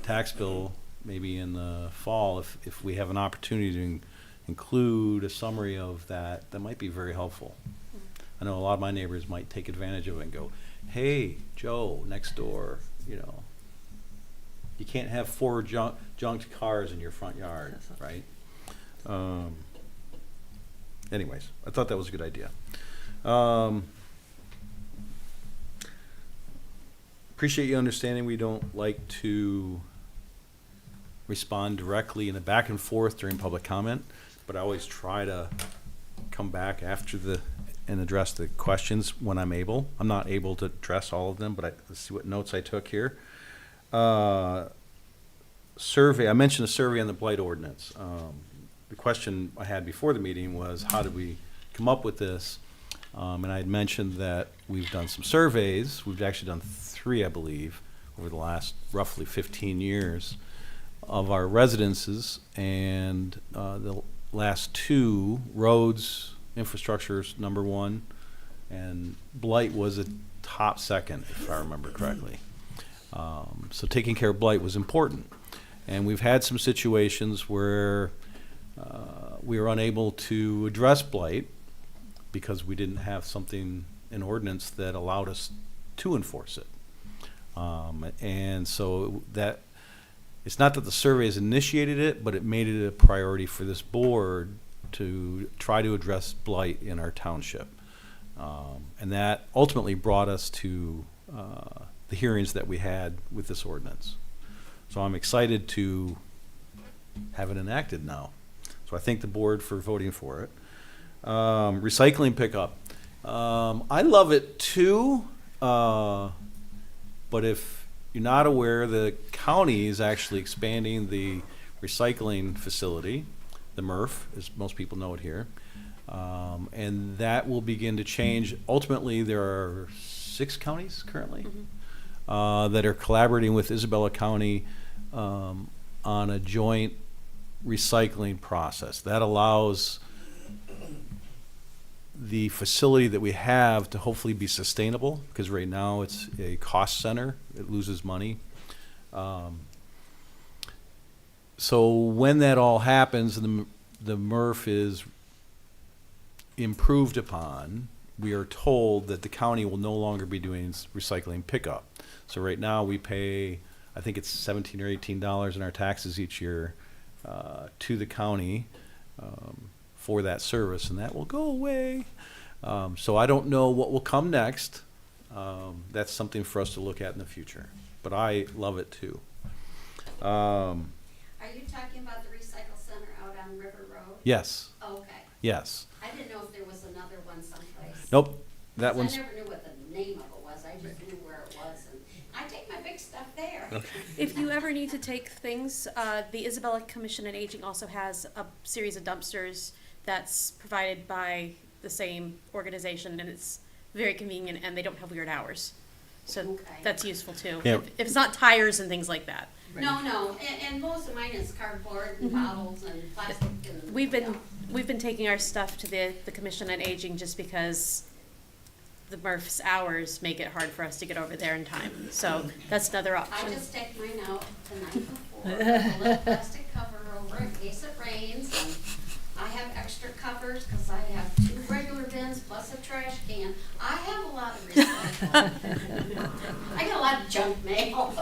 tax bill, maybe in the fall, if we have an opportunity to include a summary of that, that might be very helpful. I know a lot of my neighbors might take advantage of it and go, hey, Joe, next door, you can't have 4 junked cars in your front yard, right? Anyways, I thought that was a good idea. Appreciate you understanding we don't like to respond directly in a back and forth during public comment, but I always try to come back after and address the questions when I'm able. I'm not able to address all of them, but let's see what notes I took here. Survey, I mentioned a survey on the blight ordinance. The question I had before the meeting was, how did we come up with this? And I had mentioned that we've done some surveys. We've actually done 3, I believe, over the last roughly 15 years of our residences, and the last 2, roads, infrastructure is number 1, and blight was a top second, if I remember correctly. So taking care of blight was important. And we've had some situations where we were unable to address blight because we didn't have something an ordinance that allowed us to enforce it. And so that, it's not that the survey has initiated it, but it made it a priority for this board to try to address blight in our township. And that ultimately brought us to the hearings that we had with this ordinance. So I'm excited to have it enacted now. So I thank the board for voting for it. Recycling pickup. I love it too, but if you're not aware, the county is actually expanding the recycling facility, the MRF, as most people know it here. And that will begin to change. Ultimately, there are 6 counties currently that are collaborating with Isabella County on a joint recycling process. That allows the facility that we have to hopefully be sustainable, because right now it's a cost center. It loses money. So when that all happens and the MRF is improved upon, we are told that the county will no longer be doing recycling pickup. So right now we pay, I think it's $17 or $18 in our taxes each year to the county for that service, and that will go away. So I don't know what will come next. That's something for us to look at in the future. But I love it too. Are you talking about the recycle center out on River Road? Yes. Oh, okay. Yes. I didn't know if there was another one someplace. Nope. That 'Cause one's. I never knew what the name of it was. I just knew where it was, and I take my big stuff there. If you ever need to take things, the Isabella Commission on Aging also has a series of dumpsters that's provided by the same organization, and it's very convenient, and they don't have weird hours. So Okay. that's useful too. Yeah. If it's not tires and things like that. No, and most of mine is cardboard and bottles and plastic and. We've been taking our stuff to the Commission on Aging just because the MRF's hours make it hard for us to get over there in time. So that's another I option. just take mine out the night before, with a little plastic cover over it in case it rains, and I have extra covers, cause I have 2 regular bins plus a trash can. I have a lot of recycling. I got a lot of junk mail.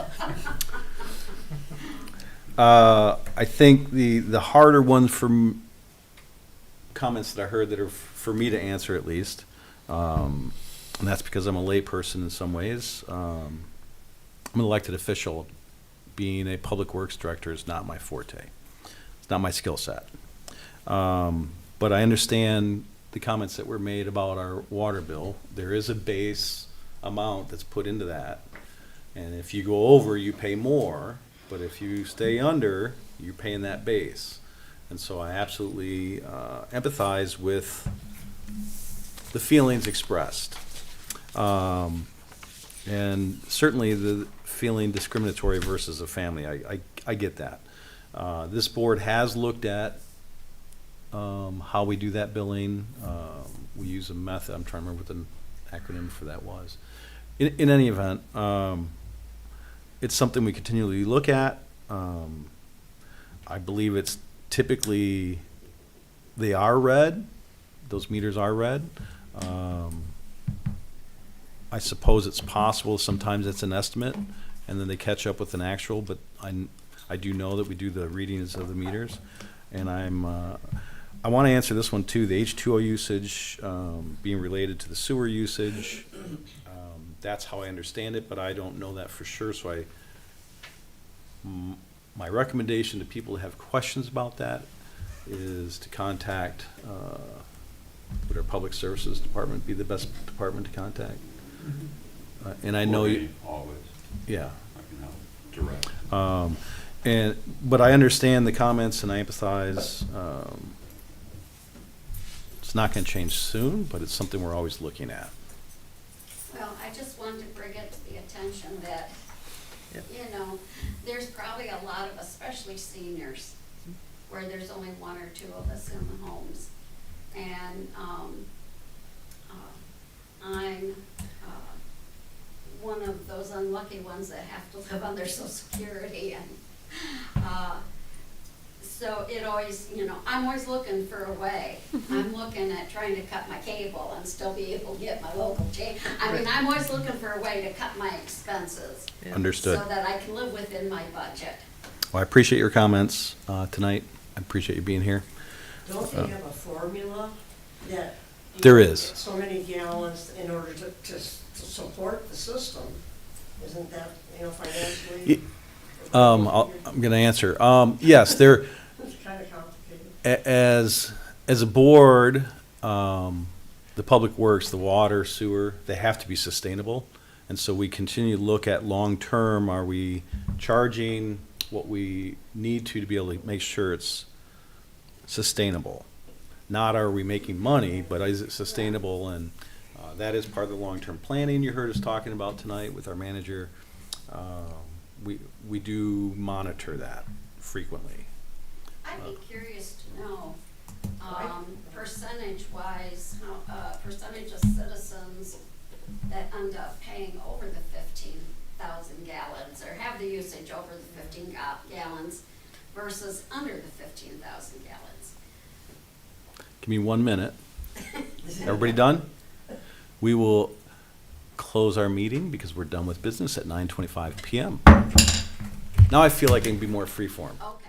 I think the harder ones from comments that I heard that are for me to answer at least, and that's because I'm a layperson in some ways. I'm an elected official. Being a public works director is not my forte. It's not my skill set. But I understand the comments that were made about our water bill. There is a base amount that's put into that. And if you go over, you pay more. But if you stay under, you're paying that base. And so I absolutely empathize with the feelings expressed. And certainly the feeling discriminatory versus a family, I get that. This board has looked at how we do that billing. We use a method, I'm trying to remember what the acronym for that was. In any event, it's something we continually look at. I believe it's typically, they are read, those meters are read. I suppose it's possible, sometimes it's an estimate, and then they catch up with an actual, but I do know that we do the readings of the meters. And I want to answer this one too, the H2O usage being related to the sewer usage. That's how I understand it, but I don't know that for sure, so my recommendation to people who have questions about that is to contact, would our Public Services Department be the best department to contact? And I know you, Always, yeah. I can help direct. But I understand the comments and I empathize. It's not going to change soon, but it's something we're always looking at. Well, I just wanted to bring it to the attention that, you know, there's probably a lot of, especially seniors, where there's only 1 or 2 of us in the homes. And I'm one of those unlucky ones that have to live on their Social Security. And So it always, I'm always looking for a way. I'm looking at trying to cut my cable and still be able to get my local change. I mean, I'm always looking for a way to cut my expenses Understood. so that I can live within my budget. Well, I appreciate your comments tonight. I appreciate you being here. Don't they have a formula that? There is. So many gallons in order to support the system? Isn't that, financially? I'm going to answer. Yes, there. It's kind of complicated. As a board, the public works, the water, sewer, they have to be sustainable. And so we continue to look at long-term, are we charging what we need to be able to make sure it's sustainable? Not are we making money, but is it sustainable? And that is part of the long-term planning you heard us talking about tonight with our manager. We do monitor that frequently. I'd be curious to know, percentage-wise, how, percentage of citizens that end up paying over the 15,000 gallons or have the usage over the 15 gallons versus under the 15,000 gallons. Give me 1 minute. Everybody done? We will close our meeting because we're done with business at 9:25 p.m. Now I feel like I can be more freeform. Okay.